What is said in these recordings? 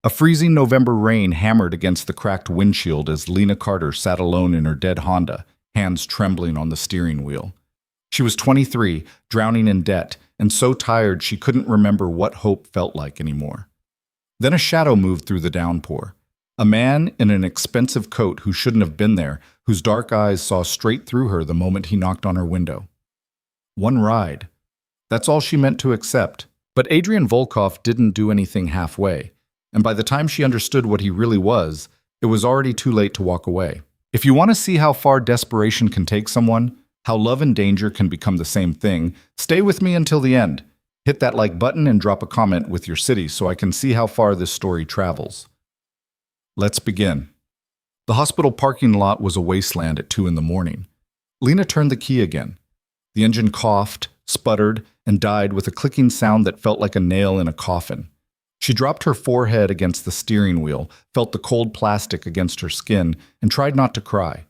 A freezing November rain hammered against the cracked windshield as Lena Carter sat alone in her dead Honda, hands trembling on the steering wheel. She was 23, drowning in debt, and so tired she couldn't remember what hope felt like anymore. Then a shadow moved through the downpour. A man in an expensive coat who shouldn't have been there, whose dark eyes saw straight through her the moment he knocked on her window. One ride. That's all she meant to accept. But Adrian Volkov didn't do anything halfway, and by the time she understood what he really was, it was already too late to walk away. If you want to see how far desperation can take someone, how love and danger can become the same thing, stay with me until the end. Hit that like button and drop a comment with your city so I can see how far this story travels. Let's begin. The hospital parking lot was a wasteland at 2 in the morning. Lena turned the key again. The engine coughed, sputtered, and died with a clicking sound that felt like a nail in a coffin. She dropped her forehead against the steering wheel, felt the cold plastic against her skin, and tried not to cry.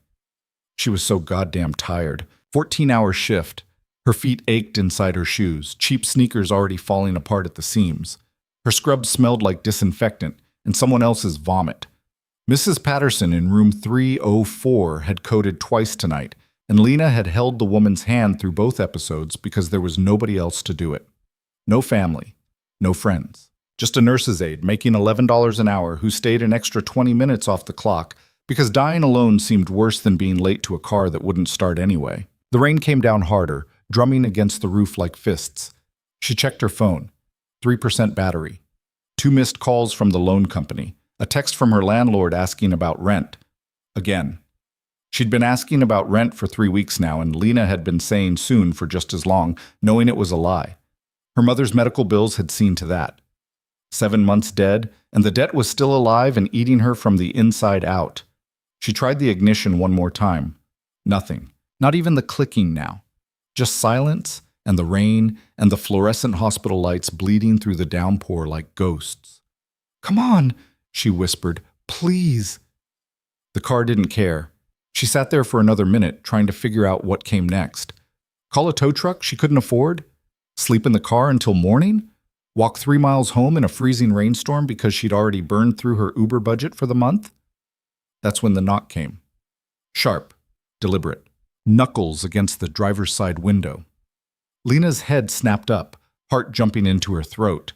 She was so goddamn tired. 14-hour shift. Her feet ached inside her shoes, cheap sneakers already falling apart at the seams. Her scrubs smelled like disinfectant and someone else's vomit. Mrs. Patterson in room 304 had coded twice tonight, and Lena had held the woman's hand through both episodes because there was nobody else to do it. No family, no friends. Just a nurse's aide making $11 an hour who stayed an extra 20 minutes off the clock because dying alone seemed worse than being late to a car that wouldn't start anyway. The rain came down harder, drumming against the roof like fists. She checked her phone. 3% battery. 2 missed calls from the loan company. A text from her landlord asking about rent. Again. She'd been asking about rent for 3 weeks now, and Lena had been saying soon for just as long, knowing it was a lie. Her mother's medical bills had seen to that. 7 months dead, and the debt was still alive and eating her from the inside out. She tried the ignition one more time. Nothing. Not even the clicking now. Just silence, and the rain, and the fluorescent hospital lights bleeding through the downpour like ghosts. "Come on," she whispered. "Please." The car didn't care. She sat there for another minute, trying to figure out what came next. Call a tow truck she couldn't afford? Sleep in the car until morning? Walk 3 miles home in a freezing rainstorm because she'd already burned through her Uber budget for the month? That's when the knock came. Sharp, deliberate. Knuckles against the driver's side window. Lena's head snapped up, heart jumping into her throat.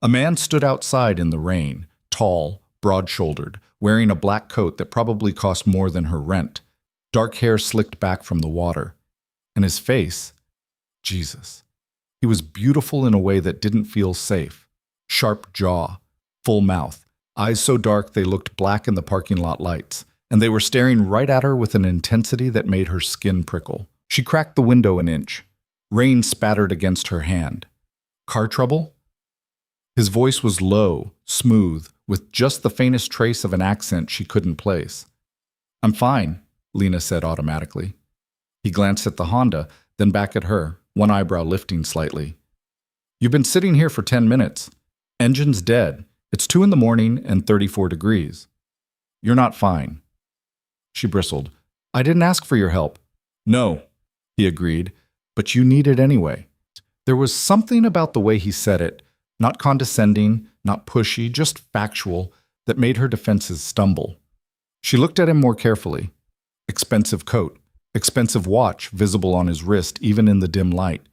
A man stood outside in the rain, tall, broad-shouldered, wearing a black coat that probably cost more than her rent, dark hair slicked back from the water. And his face, Jesus. He was beautiful in a way that didn't feel safe. Sharp jaw, full mouth, eyes so dark they looked black in the parking lot lights, and they were staring right at her with an intensity that made her skin prickle. She cracked the window an inch. Rain spattered against her hand. Car trouble? His voice was low, smooth, with just the faintest trace of an accent she couldn't place. "I'm fine," Lena said automatically. He glanced at the Honda, then back at her, one eyebrow lifting slightly. "You've been sitting here for 10 minutes. Engine's dead. It's 2 in the morning and 34 degrees. You're not fine." She bristled. "I didn't ask for your help." "No," he agreed, "but you need it anyway." There was something about the way he said it, not condescending, not pushy, just factual, that made her defenses stumble. She looked at him more carefully. Expensive coat, expensive watch visible on his wrist even in the dim light.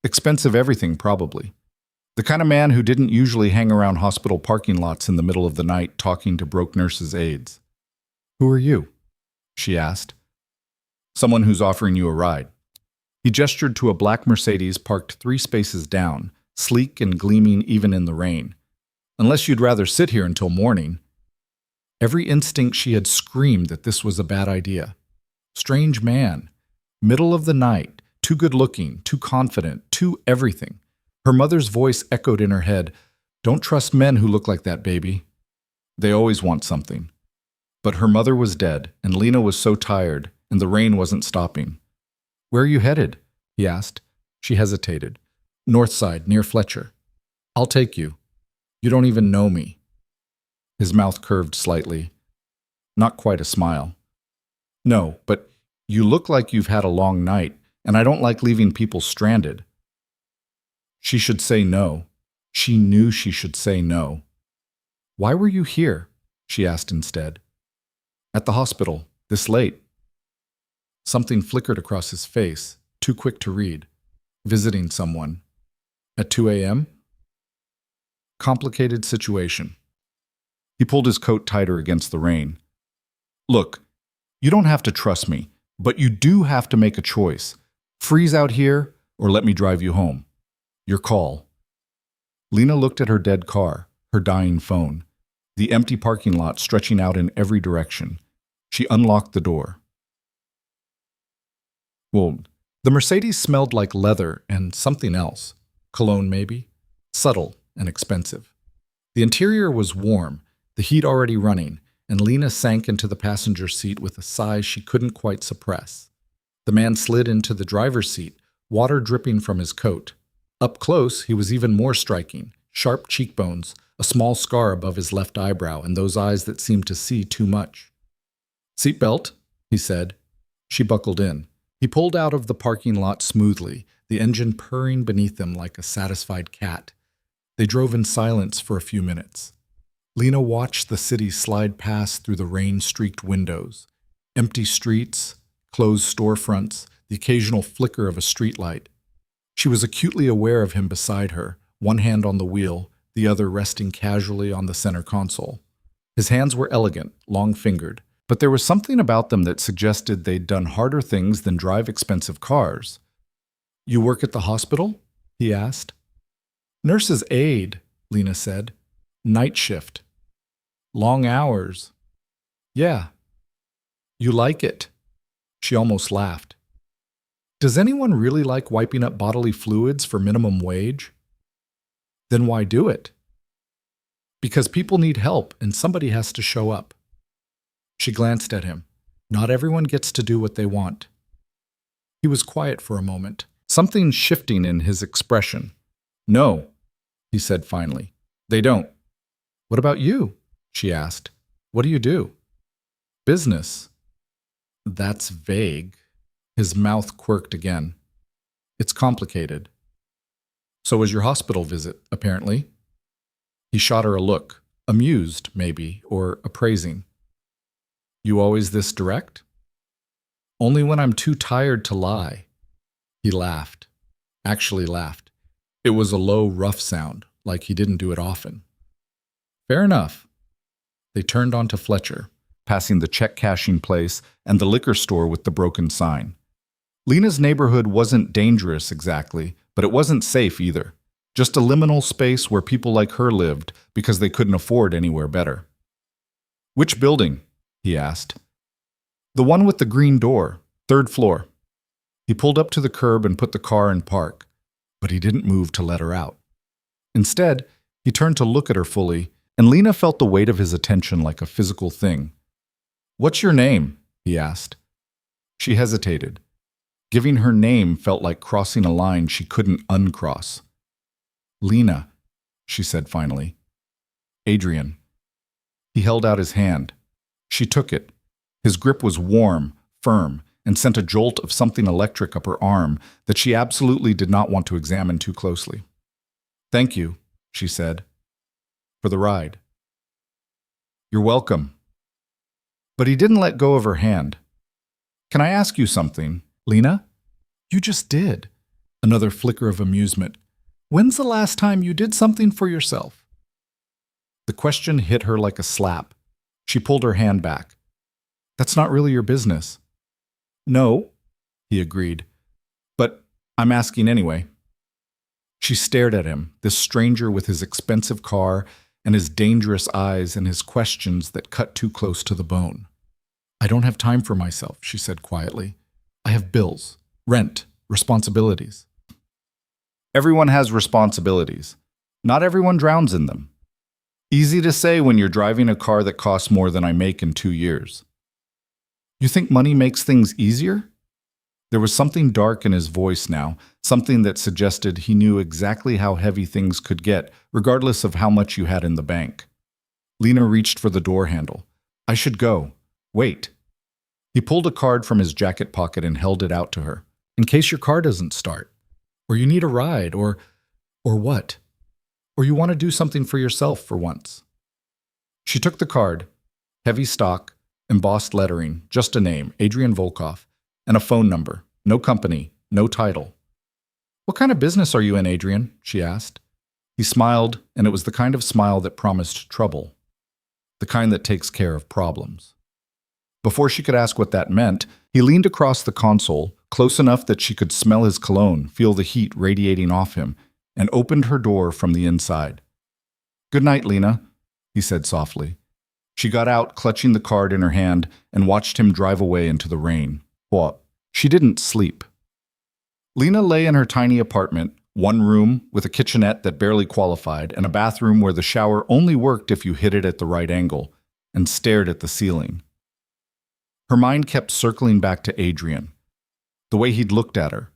Expensive everything, probably. The kind of man who didn't usually hang around hospital parking lots in the middle of the night talking to broke nurses' aides. "Who are you?" she asked. "Someone who's offering you a ride." He gestured to a black Mercedes parked 3 spaces down, sleek and gleaming even in the rain. "Unless you'd rather sit here until morning." Every instinct she had screamed that this was a bad idea. Strange man. Middle of the night, too good-looking, too confident, too everything. Her mother's voice echoed in her head, "Don't trust men who look like that, baby. They always want something." But her mother was dead, and Lena was so tired, and the rain wasn't stopping. "Where are you headed?" he asked. She hesitated. "North side, near Fletcher." "I'll take you. You don't even know me." His mouth curved slightly. Not quite a smile. "No, but you look like you've had a long night, and I don't like leaving people stranded." She should say no. She knew she should say no. Why were you here? She asked instead. At the hospital, this late. Something flickered across his face, too quick to read. Visiting someone. At 2 a.m.? Complicated situation. He pulled his coat tighter against the rain. Look, you don't have to trust me, but you do have to make a choice. Freeze out here, or let me drive you home. Your call. Lena looked at her dead car, her dying phone, the empty parking lot stretching out in every direction. She unlocked the door. Well, the Mercedes smelled like leather and something else. Cologne, maybe? Subtle and expensive. The interior was warm, the heat already running, and Lena sank into the passenger seat with a sigh she couldn't quite suppress. The man slid into the driver's seat, water dripping from his coat. Up close, he was even more striking. Sharp cheekbones, a small scar above his left eyebrow, and those eyes that seemed to see too much. "Seatbelt," he said. She buckled in. He pulled out of the parking lot smoothly, the engine purring beneath them like a satisfied cat. They drove in silence for a few minutes. Lena watched the city slide past through the rain-streaked windows. Empty streets, closed storefronts, the occasional flicker of a streetlight. She was acutely aware of him beside her, one hand on the wheel, the other resting casually on the center console. His hands were elegant, long-fingered, but there was something about them that suggested they'd done harder things than drive expensive cars. "You work at the hospital?" he asked. "Nurse's aide," Lena said. "Night shift. Long hours." "Yeah." "You like it?" She almost laughed. "Does anyone really like wiping up bodily fluids for minimum wage?" "Then why do it?" "Because people need help and somebody has to show up." She glanced at him. Not everyone gets to do what they want. He was quiet for a moment, something shifting in his expression. "No," he said finally. "They don't." "What about you?" she asked. "What do you do?" "Business." "That's vague." His mouth quirked again. "It's complicated." "So was your hospital visit, apparently." He shot her a look, amused, maybe, or appraising. "You always this direct?" "Only when I'm too tired to lie." He laughed. Actually laughed. It was a low, rough sound, like he didn't do it often. "Fair enough." They turned onto Fletcher, passing the check-cashing place and the liquor store with the broken sign. Lena's neighborhood wasn't dangerous exactly, but it wasn't safe either. Just a liminal space where people like her lived because they couldn't afford anywhere better. "Which building?" he asked. "The one with the green door, 3rd floor." He pulled up to the curb and put the car in park, but he didn't move to let her out. Instead, he turned to look at her fully, and Lena felt the weight of his attention like a physical thing. "What's your name?" he asked. She hesitated. Giving her name felt like crossing a line she couldn't uncross. "Lena," she said finally. "Adrian." He held out his hand. She took it. His grip was warm, firm, and sent a jolt of something electric up her arm that she absolutely did not want to examine too closely. "Thank you," she said, "for the ride." "You're welcome." But he didn't let go of her hand. "Can I ask you something, Lena?" "You just did." Another flicker of amusement. "When's the last time you did something for yourself?" The question hit her like a slap. She pulled her hand back. "That's not really your business." "No," he agreed. "But I'm asking anyway." She stared at him, this stranger with his expensive car and his dangerous eyes and his questions that cut too close to the bone. "I don't have time for myself," she said quietly. "I have bills, rent, responsibilities." Everyone has responsibilities. Not everyone drowns in them. Easy to say when you're driving a car that costs more than I make in 2 years. "You think money makes things easier?" There was something dark in his voice now, something that suggested he knew exactly how heavy things could get, regardless of how much you had in the bank. Lena reached for the door handle. "I should go. Wait." He pulled a card from his jacket pocket and held it out to her. "In case your car doesn't start, or you need a ride, or what? Or you want to do something for yourself for once." She took the card, heavy stock, embossed lettering, just a name, Adrian Volkov, and a phone number, no company, no title. "What kind of business are you in, Adrian?" she asked. He smiled, and it was the kind of smile that promised trouble, the kind that takes care of problems. Before she could ask what that meant, he leaned across the console, close enough that she could smell his cologne, feel the heat radiating off him, and opened her door from the inside. "Good night, Lena," he said softly. She got out, clutching the card in her hand, and watched him drive away into the rain. What? She didn't sleep. Lena lay in her tiny apartment, one room with a kitchenette that barely qualified and a bathroom where the shower only worked if you hit it at the right angle, and stared at the ceiling. Her mind kept circling back to Adrian, the way he'd looked at her,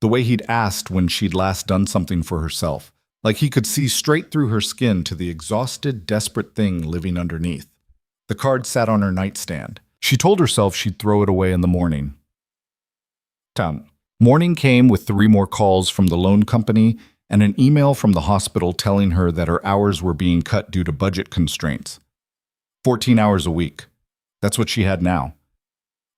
the way he'd asked when she'd last done something for herself, like he could see straight through her skin to the exhausted, desperate thing living underneath. The card sat on her nightstand. She told herself she'd throw it away in the morning. Morning came with 3 more calls from the loan company and an email from the hospital telling her that her hours were being cut due to budget constraints. 14 hours a week. That's what she had now.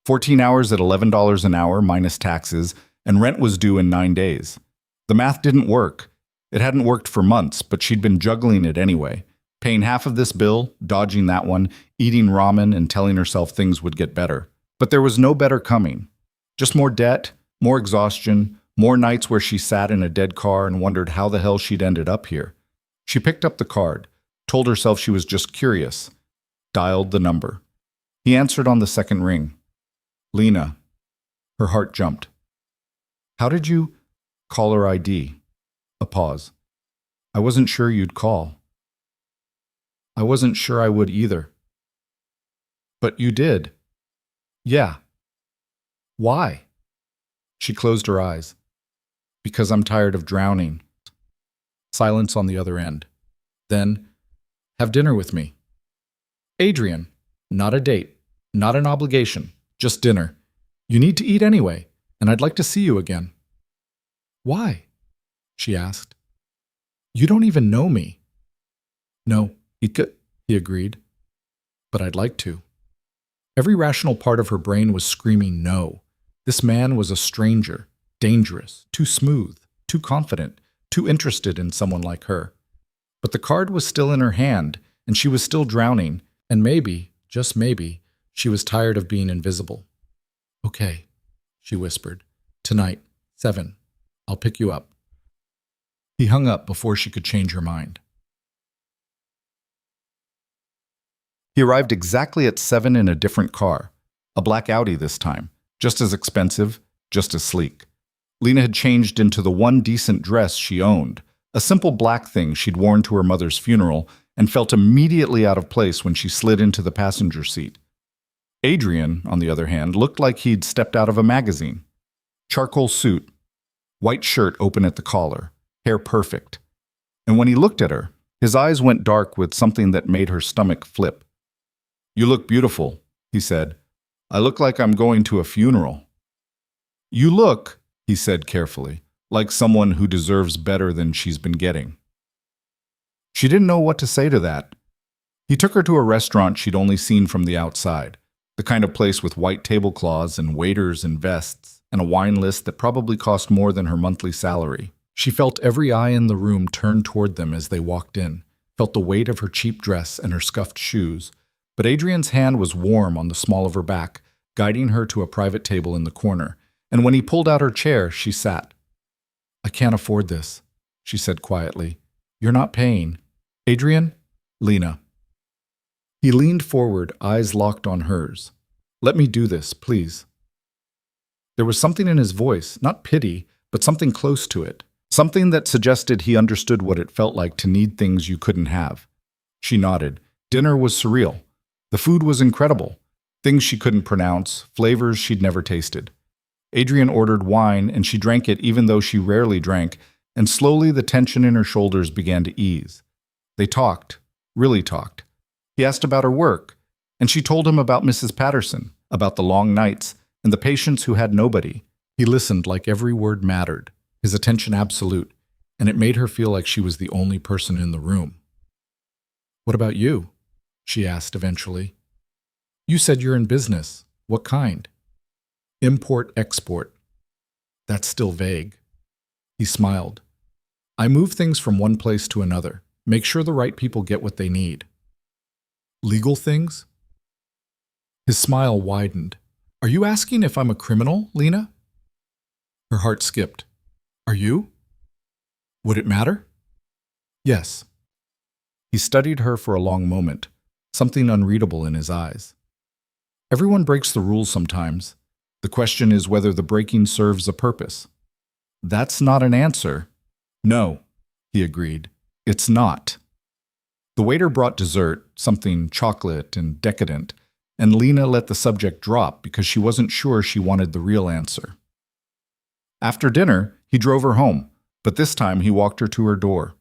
14 hours at $11 an hour minus taxes, and rent was due in 9 days. The math didn't work. It hadn't worked for months, but she'd been juggling it anyway, paying half of this bill, dodging that one, eating ramen and telling herself things would get better. But there was no better coming. Just more debt, more exhaustion, more nights where she sat in a dead car and wondered how the hell she'd ended up here. She picked up the card, told herself she was just curious, dialed the number. He answered on the second ring. "Lena." Her heart jumped. "How did you—" "Caller ID." A pause. "I wasn't sure you'd call." "I wasn't sure I would either." "But you did." "Yeah." "Why?" She closed her eyes. "Because I'm tired of drowning." Silence on the other end. Then, "Have dinner with me." "Adrian, not a date, not an obligation, just dinner. You need to eat anyway, and I'd like to see you again." "Why?" she asked. "You don't even know me." "No, he agreed. "But I'd like to." Every rational part of her brain was screaming no. This man was a stranger, dangerous, too smooth, too confident, too interested in someone like her. But the card was still in her hand, and she was still drowning, and maybe, just maybe, she was tired of being invisible. "Okay," she whispered. "Tonight, 7. I'll pick you up." He hung up before she could change her mind. He arrived exactly at 7 in a different car, a black Audi this time. Just as expensive, just as sleek. Lena had changed into the one decent dress she owned, a simple black thing she'd worn to her mother's funeral, and felt immediately out of place when she slid into the passenger seat. Adrian, on the other hand, looked like he'd stepped out of a magazine. Charcoal suit, white shirt open at the collar, hair perfect. And when he looked at her, his eyes went dark with something that made her stomach flip. "You look beautiful," he said. "I look like I'm going to a funeral." "You look," he said carefully, "like someone who deserves better than she's been getting." She didn't know what to say to that. He took her to a restaurant she'd only seen from the outside, the kind of place with white tablecloths and waiters in vests, and a wine list that probably cost more than her monthly salary. She felt every eye in the room turn toward them as they walked in, felt the weight of her cheap dress and her scuffed shoes. But Adrian's hand was warm on the small of her back, guiding her to a private table in the corner, and when he pulled out her chair, she sat. "I can't afford this," she said quietly. "You're not paying." "Adrian?" "Lena." He leaned forward, eyes locked on hers. "Let me do this, please." There was something in his voice, not pity, but something close to it, something that suggested he understood what it felt like to need things you couldn't have. She nodded. Dinner was surreal. The food was incredible. Things she couldn't pronounce, flavors she'd never tasted. Adrian ordered wine, and she drank it even though she rarely drank, and slowly the tension in her shoulders began to ease. They talked, really talked. He asked about her work, and she told him about Mrs. Patterson, about the long nights, and the patients who had nobody. He listened like every word mattered, his attention absolute, and it made her feel like she was the only person in the room. "What about you?" she asked eventually. You said you're in business. What kind? Import-export. That's still vague. He smiled. I move things from one place to another. Make sure the right people get what they need. Legal things? His smile widened. Are you asking if I'm a criminal, Lena? Her heart skipped. Are you? Would it matter? Yes. He studied her for a long moment, something unreadable in his eyes. Everyone breaks the rules sometimes. The question is whether the breaking serves a purpose. That's not an answer. No, he agreed. It's not. The waiter brought dessert, something chocolate and decadent, and Lena let the subject drop because she wasn't sure she wanted the real answer. After dinner, he drove her home, but this time he walked her to her door.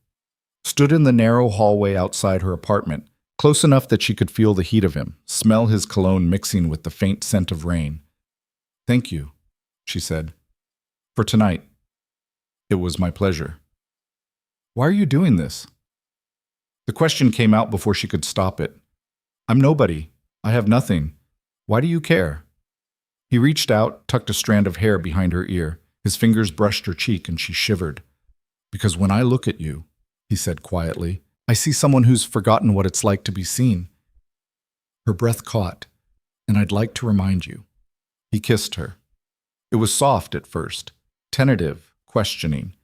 Stood in the narrow hallway outside her apartment, close enough that she could feel the heat of him, smell his cologne mixing with the faint scent of rain. Thank you, she said. For tonight. It was my pleasure. Why are you doing this? The question came out before she could stop it. I'm nobody. I have nothing. Why do you care? He reached out, tucked a strand of hair behind her ear. His fingers brushed her cheek and she shivered. Because when I look at you, he said quietly, I see someone who's forgotten what it's like to be seen. Her breath caught, and I'd like to remind you. He kissed her. It was soft at first, tentative, questioning.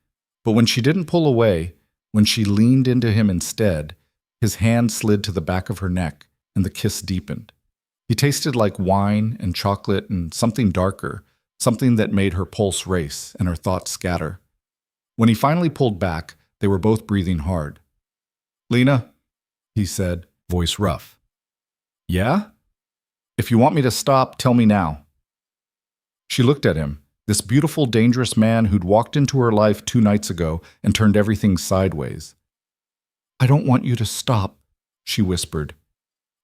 But when she didn't pull away, when she leaned into him instead, his hand slid to the back of her neck, and the kiss deepened. He tasted like wine and chocolate and something darker, something that made her pulse race and her thoughts scatter. When he finally pulled back, they were both breathing hard. Lena, he said, voice rough. Yeah? If you want me to stop, tell me now. She looked at him, this beautiful, dangerous man who'd walked into her life 2 nights ago and turned everything sideways. I don't want you to stop, she whispered.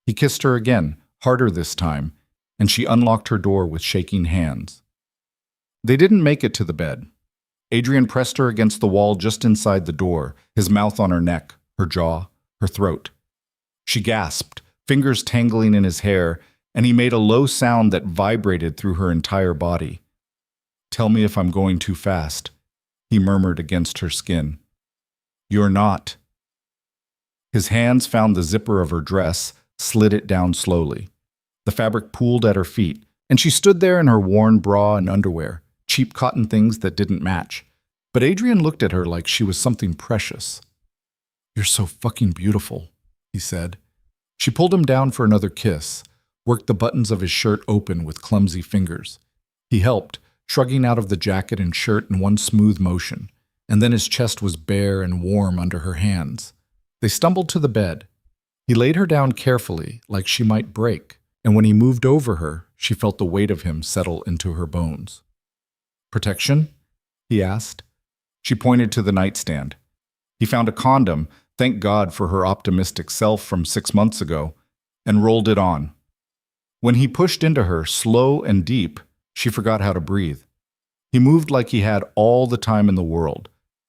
He kissed her again, harder this time, and she unlocked her door with shaking hands. They didn't make it to the bed. Adrian pressed her against the wall just inside the door, his mouth on her neck, her jaw, her throat. She gasped, fingers tangling in his hair, and he made a low sound that vibrated through her entire body. Tell me if I'm going too fast, he murmured against her skin. You're not. His hands found the zipper of her dress, slid it down slowly. The fabric pooled at her feet, and she stood there in her worn bra and underwear, cheap cotton things that didn't match. But Adrian looked at her like she was something precious. You're so fucking beautiful, he said. She pulled him down for another kiss, worked the buttons of his shirt open with clumsy fingers. He helped, shrugging out of the jacket and shirt in one smooth motion, and then his chest was bare and warm under her hands. They stumbled to the bed. He laid her down carefully, like she might break, and when he moved over her, she felt the weight of him settle into her bones. Protection? He asked. She pointed to the nightstand. He found a condom, thank God for her optimistic self from 6 months ago, and rolled it on. When he pushed into her, slow and deep, she forgot how to breathe. He moved like he had all the time in the world,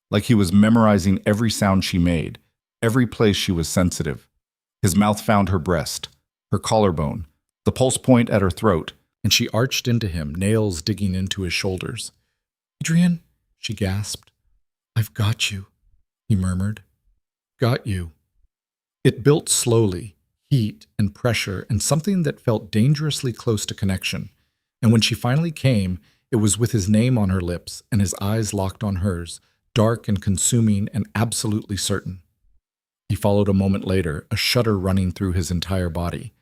like he was memorizing every sound she made, every place she was sensitive. His mouth found her breast, her collarbone, the pulse point at her throat, and she arched into him, nails digging into his shoulders. Adrian, she gasped. I've got you, he murmured. Got you. It built slowly, heat and pressure and something that felt dangerously close to connection. And when she finally came, it was with his name on her lips and his eyes locked on hers, dark and consuming and absolutely certain. He followed a moment later, a shudder running through his entire body.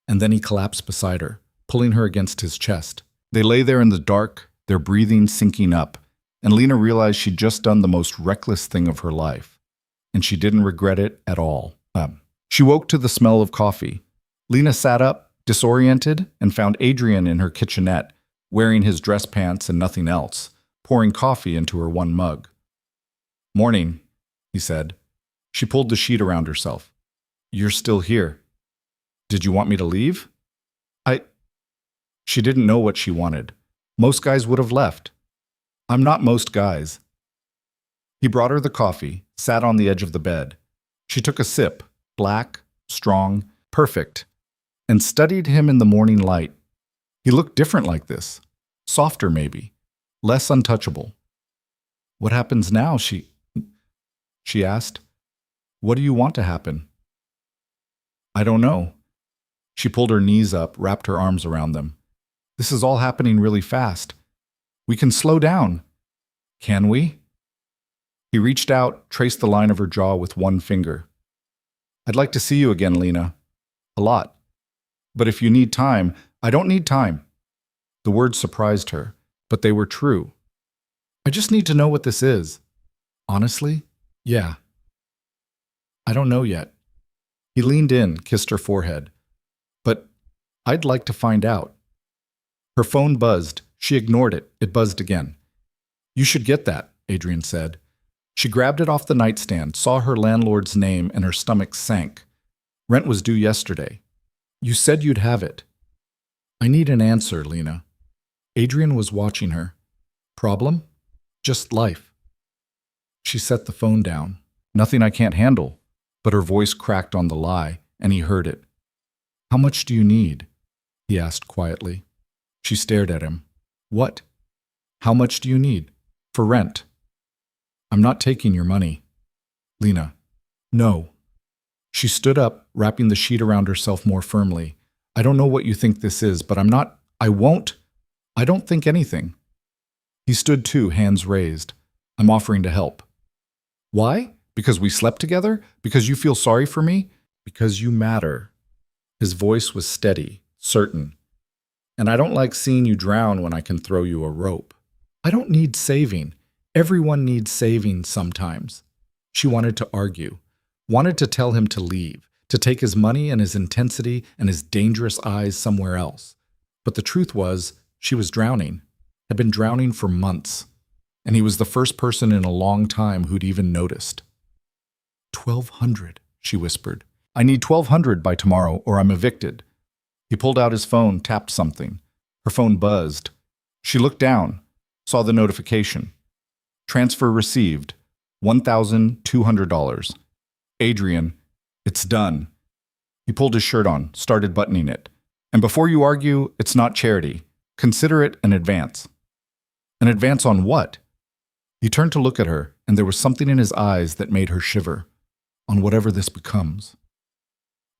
And then he collapsed beside her, pulling her against his chest. They lay there in the dark, their breathing syncing up, and Lena realized she'd just done the most reckless thing of her life. And she didn't regret it at all. She woke to the smell of coffee. Lena sat up, disoriented, and found Adrian in her kitchenette, wearing his dress pants and nothing else, pouring coffee into her one mug. Morning, he said. She pulled the sheet around herself. You're still here. Did you want me to leave? She didn't know what she wanted. Most guys would have left. I'm not most guys. He brought her the coffee, sat on the edge of the bed. She took a sip, black, strong, perfect, and studied him in the morning light. He looked different like this. Softer, maybe. Less untouchable. What happens now, she asked. What do you want to happen? I don't know. She pulled her knees up, wrapped her arms around them. This is all happening really fast. We can slow down. Can we? He reached out, traced the line of her jaw with one finger. I'd like to see you again, Lena. A lot. But if you need time, I don't need time. The words surprised her, but they were true. I just need to know what this is. Honestly? Yeah. I don't know yet. He leaned in, kissed her forehead. But I'd like to find out. Her phone buzzed. She ignored it. It buzzed again. You should get that, Adrian said. She grabbed it off the nightstand, saw her landlord's name, and her stomach sank. Rent was due yesterday. You said you'd have it. I need an answer, Lena. Adrian was watching her. Problem? Just life. She set the phone down. Nothing I can't handle. But her voice cracked on the lie, and he heard it. How much do you need? He asked quietly. She stared at him. What? How much do you need? For rent. I'm not taking your money. Lena. No. She stood up, wrapping the sheet around herself more firmly. I don't know what you think this is, but I don't think anything. He stood too, hands raised. I'm offering to help. Why? Because we slept together? Because you feel sorry for me? Because you matter. His voice was steady, certain. And I don't like seeing you drown when I can throw you a rope. I don't need saving. Everyone needs saving sometimes. She wanted to argue, wanted to tell him to leave, to take his money and his intensity and his dangerous eyes somewhere else. But the truth was, she was drowning, had been drowning for months, and he was the first person in a long time who'd even noticed. 1,200, she whispered. I need 1,200 by tomorrow or I'm evicted. He pulled out his phone, tapped something. Her phone buzzed. She looked down, saw the notification. Transfer received, $1,200. Adrian, it's done. He pulled his shirt on, started buttoning it. And before you argue, it's not charity. Consider it an advance. An advance on what? He turned to look at her, and there was something in his eyes that made her shiver. On whatever this becomes.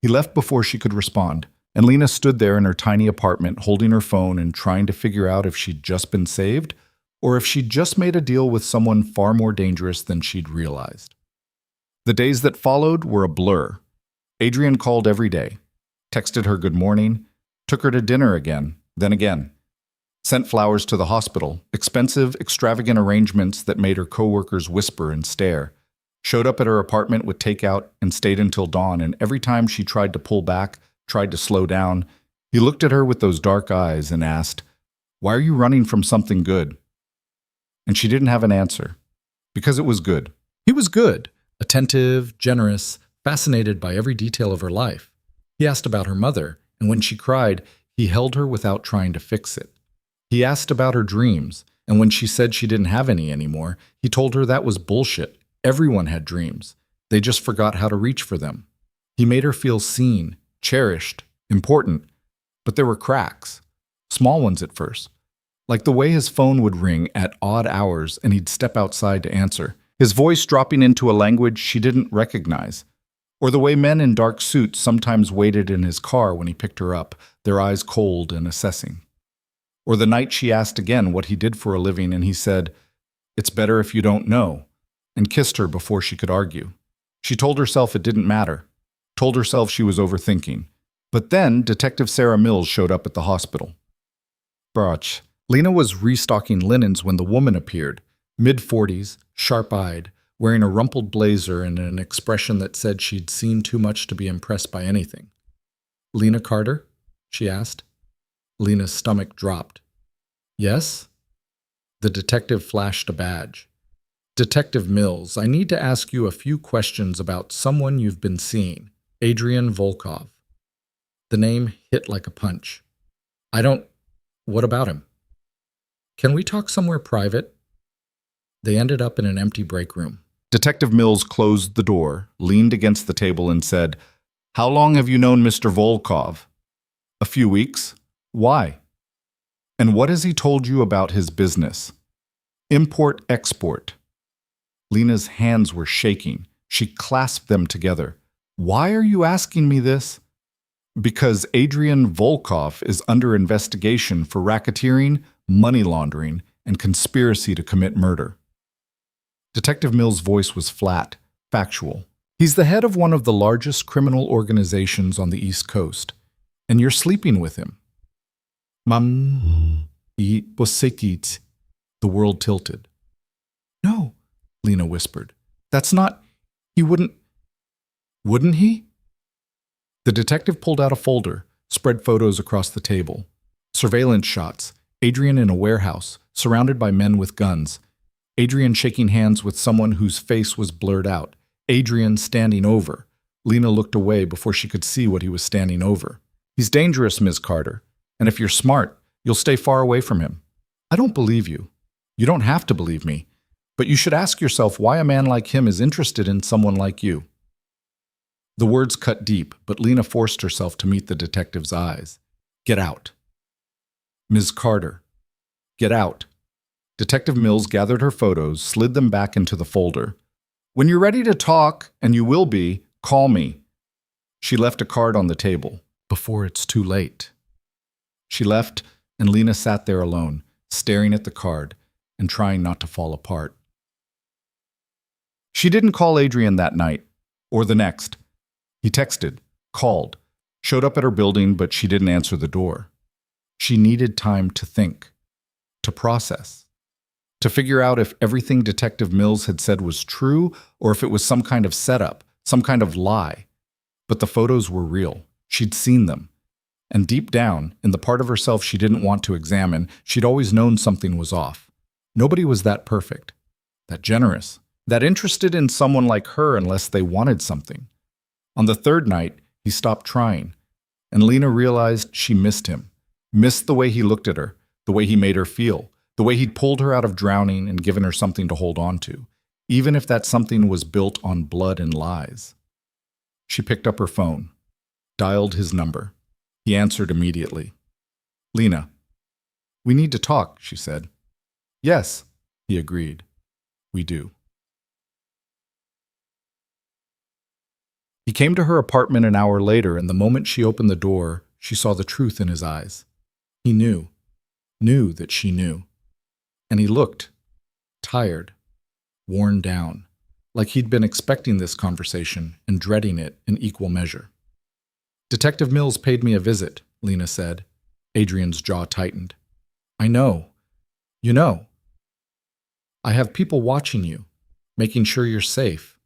He left before she could respond, and Lena stood there in her tiny apartment holding her phone and trying to figure out if she'd just been saved or if she'd just made a deal with someone far more dangerous than she'd realized. The days that followed were a blur. Adrian called every day, texted her good morning, took her to dinner again, then again, sent flowers to the hospital, expensive, extravagant arrangements that made her coworkers whisper and stare, showed up at her apartment with takeout and stayed until dawn, and every time she tried to pull back, tried to slow down, he looked at her with those dark eyes and asked, "Why are you running from something good?" And she didn't have an answer, because it was good. He was good, attentive, generous, fascinated by every detail of her life. He asked about her mother, and when she cried, he held her without trying to fix it. He asked about her dreams, and when she said she didn't have any anymore, he told her that was bullshit. Everyone had dreams. They just forgot how to reach for them. He made her feel seen, cherished, important, but there were cracks, small ones at first. Like the way his phone would ring at odd hours and he'd step outside to answer, his voice dropping into a language she didn't recognize. Or the way men in dark suits sometimes waited in his car when he picked her up, their eyes cold and assessing. Or the night she asked again what he did for a living and he said, "It's better if you don't know," and kissed her before she could argue. She told herself it didn't matter, told herself she was overthinking. But then Detective Sarah Mills showed up at the hospital. Brach. Lena was restocking linens when the woman appeared, mid-40s, sharp-eyed, wearing a rumpled blazer and an expression that said she'd seen too much to be impressed by anything. "Lena Carter?" she asked. Lena's stomach dropped. "Yes?" The detective flashed a badge. "Detective Mills, I need to ask you a few questions about someone you've been seeing, Adrian Volkov." The name hit like a punch. What about him?" "Can we talk somewhere private?" They ended up in an empty break room. Detective Mills closed the door, leaned against the table and said, How long have you known Mr. Volkov? A few weeks. Why? And what has he told you about his business? Import-export. Lena's hands were shaking. She clasped them together. Why are you asking me this? Because Adrian Volkov is under investigation for racketeering, money laundering, and conspiracy to commit murder. Detective Mill's voice was flat, factual. He's the head of one of the largest criminal organizations on the East Coast, and you're sleeping with him. The world tilted. No, Lena whispered. That's not... He wouldn't... Wouldn't he? The detective pulled out a folder, spread photos across the table. Surveillance shots. Adrian in a warehouse, surrounded by men with guns. Adrian shaking hands with someone whose face was blurred out. Adrian standing over. Lena looked away before she could see what he was standing over. He's dangerous, Ms. Carter. And if you're smart, you'll stay far away from him. I don't believe you. You don't have to believe me. But you should ask yourself why a man like him is interested in someone like you. The words cut deep, but Lena forced herself to meet the detective's eyes. Get out. Ms. Carter. Get out. Detective Mills gathered her photos, slid them back into the folder. When you're ready to talk, and you will be, call me. She left a card on the table. Before it's too late. She left, and Lena sat there alone, staring at the card and trying not to fall apart. She didn't call Adrian that night, or the next. He texted, called, showed up at her building, but she didn't answer the door. She needed time to think, to process, to figure out if everything Detective Mills had said was true or if it was some kind of setup, some kind of lie. But the photos were real. She'd seen them. And deep down, in the part of herself she didn't want to examine, she'd always known something was off. Nobody was that perfect, that generous, that interested in someone like her unless they wanted something. On the third night, he stopped trying, and Lena realized she missed him, missed the way he looked at her, the way he made her feel, the way he'd pulled her out of drowning and given her something to hold on to, even if that something was built on blood and lies. She picked up her phone, dialed his number. He answered immediately. Lena, we need to talk, she said. Yes, he agreed. We do. He came to her apartment an hour later, and the moment she opened the door, she saw the truth in his eyes. He knew that she knew. And he looked tired, worn down, like he'd been expecting this conversation and dreading it in equal measure. Detective Mills paid me a visit, Lena said. Adrian's jaw tightened. I know. You know. I have people watching you, making sure you're safe.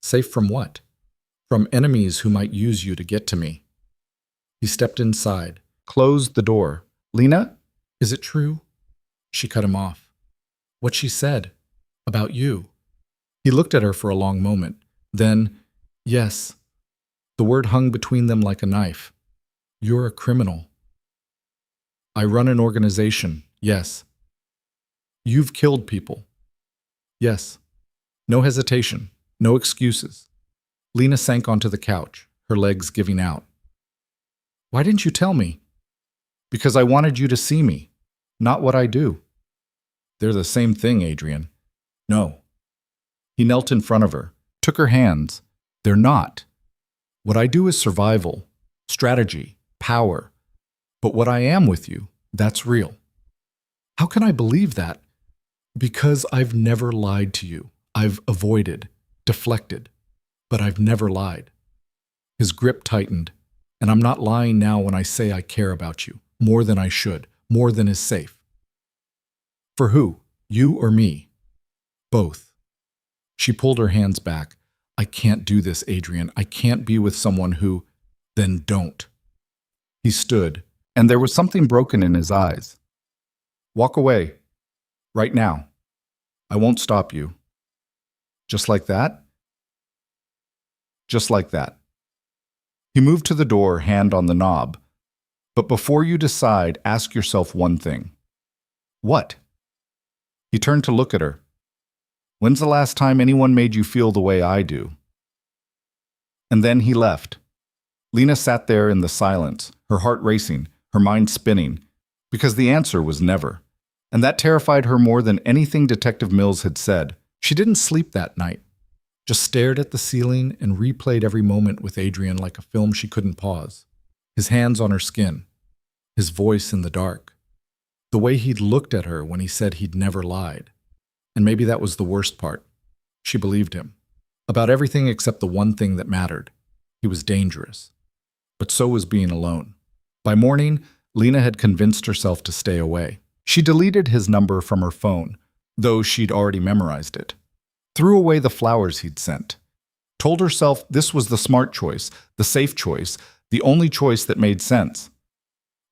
Safe from what? From enemies who might use you to get to me. He stepped inside, closed the door. Lena, is it true? She cut him off. What she said about you. He looked at her for a long moment. Then, yes. The word hung between them like a knife. You're a criminal. I run an organization, yes. You've killed people. Yes. No hesitation, no excuses. Lena sank onto the couch, her legs giving out. Why didn't you tell me? Because I wanted you to see me, not what I do. They're the same thing, Adrian. No. He knelt in front of her, took her hands. They're not. What I do is survival, strategy, power. But what I am with you, that's real. How can I believe that? Because I've never lied to you. I've avoided, deflected, but I've never lied. His grip tightened, and I'm not lying now when I say I care about you, more than I should, more than is safe. For who? You or me? Both. She pulled her hands back. I can't do this, Adrian. I can't be with someone who... Then don't. He stood, and there was something broken in his eyes. Walk away. Right now. I won't stop you. Just like that? Just like that. He moved to the door, hand on the knob. But before you decide, ask yourself one thing. What? He turned to look at her. When's the last time anyone made you feel the way I do? And then he left. Lena sat there in the silence, her heart racing, her mind spinning, because the answer was never. And that terrified her more than anything Detective Mills had said. She didn't sleep that night, just stared at the ceiling and replayed every moment with Adrian like a film she couldn't pause. His hands on her skin, his voice in the dark, the way he'd looked at her when he said he'd never lied. And maybe that was the worst part. She believed him. About everything except the one thing that mattered. He was dangerous. But so was being alone. By morning, Lena had convinced herself to stay away. She deleted his number from her phone, though she'd already memorized it. Threw away the flowers he'd sent. Told herself this was the smart choice, the safe choice, the only choice that made sense.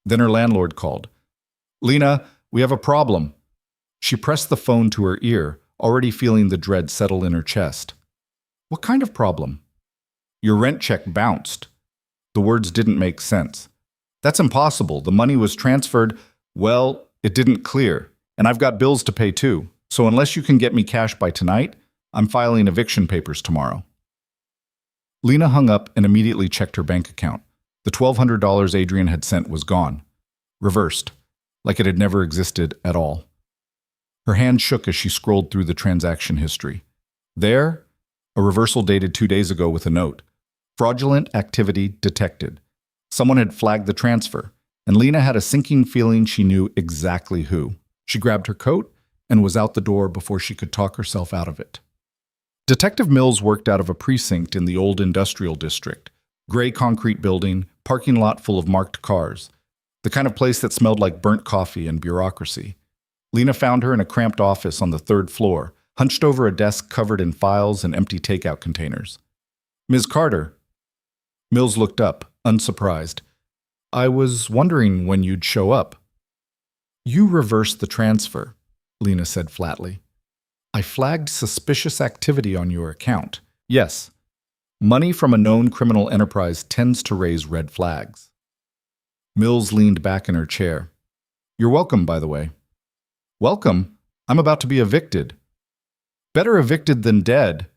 Then her landlord called. "Lena, we have a problem." She pressed the phone to her ear, already feeling the dread settle in her chest. "What kind of problem?" "Your rent check bounced." The words didn't make sense. "That's impossible. The money was transferred. Well, it didn't clear. And I've got bills to pay too. So unless you can get me cash by tonight, I'm filing eviction papers tomorrow." Lena hung up and immediately checked her bank account. The $1,200 Adrian had sent was gone. Reversed, like it had never existed at all. Her hand shook as she scrolled through the transaction history. There, a reversal dated 2 days ago with a note. Fraudulent activity detected. Someone had flagged the transfer, and Lena had a sinking feeling she knew exactly who. She grabbed her coat and was out the door before she could talk herself out of it. Detective Mills worked out of a precinct in the old industrial district. Gray concrete building, parking lot full of marked cars. The kind of place that smelled like burnt coffee and bureaucracy. Lena found her in a cramped office on the 3rd floor, hunched over a desk covered in files and empty takeout containers. "Ms. Carter." Mills looked up, unsurprised. "I was wondering when you'd show up." "You reversed the transfer," Lena said flatly. "I flagged suspicious activity on your account. Yes, money from a known criminal enterprise tends to raise red flags." Mills leaned back in her chair. "You're welcome, by the way." "Welcome? I'm about to be evicted." "Better evicted than dead."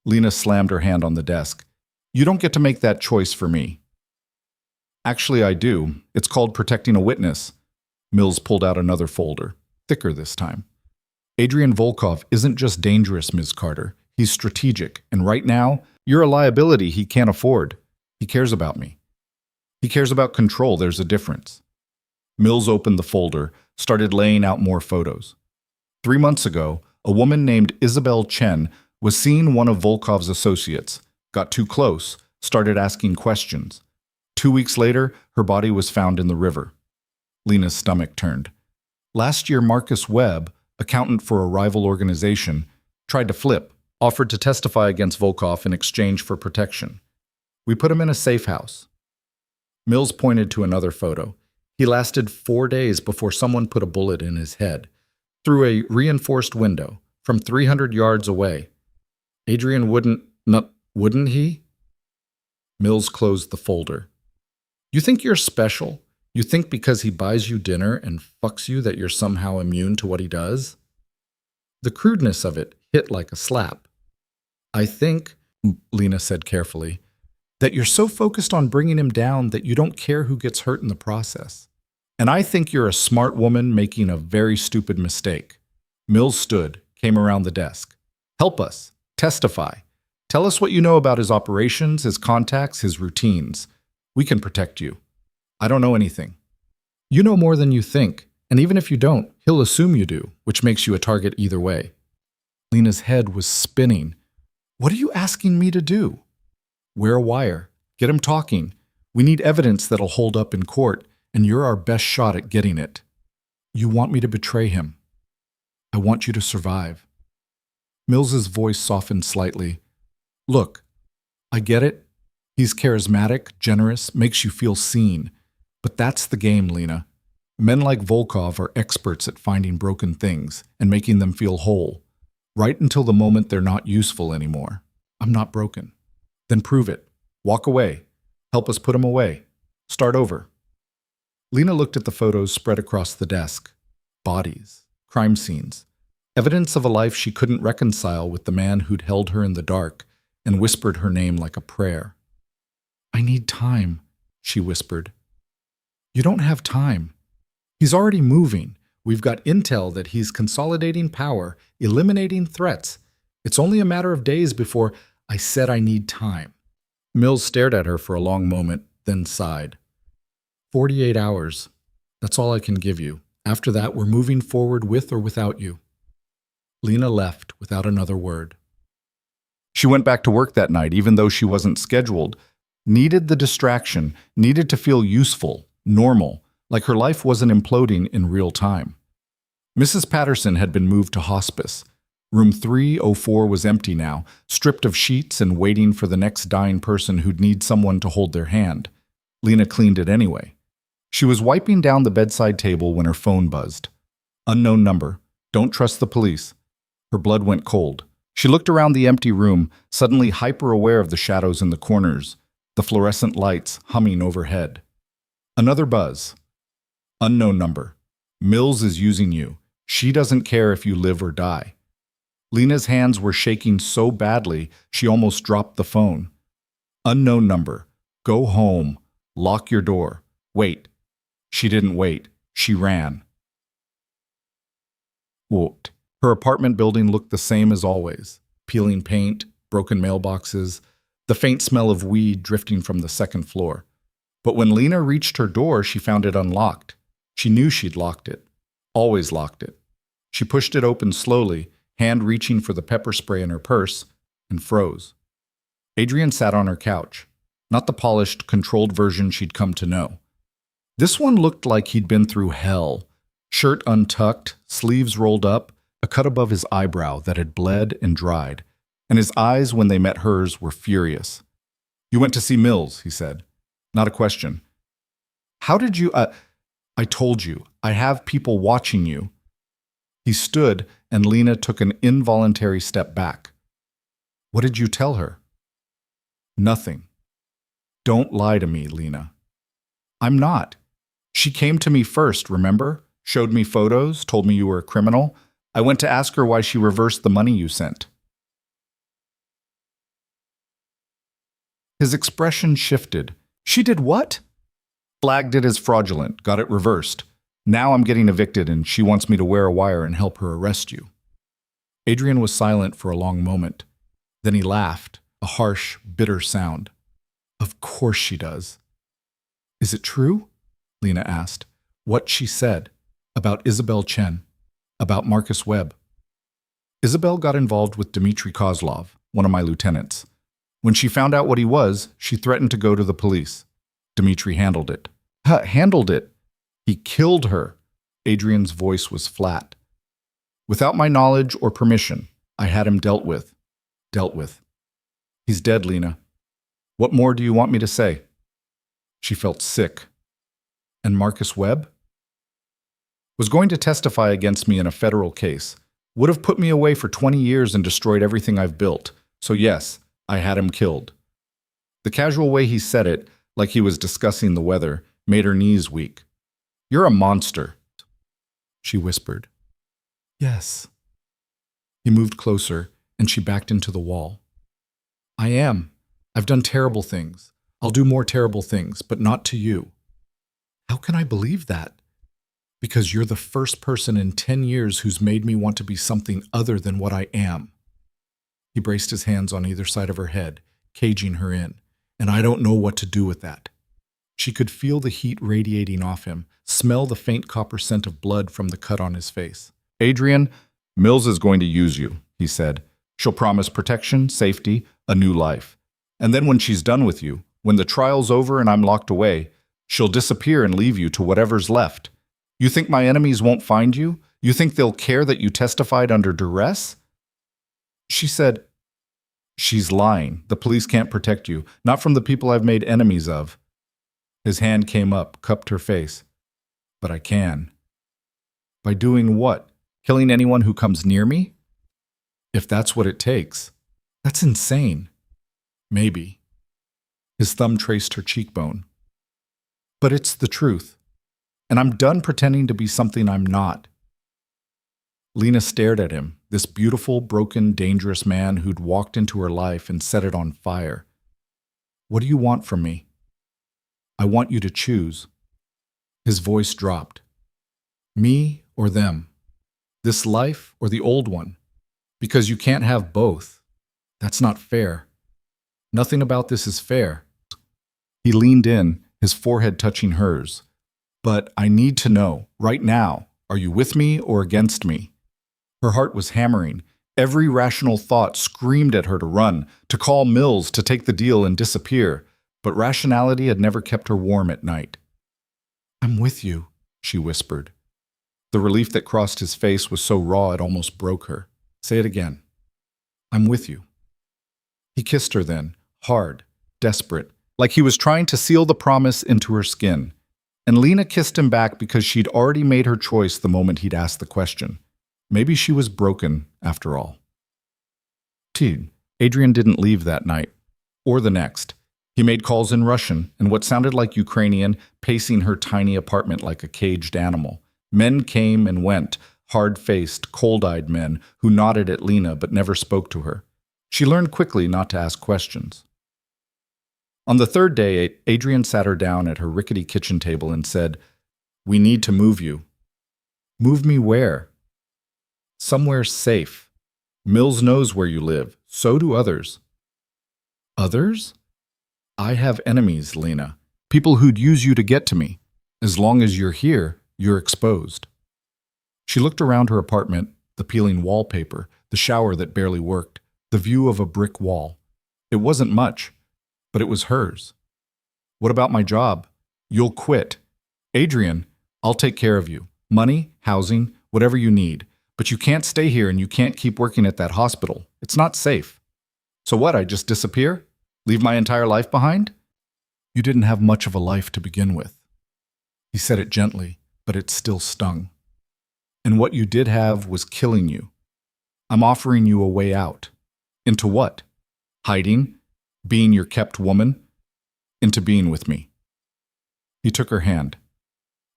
Lena slammed her hand on the desk. "You don't get to make that choice for me." "Actually, I do. It's called protecting a witness." Mills pulled out another folder, thicker this time. "Adrian Volkov isn't just dangerous, Ms. Carter. He's strategic, and right now, you're a liability he can't afford. He cares about me. He cares about control. There's a difference." Mills opened the folder, started laying out more photos. 3 months ago, a woman named Isabel Chen was seeing one of Volkov's associates, got too close, started asking questions. 2 weeks later, her body was found in the river. Lena's stomach turned. Last year, Marcus Webb, accountant for a rival organization, tried to flip, offered to testify against Volkov in exchange for protection. We put him in a safe house. Mills pointed to another photo. He lasted 4 days before someone put a bullet in his head, through a reinforced window, from 300 yards away. Adrian wouldn't he? Mills closed the folder. "You think you're special? You think because he buys you dinner and fucks you that you're somehow immune to what he does?" The crudeness of it hit like a slap. "I think," Lena said carefully, "that you're so focused on bringing him down that you don't care who gets hurt in the process. And I think you're a smart woman making a very stupid mistake." Mills stood, came around the desk. "Help us. Testify. Tell us what you know about his operations, his contacts, his routines. We can protect you." "I don't know anything." "You know more than you think, and even if you don't, he'll assume you do, which makes you a target either way." Lena's head was spinning. "What are you asking me to do?" "Wear a wire. Get him talking. We need evidence that'll hold up in court, and you're our best shot at getting it." "You want me to betray him." "I want you to survive." Mills's voice softened slightly. "Look, I get it. He's charismatic, generous, makes you feel seen. But that's the game, Lena. Men like Volkov are experts at finding broken things and making them feel whole, right until the moment they're not useful anymore. I'm not broken." "Then prove it. Walk away. Help us put him away. Start over." Lena looked at the photos spread across the desk. Bodies, crime scenes, evidence of a life she couldn't reconcile with the man who'd held her in the dark and whispered her name like a prayer. I need time, she whispered. You don't have time. He's already moving. We've got intel that he's consolidating power, eliminating threats. It's only a matter of days before I said I need time. Mills stared at her for a long moment, then sighed. 48 hours. That's all I can give you. After that, we're moving forward with or without you. Lena left without another word. She went back to work that night, even though she wasn't scheduled. Needed the distraction, needed to feel useful, normal, like her life wasn't imploding in real time. Mrs. Patterson had been moved to hospice. Room 304 was empty now, stripped of sheets and waiting for the next dying person who'd need someone to hold their hand. Lena cleaned it anyway. She was wiping down the bedside table when her phone buzzed. Unknown number. Don't trust the police. Her blood went cold. She looked around the empty room, suddenly hyper-aware of the shadows in the corners, the fluorescent lights humming overhead. Another buzz. Unknown number. Mills is using you. She doesn't care if you live or die. Lena's hands were shaking so badly she almost dropped the phone. Unknown number. Go home. Lock your door. Wait. She didn't wait. She ran. Whooped. Her apartment building looked the same as always. Peeling paint, broken mailboxes, the faint smell of weed drifting from the second floor. But when Lena reached her door, she found it unlocked. She knew she'd locked it. Always locked it. She pushed it open slowly, hand reaching for the pepper spray in her purse, and froze. Adrian sat on her couch. Not the polished, controlled version she'd come to know. This one looked like he'd been through hell. Shirt untucked, sleeves rolled up, a cut above his eyebrow that had bled and dried, and his eyes, when they met hers, were furious. You went to see Mills, he said. Not a question. How did you, I told you, I have people watching you. He stood, and Lena took an involuntary step back. What did you tell her? Nothing. Don't lie to me, Lena. I'm not. She came to me first, remember? Showed me photos, told me you were a criminal. I went to ask her why she reversed the money you sent. His expression shifted. She did what? Flagged it as fraudulent, got it reversed. Now I'm getting evicted and she wants me to wear a wire and help her arrest you. Adrian was silent for a long moment. Then he laughed, a harsh, bitter sound. Of course she does. Is it true? Lena asked. What she said. About Isabel Chen. About Marcus Webb. Isabel got involved with Dmitry Kozlov, one of my lieutenants. When she found out what he was, she threatened to go to the police. Dmitry handled it. Handled it? He killed her. Adrian's voice was flat. Without my knowledge or permission, I had him dealt with. Dealt with. He's dead, Lena. What more do you want me to say? She felt sick. And Marcus Webb? Was going to testify against me in a federal case. Would have put me away for 20 years and destroyed everything I've built. So yes, I had him killed. The casual way he said it, like he was discussing the weather, made her knees weak. You're a monster, she whispered. Yes. He moved closer, and she backed into the wall. I am. I've done terrible things. I'll do more terrible things, but not to you. How can I believe that? Because you're the first person in 10 years who's made me want to be something other than what I am. He braced his hands on either side of her head, caging her in, and I don't know what to do with that. She could feel the heat radiating off him, smell the faint copper scent of blood from the cut on his face. Adrian, Mills is going to use you, he said. She'll promise protection, safety, a new life. And then when she's done with you, when the trial's over and I'm locked away, she'll disappear and leave you to whatever's left. You think my enemies won't find you? You think they'll care that you testified under duress? She said, she's lying. The police can't protect you, not from the people I've made enemies of. His hand came up, cupped her face. But I can. By doing what? Killing anyone who comes near me? If that's what it takes. That's insane. Maybe. His thumb traced her cheekbone. But it's the truth. And I'm done pretending to be something I'm not. Lena stared at him, this beautiful, broken, dangerous man who'd walked into her life and set it on fire. What do you want from me? I want you to choose. His voice dropped. Me or them? This life or the old one? Because you can't have both. That's not fair. Nothing about this is fair. He leaned in, his forehead touching hers. But I need to know, right now, are you with me or against me? Her heart was hammering. Every rational thought screamed at her to run, to call Mills, to take the deal and disappear. But rationality had never kept her warm at night. I'm with you, she whispered. The relief that crossed his face was so raw it almost broke her. Say it again. I'm with you. He kissed her then, hard, desperate, like he was trying to seal the promise into her skin. And Lena kissed him back because she'd already made her choice the moment he'd asked the question. Maybe she was broken, after all. Adrian didn't leave that night, or the next. He made calls in Russian and what sounded like Ukrainian, pacing her tiny apartment like a caged animal. Men came and went, hard-faced, cold-eyed men who nodded at Lena but never spoke to her. She learned quickly not to ask questions. On the third day, Adrian sat her down at her rickety kitchen table and said, "We need to move you." "Move me where?" "Somewhere safe. Mills knows where you live. So do others." "Others?" "I have enemies, Lena. People who'd use you to get to me. As long as you're here, you're exposed." She looked around her apartment, the peeling wallpaper, the shower that barely worked, the view of a brick wall. It wasn't much, but it was hers. "What about my job?" "You'll quit." "Adrian, I'll take care of you. Money, housing, whatever you need. But you can't stay here and you can't keep working at that hospital. It's not safe." "So what, I just disappear? Leave my entire life behind?" "You didn't have much of a life to begin with." He said it gently, but it still stung. "And what you did have was killing you. I'm offering you a way out." "Into what?" "Hiding, being your kept woman, into being with me." He took her hand.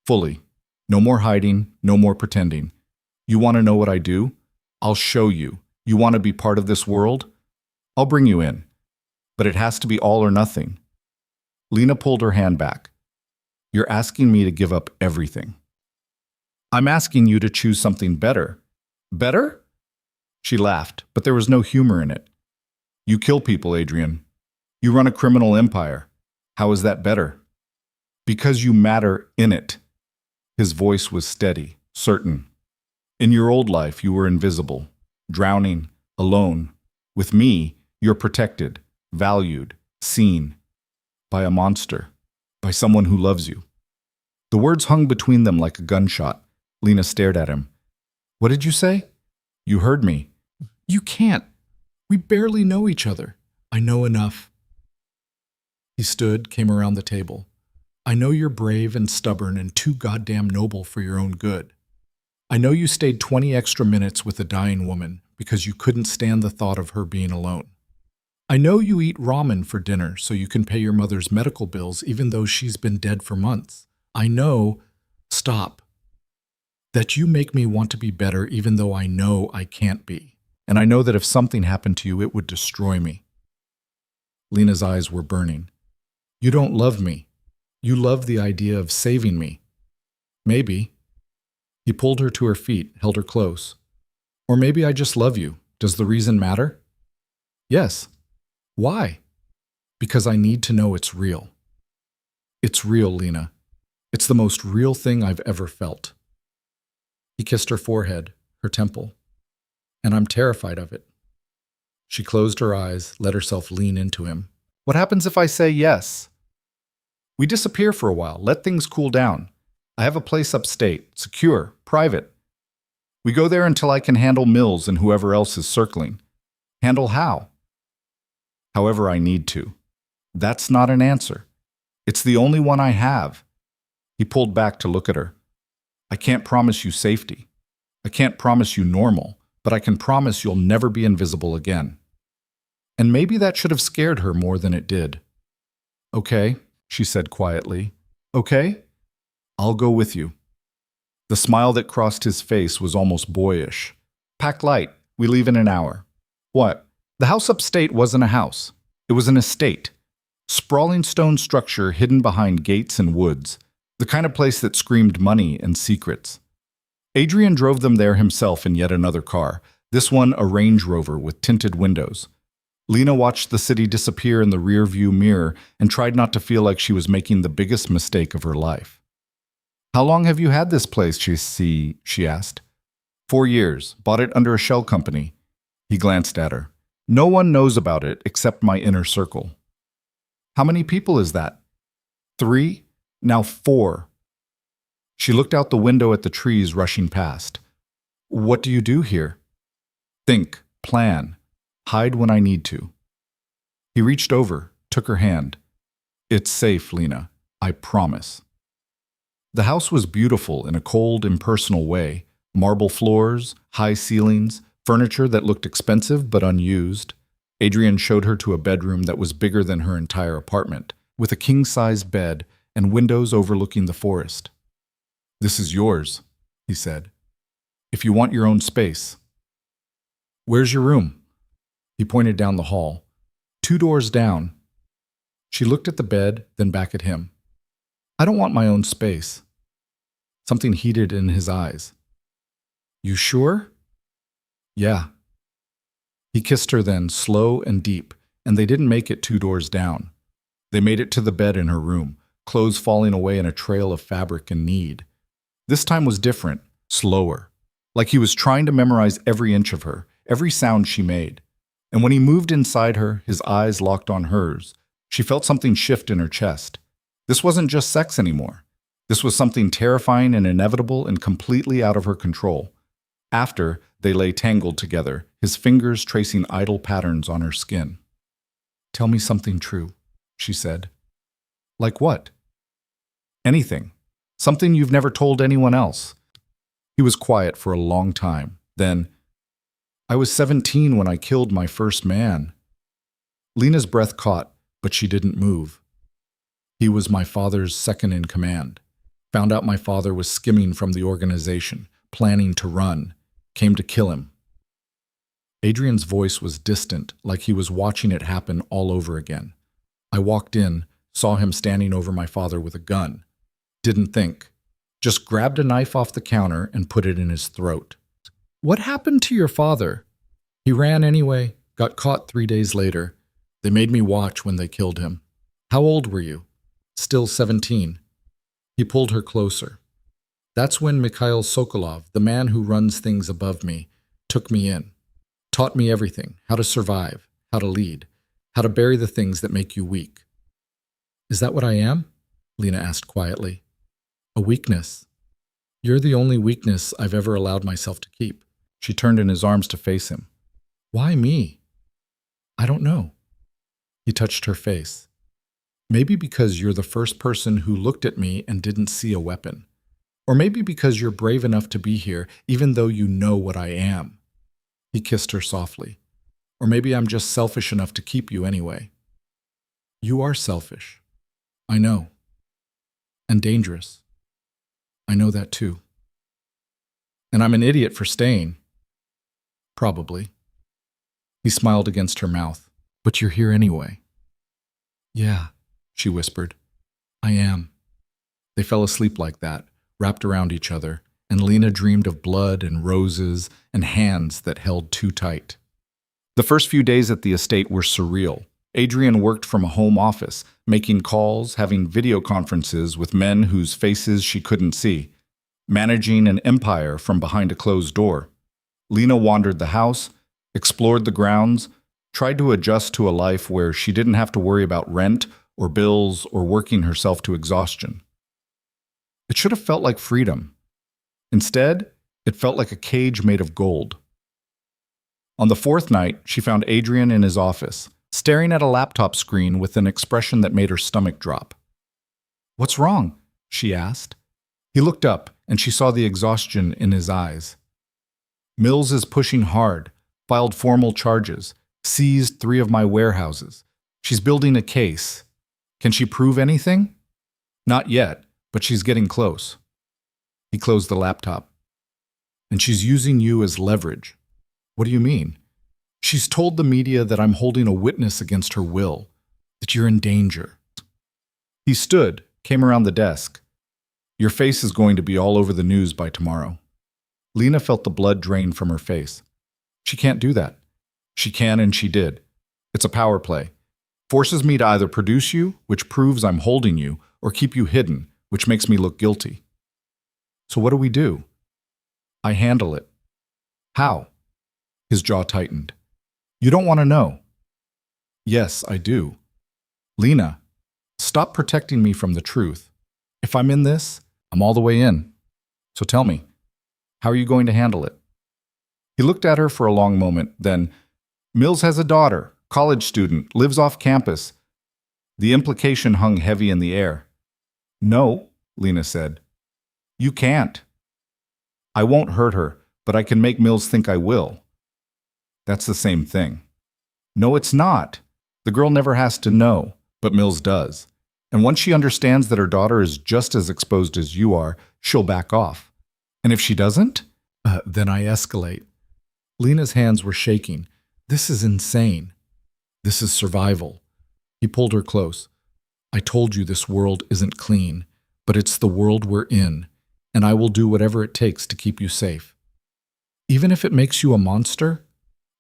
"Fully. No more hiding, no more pretending. You want to know what I do? I'll show you. You want to be part of this world? I'll bring you in. But it has to be all or nothing." Lena pulled her hand back. "You're asking me to give up everything." "I'm asking you to choose something better." "Better?" She laughed, but there was no humor in it. "You kill people, Adrian. You run a criminal empire. How is that better?" "Because you matter in it." His voice was steady, certain. "In your old life, you were invisible, drowning, alone. With me, you're protected, valued, seen. By a monster. By someone who loves you." The words hung between them like a gunshot. Lena stared at him. "What did you say?" "You heard me." "You can't. We barely know each other." "I know enough." He stood, came around the table. "I know you're brave and stubborn and too goddamn noble for your own good. I know you stayed 20 extra minutes with a dying woman because you couldn't stand the thought of her being alone. I know you eat ramen for dinner so you can pay your mother's medical bills even though she's been dead for months. I know, stop, that you make me want to be better even though I know I can't be. And I know that if something happened to you, it would destroy me." Lena's eyes were burning. "You don't love me. You love the idea of saving me." "Maybe." He pulled her to her feet, held her close. "Or maybe I just love you. Does the reason matter?" "Yes." "Why?" "Because I need to know it's real." "It's real, Lena. It's the most real thing I've ever felt." He kissed her forehead, her temple. "And I'm terrified of it." She closed her eyes, let herself lean into him. "What happens if I say yes?" "We disappear for a while, let things cool down. I have a place upstate, secure, private. We go there until I can handle Mills and whoever else is circling." "Handle how?" "However I need to." "That's not an answer. It's the only one I have." He pulled back to look at her. "I can't promise you safety. I can't promise you normal, but I can promise you'll never be invisible again." And maybe that should have scared her more than it did. "Okay," she said quietly. "Okay? I'll go with you." The smile that crossed his face was almost boyish. "Pack light. We leave in an hour." "What?" "The house upstate wasn't a house. It was an estate. Sprawling stone structure hidden behind gates and woods, the kind of place that screamed money and secrets. Adrian drove them there himself in yet another car, this one a Range Rover with tinted windows. Lena watched the city disappear in the rear-view mirror and tried not to feel like she was making the biggest mistake of her life. "How long have you had this place, she asked. 4 years. Bought it under a shell company." He glanced at her. "No one knows about it except my inner circle." "How many people is that?" 3, now 4. She looked out the window at the trees rushing past. "What do you do here?" "Think, plan, hide when I need to." He reached over, took her hand. "It's safe, Lena. I promise." The house was beautiful in a cold, impersonal way. Marble floors, high ceilings, furniture that looked expensive but unused. Adrian showed her to a bedroom that was bigger than her entire apartment, with a king-size bed and windows overlooking the forest. "This is yours," he said, "if you want your own space." "Where's your room?" He pointed down the hall. 2 doors down." She looked at the bed, then back at him. "I don't want my own space." Something heated in his eyes. "You sure?" "Yeah." He kissed her then, slow and deep, and they didn't make it 2 doors down. They made it to the bed in her room, clothes falling away in a trail of fabric and need. This time was different, slower, like he was trying to memorize every inch of her, every sound she made. And when he moved inside her, his eyes locked on hers, she felt something shift in her chest. This wasn't just sex anymore. This was something terrifying and inevitable and completely out of her control. After, they lay tangled together, his fingers tracing idle patterns on her skin. "Tell me something true," she said. "Like what?" "Anything. Something you've never told anyone else." He was quiet for a long time. Then, "I was 17 when I killed my first man." Lena's breath caught, but she didn't move. "He was my father's second in command. Found out my father was skimming from the organization, planning to run. Came to kill him." Adrian's voice was distant, like he was watching it happen all over again. "I walked in, saw him standing over my father with a gun. Didn't think. Just grabbed a knife off the counter and put it in his throat." "What happened to your father?" "He ran anyway, got caught 3 days later. They made me watch when they killed him." "How old were you?" "Still 17. He pulled her closer. "That's when Mikhail Sokolov, the man who runs things above me, took me in. Taught me everything, how to survive, how to lead, how to bury the things that make you weak." "Is that what I am?" Lena asked quietly. "A weakness. You're the only weakness I've ever allowed myself to keep." She turned in his arms to face him. "Why me?" "I don't know." He touched her face. "Maybe because you're the first person who looked at me and didn't see a weapon. Or maybe because you're brave enough to be here, even though you know what I am." He kissed her softly. "Or maybe I'm just selfish enough to keep you anyway." "You are selfish. I know. And dangerous. I know that too. And I'm an idiot for staying. Probably." He smiled against her mouth. "But you're here anyway." "Yeah," she whispered. "I am." They fell asleep like that, wrapped around each other, and Lena dreamed of blood and roses and hands that held too tight. The first few days at the estate were surreal. Adrian worked from a home office, making calls, having video conferences with men whose faces she couldn't see, managing an empire from behind a closed door. Lena wandered the house, explored the grounds, tried to adjust to a life where she didn't have to worry about rent or bills or working herself to exhaustion. It should have felt like freedom. Instead, it felt like a cage made of gold. On the 4th night, she found Adrian in his office, staring at a laptop screen with an expression that made her stomach drop. "What's wrong?" she asked. He looked up, and she saw the exhaustion in his eyes. "Mills is pushing hard, filed formal charges, seized 3 of my warehouses. She's building a case. Can she prove anything?" "Not yet, but she's getting close." He closed the laptop. "And she's using you as leverage." "What do you mean?" "She's told the media that I'm holding a witness against her will. that you're in danger. He stood, came around the desk. Your face is going to be all over the news by tomorrow. Lena felt the blood drain from her face. She can't do that. She can and she did. It's a power play. Forces me to either produce you, which proves I'm holding you, or keep you hidden, which makes me look guilty. So what do we do? I handle it. How? His jaw tightened. You don't want to know. Yes, I do. Lena, stop protecting me from the truth. If I'm in this, I'm all the way in. So tell me, how are you going to handle it? He looked at her for a long moment, then, Mills has a daughter, college student, lives off campus. The implication hung heavy in the air. No, Lena said. You can't. I won't hurt her, but I can make Mills think I will. That's the same thing. No, it's not. The girl never has to know, but Mills does. And once she understands that her daughter is just as exposed as you are, she'll back off. And if she doesn't, then I escalate. Lena's hands were shaking. This is insane. This is survival. He pulled her close. I told you this world isn't clean, but it's the world we're in, and I will do whatever it takes to keep you safe. Even if it makes you a monster,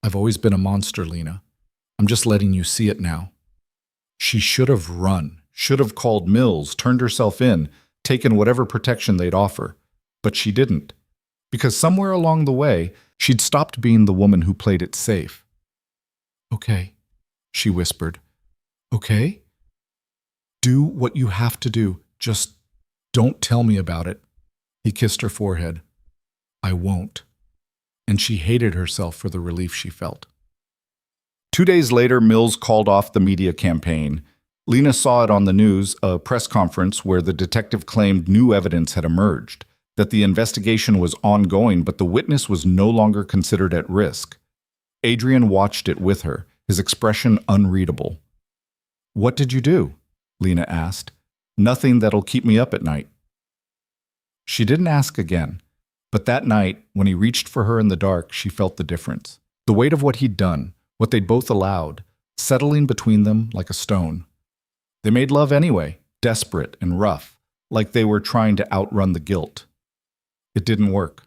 I've always been a monster, Lena. I'm just letting you see it now. She should have run, should have called Mills, turned herself in, taken whatever protection they'd offer. But she didn't, because somewhere along the way, she'd stopped being the woman who played it safe. Okay, she whispered. Okay? Do what you have to do. Just don't tell me about it. He kissed her forehead. I won't. And she hated herself for the relief she felt. 2 days later, Mills called off the media campaign. Lena saw it on the news, a press conference where the detective claimed new evidence had emerged, that the investigation was ongoing, but the witness was no longer considered at risk. Adrian watched it with her, his expression unreadable. What did you do? Lena asked. Nothing that'll keep me up at night. She didn't ask again, but that night, when he reached for her in the dark, she felt the difference. The weight of what he'd done, what they'd both allowed, settling between them like a stone. They made love anyway, desperate and rough, like they were trying to outrun the guilt. It didn't work.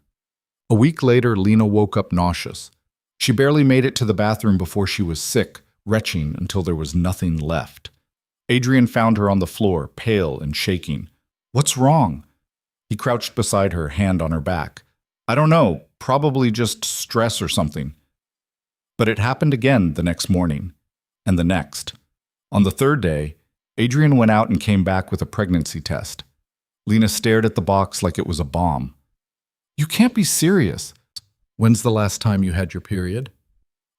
A week later, Lena woke up nauseous. She barely made it to the bathroom before she was sick, retching until there was nothing left. Adrian found her on the floor, pale and shaking. What's wrong? He crouched beside her, hand on her back. I don't know, probably just stress or something. But it happened again the next morning, and the next. On the third day, Adrian went out and came back with a pregnancy test. Lena stared at the box like it was a bomb. You can't be serious. When's the last time you had your period?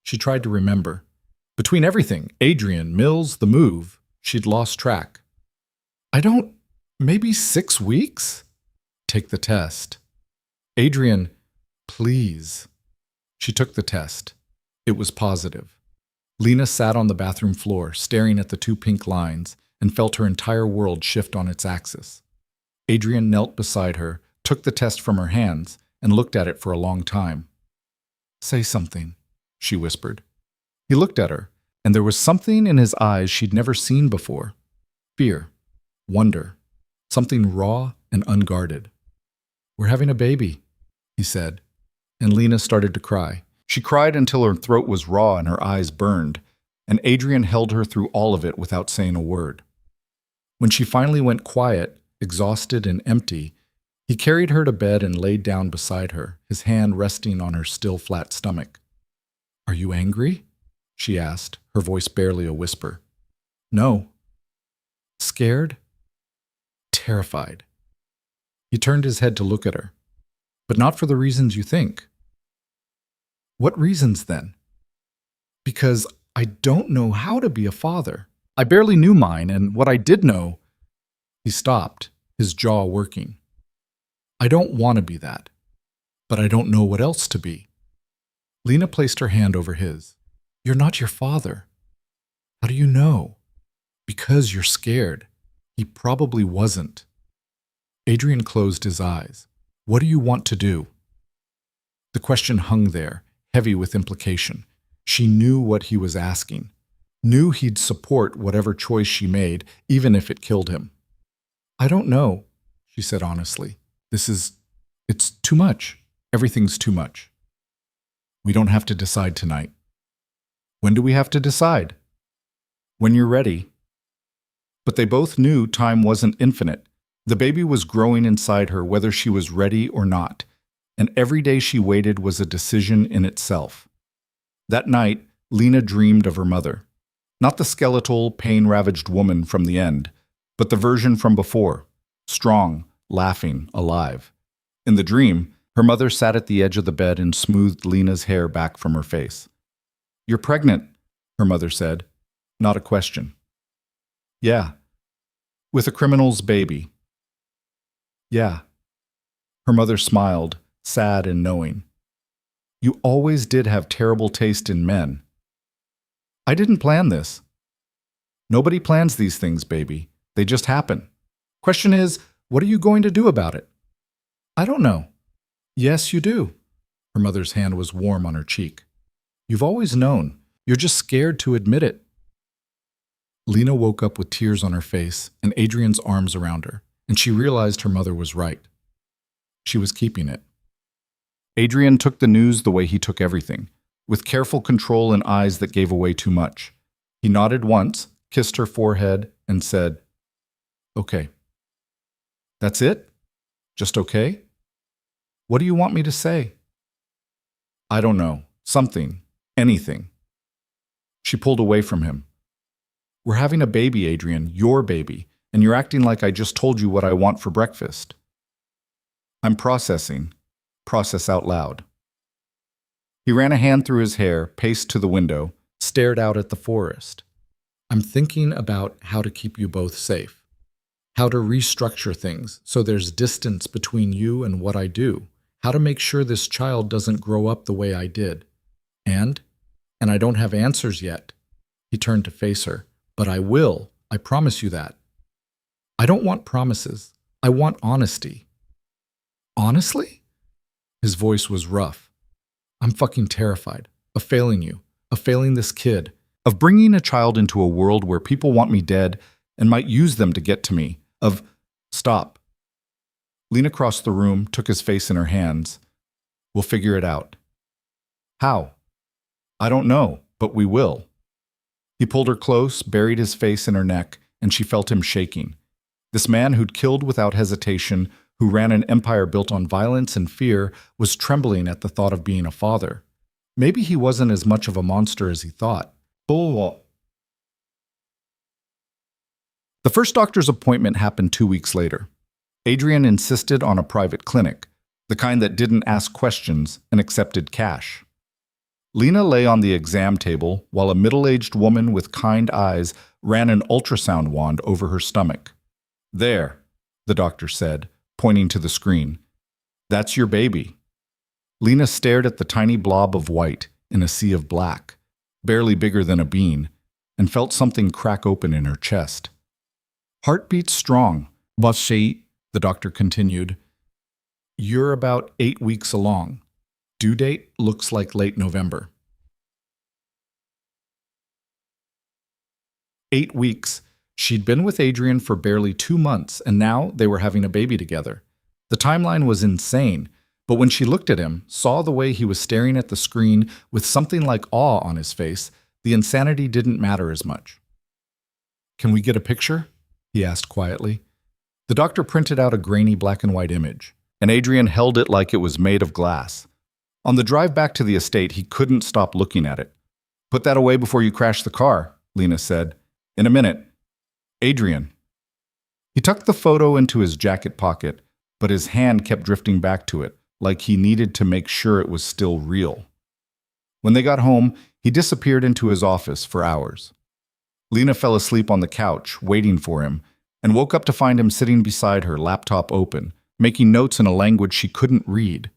She tried to remember. Between everything, Adrian, Mills, the move, she'd lost track. Maybe 6 weeks? Take the test. Adrian, please. She took the test. It was positive. Lena sat on the bathroom floor, staring at the 2 pink lines, and felt her entire world shift on its axis. Adrian knelt beside her, took the test from her hands, and looked at it for a long time. Say something, she whispered. He looked at her, and there was something in his eyes she'd never seen before. Fear, wonder, something raw and unguarded. We're having a baby, he said, and Lena started to cry. She cried until her throat was raw and her eyes burned, and Adrian held her through all of it without saying a word. When she finally went quiet, exhausted and empty, he carried her to bed and laid down beside her, his hand resting on her still flat stomach. Are you angry? She asked, her voice barely a whisper. No. Scared? Terrified. He turned his head to look at her. But not for the reasons you think. What reasons then? Because I don't know how to be a father. I barely knew mine, and what I did know... He stopped, his jaw working. I don't want to be that, but I don't know what else to be. Lena placed her hand over his. You're not your father. How do you know? Because you're scared. He probably wasn't. Adrian closed his eyes. What do you want to do? The question hung there, heavy with implication. She knew what he was asking. knew he'd support whatever choice she made, even if it killed him. I don't know, she said honestly. It's too much. Everything's too much. We don't have to decide tonight. When do we have to decide? When you're ready. But they both knew time wasn't infinite. The baby was growing inside her whether she was ready or not, and every day she waited was a decision in itself. That night, Lena dreamed of her mother. Not the skeletal, pain-ravaged woman from the end, but the version from before, strong, laughing, alive. In the dream, her mother sat at the edge of the bed and smoothed Lena's hair back from her face. "You're pregnant," her mother said. Not a question. "Yeah." "With a criminal's baby." "Yeah." Her mother smiled, sad and knowing. "You always did have terrible taste in men." "I didn't plan this." "Nobody plans these things, baby. They just happen. Question is, what are you going to do about it?" "I don't know." "Yes, you do." Her mother's hand was warm on her cheek. "You've always known. You're just scared to admit it." Lena woke up with tears on her face and Adrian's arms around her, and she realized her mother was right. She was keeping it. Adrian took the news the way he took everything, with careful control and eyes that gave away too much. He nodded once, kissed her forehead, and said, "Okay." "That's it? Just okay? What do you want me to say?" "I don't know. Something. Anything." She pulled away from him. "We're having a baby, Adrian, your baby, and you're acting like I just told you what I want for breakfast." "I'm processing. Process out loud." He ran a hand through his hair, paced to the window, stared out at the forest. "I'm thinking about how to keep you both safe. How to restructure things so there's distance between you and what I do. How to make sure this child doesn't grow up the way I did. And I don't have answers yet." He turned to face her. "But I will. I promise you that." "I don't want promises. I want honesty." "Honestly?" His voice was rough. "I'm fucking terrified. Of failing you. Of failing this kid. Of bringing a child into a world where people want me dead and might use them to get to me. Of..." "Stop." Lena crossed the room, took his face in her hands. "We'll figure it out." "How?" "I don't know, but we will." He pulled her close, buried his face in her neck, and she felt him shaking. This man who'd killed without hesitation, who ran an empire built on violence and fear, was trembling at the thought of being a father. Maybe he wasn't as much of a monster as he thought. The first doctor's appointment happened 2 weeks later. Adrian insisted on a private clinic, the kind that didn't ask questions and accepted cash. Lena lay on the exam table while a middle-aged woman with kind eyes ran an ultrasound wand over her stomach. "There," the doctor said, pointing to the screen. "That's your baby." Lena stared at the tiny blob of white in a sea of black, barely bigger than a bean, and felt something crack open in her chest. "Heartbeat strong, but she," the doctor continued. "You're about 8 weeks along. Due date looks like late November." 8 weeks. She'd been with Adrian for barely 2 months, and now they were having a baby together. The timeline was insane, but when she looked at him, saw the way he was staring at the screen with something like awe on his face, the insanity didn't matter as much. "Can we get a picture?" he asked quietly. The doctor printed out a grainy black and white image, and Adrian held it like it was made of glass. On the drive back to the estate, he couldn't stop looking at it. "Put that away before you crash the car," Lena said. "In a minute." "Adrian." He tucked the photo into his jacket pocket, but his hand kept drifting back to it, like he needed to make sure it was still real. When they got home, he disappeared into his office for hours. Lena fell asleep on the couch, waiting for him, and woke up to find him sitting beside her, laptop open, making notes in a language she couldn't read.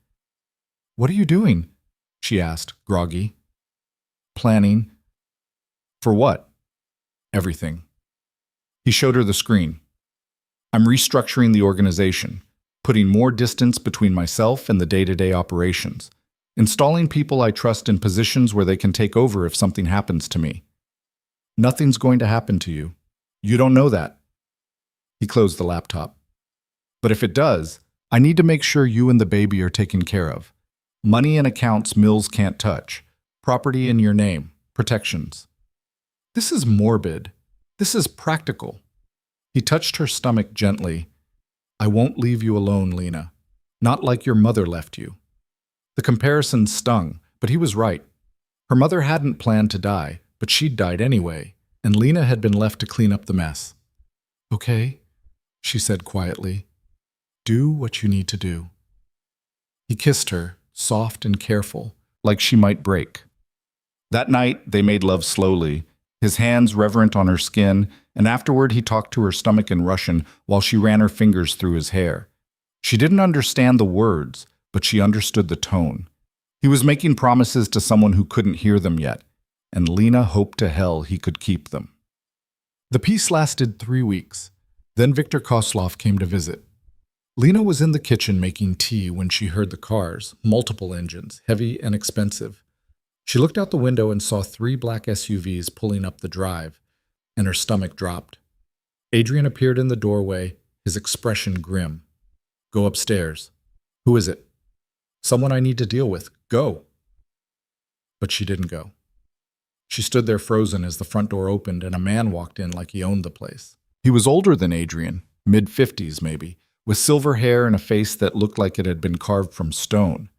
"What are you doing?" she asked, groggy. "Planning." "For what?" "Everything." He showed her the screen. "I'm restructuring the organization, putting more distance between myself and the day-to-day operations, installing people I trust in positions where they can take over if something happens to me." Nothing's going to happen to you. You don't know that. He closed the laptop. But if it does, I need to make sure you and the baby are taken care of. Money and accounts Mills can't touch. Property in your name. Protections. This is morbid. This is practical. He touched her stomach gently. I won't leave you alone, Lena. Not like your mother left you. The comparison stung, but he was right. Her mother hadn't planned to die, but she'd died anyway, and Lena had been left to clean up the mess. Okay, she said quietly. Do what you need to do. He kissed her, soft and careful, like she might break. That night, they made love slowly, his hands reverent on her skin, and afterward he talked to her stomach in Russian while she ran her fingers through his hair. She didn't understand the words, but she understood the tone. He was making promises to someone who couldn't hear them yet, and Lena hoped to hell he could keep them. The peace lasted 3 weeks. Then Viktor Koslov came to visit. Lena was in the kitchen making tea when she heard the cars, multiple engines, heavy and expensive. She looked out the window and saw 3 black SUVs pulling up the drive, and her stomach dropped. Adrian appeared in the doorway, his expression grim. Go upstairs. Who is it? Someone I need to deal with. Go. But she didn't go. She stood there frozen as the front door opened and a man walked in like he owned the place. He was older than Adrian, mid-50s maybe, with silver hair and a face that looked like it had been carved from stone.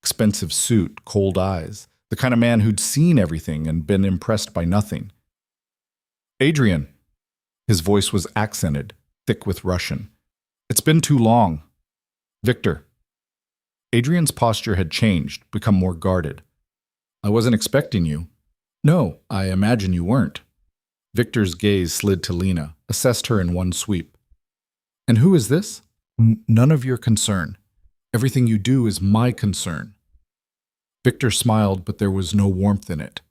Expensive suit, cold eyes, the kind of man who'd seen everything and been impressed by nothing. Adrian. His voice was accented, thick with Russian. It's been too long. Viktor. Adrian's posture had changed, become more guarded. I wasn't expecting you. No, I imagine you weren't. Viktor's gaze slid to Lena, assessed her in one sweep. And who is this? None of your concern. Everything you do is my concern. Viktor smiled, but there was no warmth in it.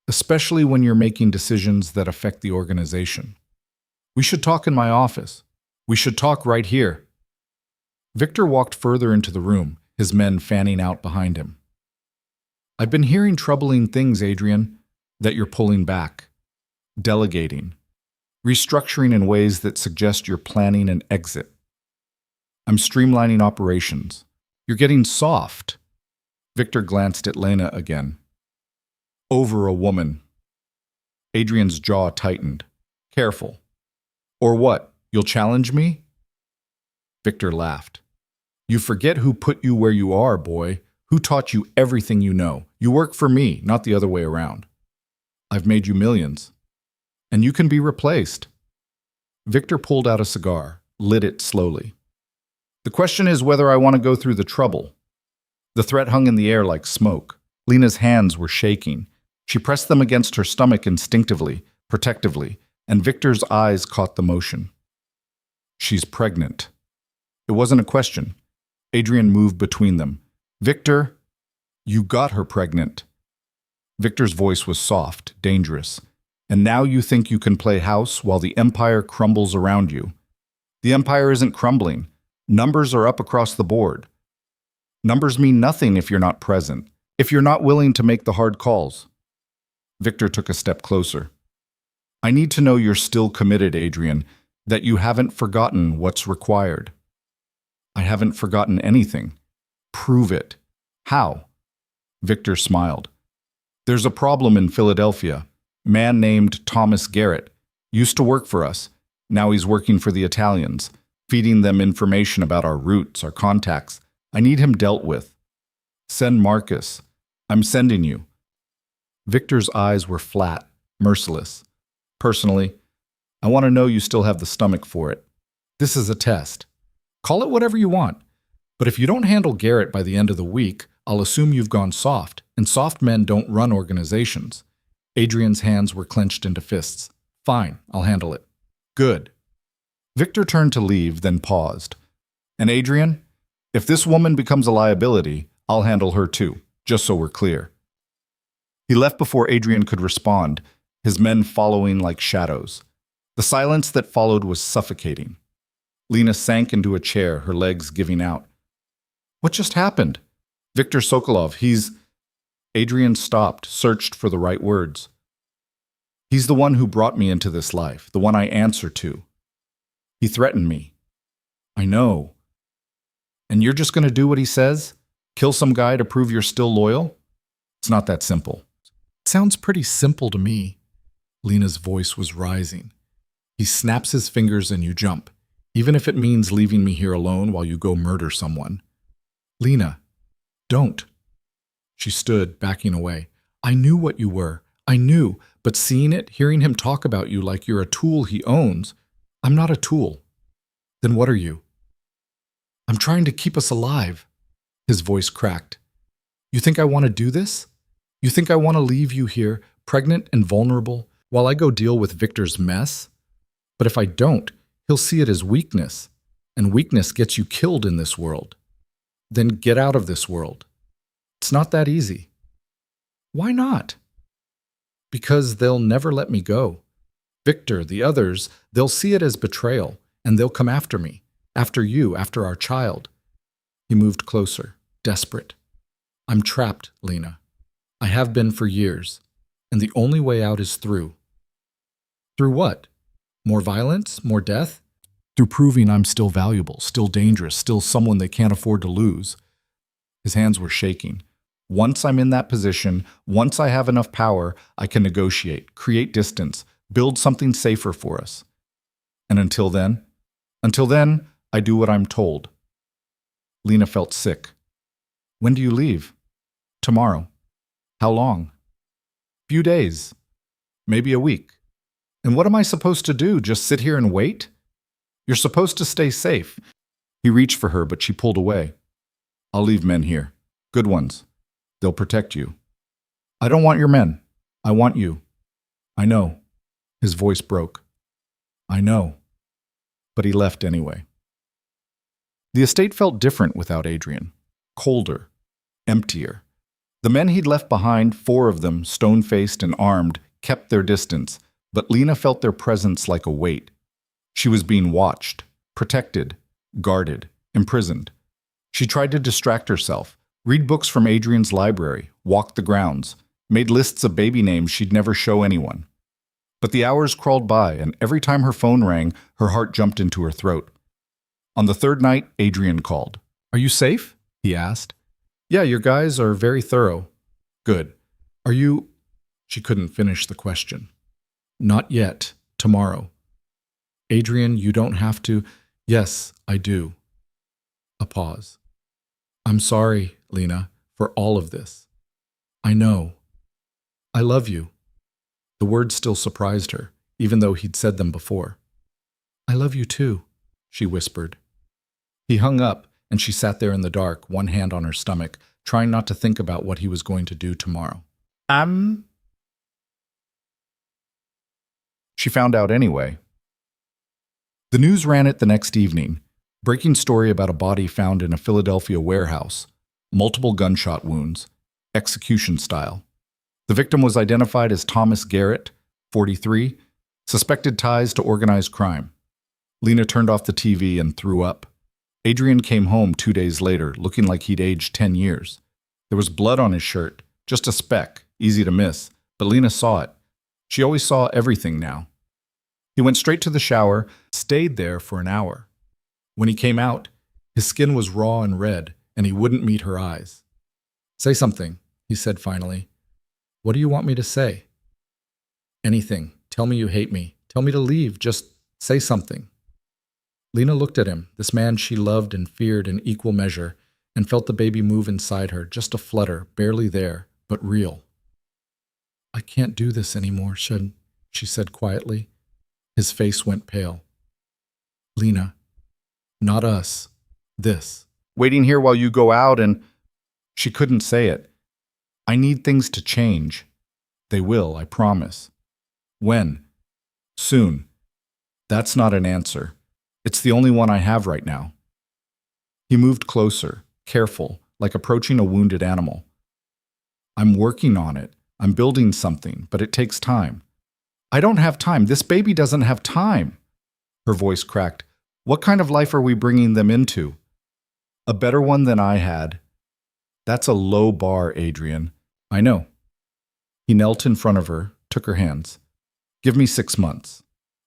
Especially when you're making decisions that affect the organization. We should talk in my office. We should talk right here. Viktor walked further into the room, his men fanning out behind him. I've been hearing troubling things, Adrian, that you're pulling back, delegating, restructuring in ways that suggest you're planning an exit. I'm streamlining operations. You're getting soft. Viktor glanced at Lena again. Over a woman. Adrian's jaw tightened. Careful. Or what? You'll challenge me? Viktor laughed. You forget who put you where you are, boy. Who taught you everything you know? You work for me, not the other way around. I've made you millions. And you can be replaced. Viktor pulled out a cigar, lit it slowly. The question is whether I want to go through the trouble. The threat hung in the air like smoke. Lena's hands were shaking. She pressed them against her stomach instinctively, protectively, and Viktor's eyes caught the motion. She's pregnant. It wasn't a question. Adrian moved between them. Viktor, you got her pregnant. Viktor's voice was soft, dangerous. And now you think you can play house while the empire crumbles around you. The empire isn't crumbling. Numbers are up across the board. Numbers mean nothing if you're not present, if you're not willing to make the hard calls. Viktor took a step closer. I need to know you're still committed, Adrian, that you haven't forgotten what's required. I haven't forgotten anything. Prove it. How? Viktor smiled. There's a problem in Philadelphia. Man named Thomas Garrett. Used to work for us. Now he's working for the Italians, feeding them information about our routes, our contacts. I need him dealt with. Send Marcus. I'm sending you. Viktor's eyes were flat, merciless. Personally, I want to know you still have the stomach for it. This is a test. Call it whatever you want. But if you don't handle Garrett by the end of the week, I'll assume you've gone soft, and soft men don't run organizations. Adrian's hands were clenched into fists. Fine, I'll handle it. Good. Viktor turned to leave, then paused. And Adrian, if this woman becomes a liability, I'll handle her too, just so we're clear. He left before Adrian could respond, his men following like shadows. The silence that followed was suffocating. Lena sank into a chair, her legs giving out. What just happened? Viktor Sokolov, he's... Adrian stopped, searched for the right words. He's the one who brought me into this life, the one I answer to. He threatened me. I know. And you're just going to do what he says? Kill some guy to prove you're still loyal? It's not that simple. It sounds pretty simple to me. Lena's voice was rising. He snaps his fingers and you jump, even if it means leaving me here alone while you go murder someone. Lena, don't. She stood, backing away. I knew what you were. I knew, but seeing it, hearing him talk about you like you're a tool he owns, I'm not a tool. Then what are you? I'm trying to keep us alive. His voice cracked. You think I want to do this? You think I want to leave you here, pregnant and vulnerable, while I go deal with Victor's mess? But if I don't, he'll see it as weakness, and weakness gets you killed in this world. Then get out of this world. It's not that easy. Why not? Because they'll never let me go. Victor, the others, they'll see it as betrayal, and they'll come after me, after you, after our child. He moved closer, desperate. I'm trapped, Lena. I have been for years, and the only way out is through. Through what? More violence? More death? Through proving I'm still valuable, still dangerous, still someone they can't afford to lose. His hands were shaking. Once I'm in that position, once I have enough power, I can negotiate, create distance, build something safer for us. And until then, I do what I'm told. Lena felt sick. When do you leave? Tomorrow. How long? Few days. Maybe a week. And what am I supposed to do? Just sit here and wait? You're supposed to stay safe. He reached for her, but she pulled away. I'll leave men here. Good ones. They'll protect you. I don't want your men. I want you. I know. His voice broke. I know. But he left anyway. The estate felt different without Adrian. Colder. Emptier. The men he'd left behind, 4 of them, stone-faced and armed, kept their distance, but Lena felt their presence like a weight. She was being watched, protected, guarded, imprisoned. She tried to distract herself, read books from Adrian's library, walk the grounds, made lists of baby names she'd never show anyone. But the hours crawled by, and every time her phone rang, her heart jumped into her throat. On the 3rd night, Adrian called. Are you safe? He asked. Yeah, your guys are very thorough. Good. Are you... She couldn't finish the question. Not yet. Tomorrow. Adrian, you don't have to... Yes, I do. A pause. I'm sorry, Lena, for all of this. I know. I love you. The words still surprised her, even though he'd said them before. I love you too, she whispered. He hung up, and she sat there in the dark, one hand on her stomach, trying not to think about what he was going to do tomorrow. She found out anyway. The news ran it the next evening. Breaking story about a body found in a Philadelphia warehouse. Multiple gunshot wounds. Execution style. The victim was identified as Thomas Garrett, 43, suspected ties to organized crime. Lena turned off the TV and threw up. Adrian came home 2 days later, looking like he'd aged 10 years. There was blood on his shirt, just a speck, easy to miss, but Lena saw it. She always saw everything now. He went straight to the shower, stayed there for an hour. When he came out, his skin was raw and red, and he wouldn't meet her eyes. Say something, he said finally. What do you want me to say? Anything. Tell me you hate me. Tell me to leave. Just say something. Lena looked at him, this man she loved and feared in equal measure, and felt the baby move inside her, just a flutter, barely there, but real. I can't do this anymore, she said quietly. His face went pale. Lena, not us. This. Waiting here while you go out and... She couldn't say it. I need things to change. They will, I promise. When? Soon. That's not an answer. It's the only one I have right now. He moved closer, careful, like approaching a wounded animal. I'm working on it. I'm building something, but it takes time. I don't have time. This baby doesn't have time. Her voice cracked. What kind of life are we bringing them into? A better one than I had. That's a low bar, Adrian. I know. He knelt in front of her, took her hands. Give me 6 months.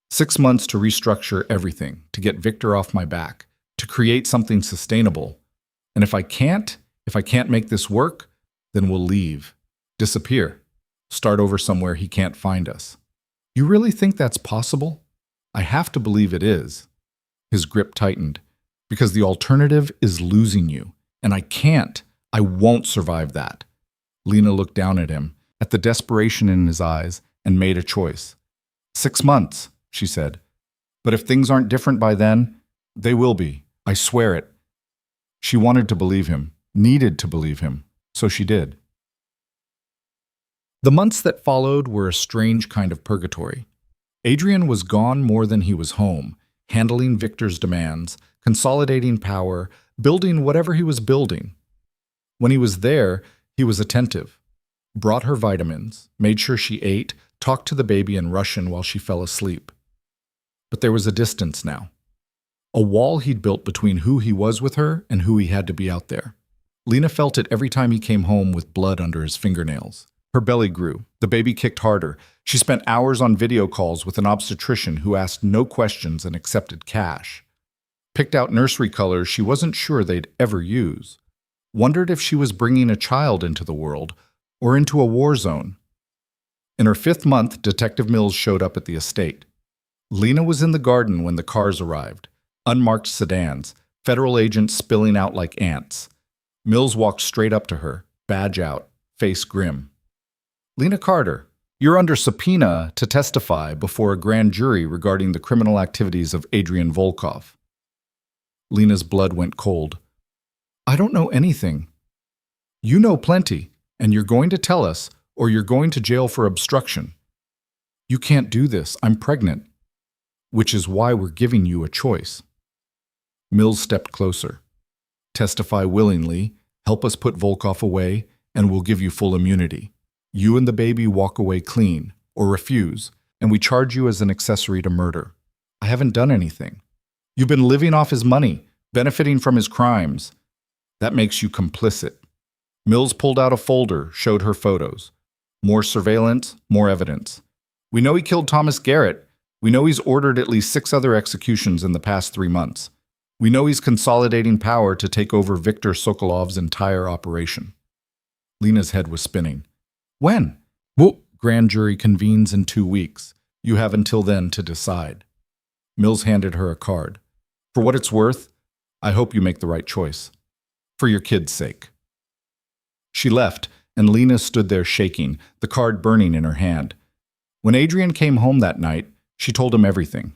6 months to restructure everything, to get Victor off my back, to create something sustainable. And if I can't make this work, then we'll leave, disappear, start over somewhere he can't find us. You really think that's possible? I have to believe it is. His grip tightened. Because the alternative is losing you. And I won't survive that. Lena looked down at him, at the desperation in his eyes, and made a choice. 6 months, she said. But if things aren't different by then, they will be. I swear it. She wanted to believe him, needed to believe him, so she did. The months that followed were a strange kind of purgatory. Adrian was gone more than he was home, handling Victor's demands, consolidating power, building whatever he was building. When he was there, he was attentive, brought her vitamins, made sure she ate, talked to the baby in Russian while she fell asleep. But there was a distance now. A wall he'd built between who he was with her and who he had to be out there. Lena felt it every time he came home with blood under his fingernails. Her belly grew. The baby kicked harder. She spent hours on video calls with an obstetrician who asked no questions and accepted cash. Picked out nursery colors she wasn't sure they'd ever use. Wondered if she was bringing a child into the world or into a war zone. In her 5th month, Detective Mills showed up at the estate. Lena was in the garden when the cars arrived. Unmarked sedans, federal agents spilling out like ants. Mills walked straight up to her, badge out, face grim. Lena Carter, you're under subpoena to testify before a grand jury regarding the criminal activities of Adrian Volkov. Lena's blood went cold. I don't know anything. You know plenty, and you're going to tell us, or you're going to jail for obstruction. You can't do this. I'm pregnant. Which is why we're giving you a choice. Mills stepped closer. Testify willingly, help us put Volkov away, and we'll give you full immunity. You and the baby walk away clean, or refuse, and we charge you as an accessory to murder. I haven't done anything. You've been living off his money, benefiting from his crimes. That makes you complicit. Mills pulled out a folder, showed her photos. More surveillance, more evidence. We know he killed Thomas Garrett. We know he's ordered at least 6 other executions in the past 3 months. We know he's consolidating power to take over Viktor Sokolov's entire operation. Lena's head was spinning. When? Well, grand jury convenes in 2 weeks. You have until then to decide. Mills handed her a card. For what it's worth, I hope you make the right choice. For your kid's sake. She left, and Lena stood there shaking, the card burning in her hand. When Adrian came home that night, she told him everything.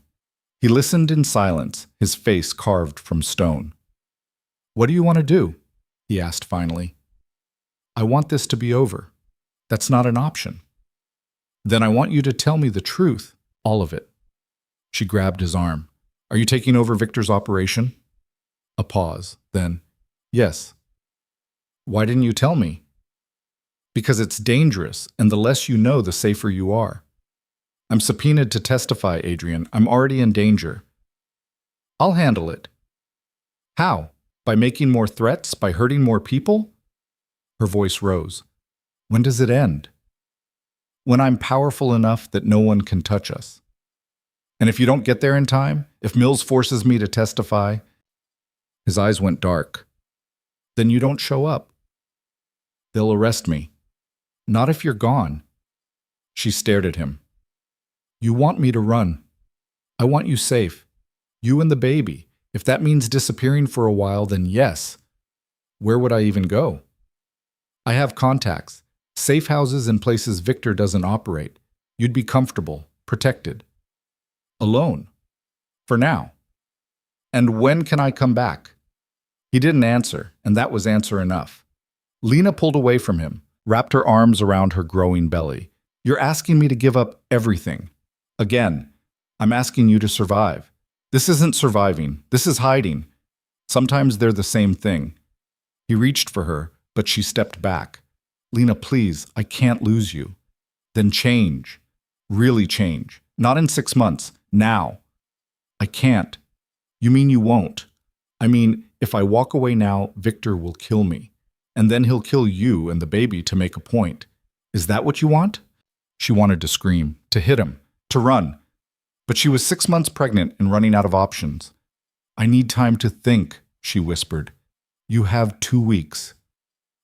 He listened in silence, his face carved from stone. What do you want to do? He asked finally. I want this to be over. That's not an option. Then I want you to tell me the truth, all of it. She grabbed his arm. Are you taking over Victor's operation? A pause, then, yes. Why didn't you tell me? Because it's dangerous, and the less you know, the safer you are. I'm subpoenaed to testify, Adrian. I'm already in danger. I'll handle it. How? By making more threats? By hurting more people? Her voice rose. When does it end? When I'm powerful enough that no one can touch us. And if you don't get there in time, if Mills forces me to testify, his eyes went dark, then you don't show up. They'll arrest me. Not if you're gone. She stared at him. You want me to run. I want you safe. You and the baby. If that means disappearing for a while, then yes. Where would I even go? I have contacts. Safe houses in places Victor doesn't operate. You'd be comfortable, protected. Alone. For now. And when can I come back? He didn't answer, and that was answer enough. Lena pulled away from him, wrapped her arms around her growing belly. You're asking me to give up everything. Again, I'm asking you to survive. This isn't surviving. This is hiding. Sometimes they're the same thing. He reached for her, but she stepped back. Lena, please, I can't lose you. Then change. Really change. Not in 6 months. Now. I can't. You mean you won't? I mean, if I walk away now, Victor will kill me. And then he'll kill you and the baby to make a point. Is that what you want? She wanted to scream, to hit him, to run. But she was 6 months pregnant and running out of options. "I need time to think," she whispered. "You have 2 weeks.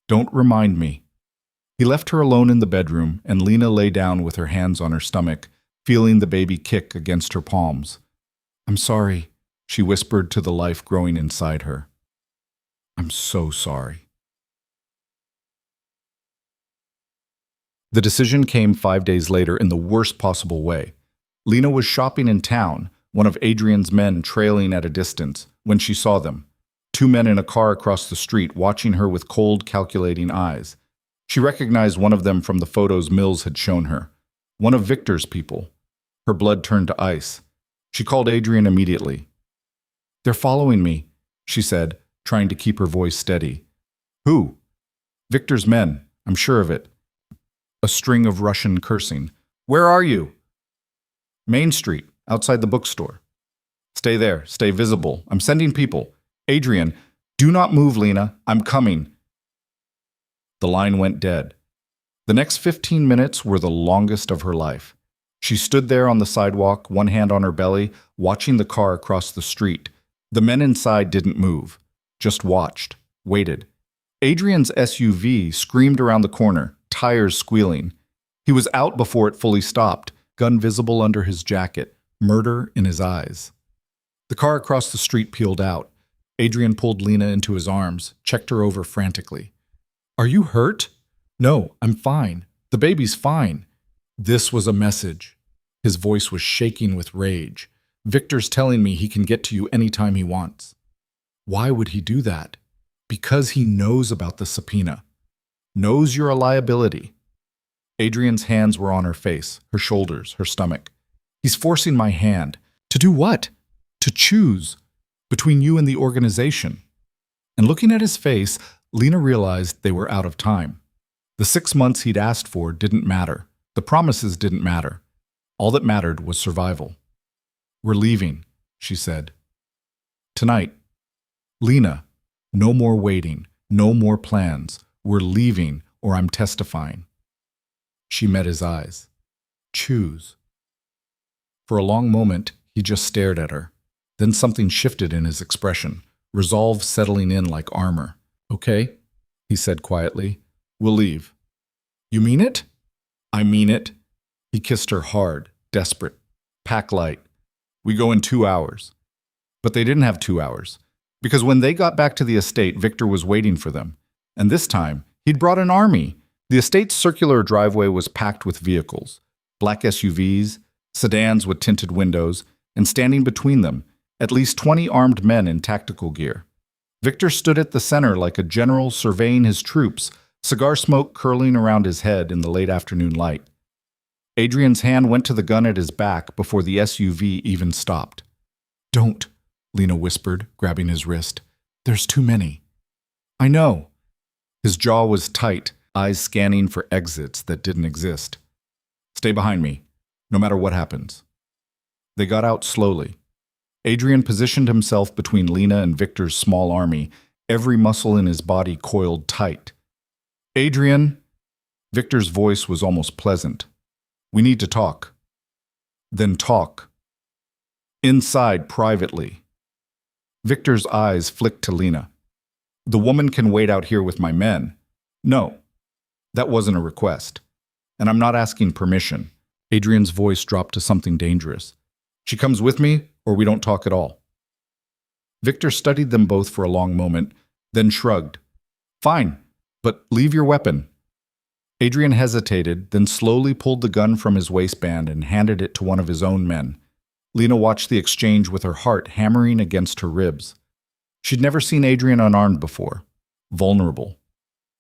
Don't remind me." He left her alone in the bedroom, and Lena lay down with her hands on her stomach, feeling the baby kick against her palms. "I'm sorry," she whispered to the life growing inside her. "I'm so sorry." The decision came 5 days later in the worst possible way. Lena was shopping in town, one of Adrian's men trailing at a distance, when she saw them. 2 men in a car across the street watching her with cold, calculating eyes. She recognized one of them from the photos Mills had shown her. One of Victor's people. Her blood turned to ice. She called Adrian immediately. "They're following me," she said, trying to keep her voice steady. "Who?" "Victor's men. I'm sure of it." A string of Russian cursing. "Where are you?" "Main Street, outside the bookstore." "Stay there. Stay visible. I'm sending people." "Adrian, do not move, Lena. I'm coming." The line went dead. The next 15 minutes were the longest of her life. She stood there on the sidewalk, one hand on her belly, watching the car across the street. The men inside didn't move, just watched, waited. Adrian's SUV screamed around the corner, tires squealing. He was out before it fully stopped, gun visible under his jacket, murder in his eyes. The car across the street peeled out. Adrian pulled Lena into his arms, checked her over frantically. "Are you hurt?" "No, I'm fine. The baby's fine." This was a message. His voice was shaking with rage. "Victor's telling me he can get to you anytime he wants." Why would he do that? Because he knows about the subpoena. Knows you're a liability. Adrian's hands were on her face, her shoulders, her stomach. "He's forcing my hand. To do what?" "To choose. Between you and the organization." And looking at his face, Lena realized they were out of time. The 6 months he'd asked for didn't matter. The promises didn't matter. All that mattered was survival. "We're leaving," she said. "Tonight." "Lena, no more waiting, no more plans. We're leaving, or I'm testifying." She met his eyes. "Choose." For a long moment, he just stared at her. Then something shifted in his expression, resolve settling in like armor. "Okay," he said quietly. "We'll leave." "You mean it?" "I mean it." He kissed her hard, desperate. "Pack light. We go in 2 hours." But they didn't have 2 hours. Because when they got back to the estate, Victor was waiting for them. And this time, he'd brought an army. The estate's circular driveway was packed with vehicles. Black SUVs, sedans with tinted windows, and standing between them, at least 20 armed men in tactical gear. Victor stood at the center like a general surveying his troops, cigar smoke curling around his head in the late afternoon light. Adrian's hand went to the gun at his back before the SUV even stopped. "Don't," Lena whispered, grabbing his wrist. "There's too many." "I know." His jaw was tight, eyes scanning for exits that didn't exist. "Stay behind me, no matter what happens." They got out slowly. Adrian positioned himself between Lena and Victor's small army, every muscle in his body coiled tight. "Adrian," Victor's voice was almost pleasant. "We need to talk." "Then talk." "Inside, privately." Victor's eyes flicked to Lena. "The woman can wait out here with my men." "No, that wasn't a request. And I'm not asking permission." Adrian's voice dropped to something dangerous. "She comes with me, or we don't talk at all." Victor studied them both for a long moment, then shrugged. "Fine, but leave your weapon." Adrian hesitated, then slowly pulled the gun from his waistband and handed it to one of his own men. Lena watched the exchange with her heart hammering against her ribs. She'd never seen Adrian unarmed before. Vulnerable.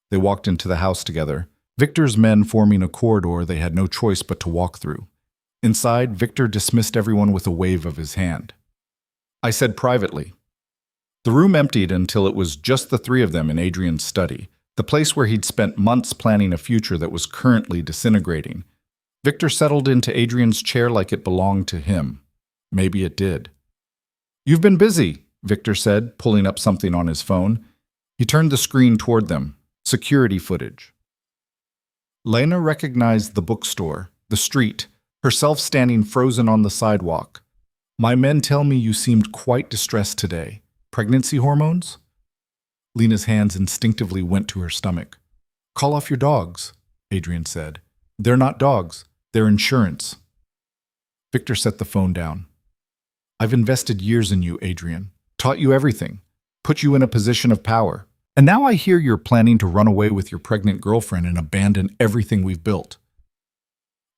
They walked into the house together, Victor's men forming a corridor they had no choice but to walk through. Inside, Victor dismissed everyone with a wave of his hand. "I said privately." The room emptied until it was just the 3 of them in Adrian's study, the place where he'd spent months planning a future that was currently disintegrating. Victor settled into Adrian's chair like it belonged to him. Maybe it did. "You've been busy," Victor said, pulling up something on his phone. He turned the screen toward them. Security footage. Lena recognized the bookstore, the street, herself standing frozen on the sidewalk. My men tell me you seemed quite distressed today. Pregnancy hormones? Lena's hands instinctively went to her stomach. Call off your dogs, Adrian said. They're not dogs. They're insurance. Victor set the phone down. I've invested years in you, Adrian. Taught you everything. Put you in a position of power. And now I hear you're planning to run away with your pregnant girlfriend and abandon everything we've built.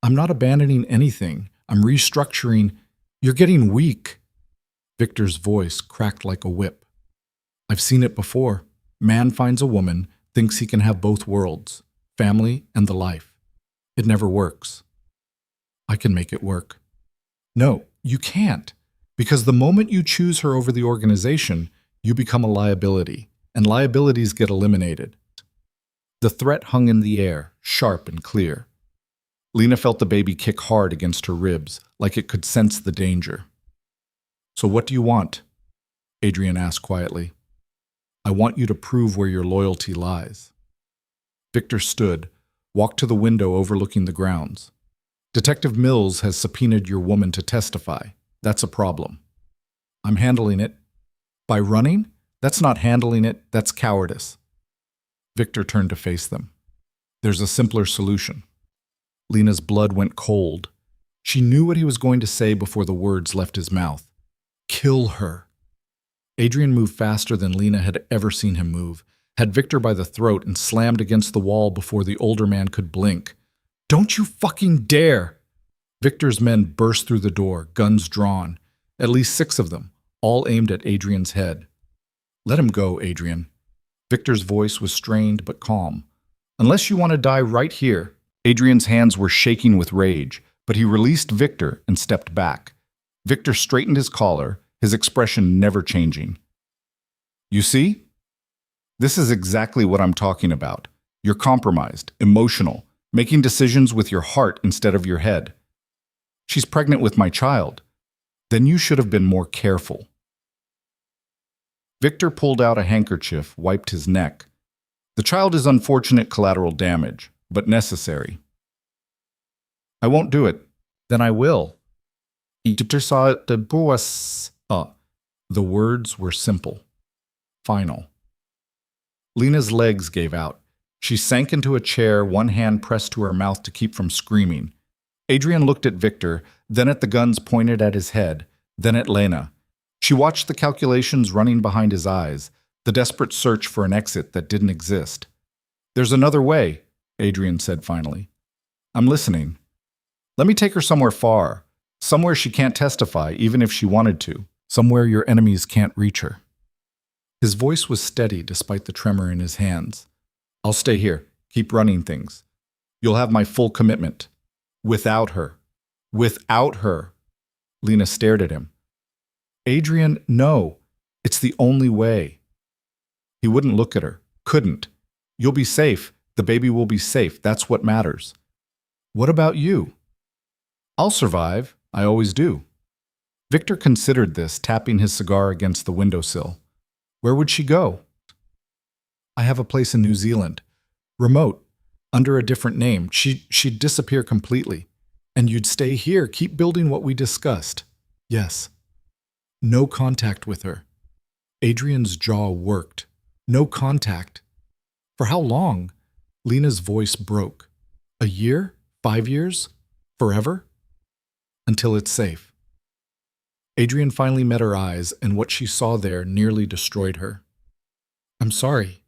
I'm not abandoning anything. I'm restructuring. You're getting weak. Victor's voice cracked like a whip. I've seen it before. Man finds a woman, thinks he can have both worlds, family and the life. It never works. I can make it work. No, you can't. Because the moment you choose her over the organization, you become a liability, and liabilities get eliminated. The threat hung in the air, sharp and clear. Lena felt the baby kick hard against her ribs, like it could sense the danger. So what do you want? Adrian asked quietly. I want you to prove where your loyalty lies. Victor stood, walked to the window overlooking the grounds. Detective Mills has subpoenaed your woman to testify. That's a problem. I'm handling it. By running? That's not handling it, that's cowardice. Victor turned to face them. There's a simpler solution. Lena's blood went cold. She knew what he was going to say before the words left his mouth. Kill her. Adrian moved faster than Lena had ever seen him move, had Victor by the throat and slammed against the wall before the older man could blink. Don't you fucking dare! Victor's men burst through the door, guns drawn, at least 6 of them, all aimed at Adrian's head. Let him go, Adrian. Victor's voice was strained but calm. Unless you want to die right here. Adrian's hands were shaking with rage, but he released Victor and stepped back. Victor straightened his collar, his expression never changing. You see? This is exactly what I'm talking about. You're compromised, emotional, making decisions with your heart instead of your head. She's pregnant with my child. Then you should have been more careful. Victor pulled out a handkerchief, wiped his neck. The child is unfortunate collateral damage, but necessary. I won't do it. Then I will. The words were simple, final. Lena's legs gave out. She sank into a chair, one hand pressed to her mouth to keep from screaming. Adrian looked at Victor, then at the guns pointed at his head, then at Lena. She watched the calculations running behind his eyes, the desperate search for an exit that didn't exist. There's another way, Adrian said finally. I'm listening. Let me take her somewhere far, somewhere she can't testify even if she wanted to, somewhere your enemies can't reach her. His voice was steady despite the tremor in his hands. I'll stay here, keep running things. You'll have my full commitment. Without her. Without her. Lena stared at him. Adrian, no. It's the only way. He wouldn't look at her. Couldn't. You'll be safe. The baby will be safe. That's what matters. What about you? I'll survive. I always do. Victor considered this, tapping his cigar against the windowsill. Where would she go? I have a place in New Zealand. Remote. Under a different name. She'd disappear completely. And you'd stay here, keep building what we discussed. Yes. No contact with her. Adrian's jaw worked. No contact. For how long? Lena's voice broke. A year? 5 years? Forever? Until it's safe. Adrian finally met her eyes, and what she saw there nearly destroyed her. I'm sorry.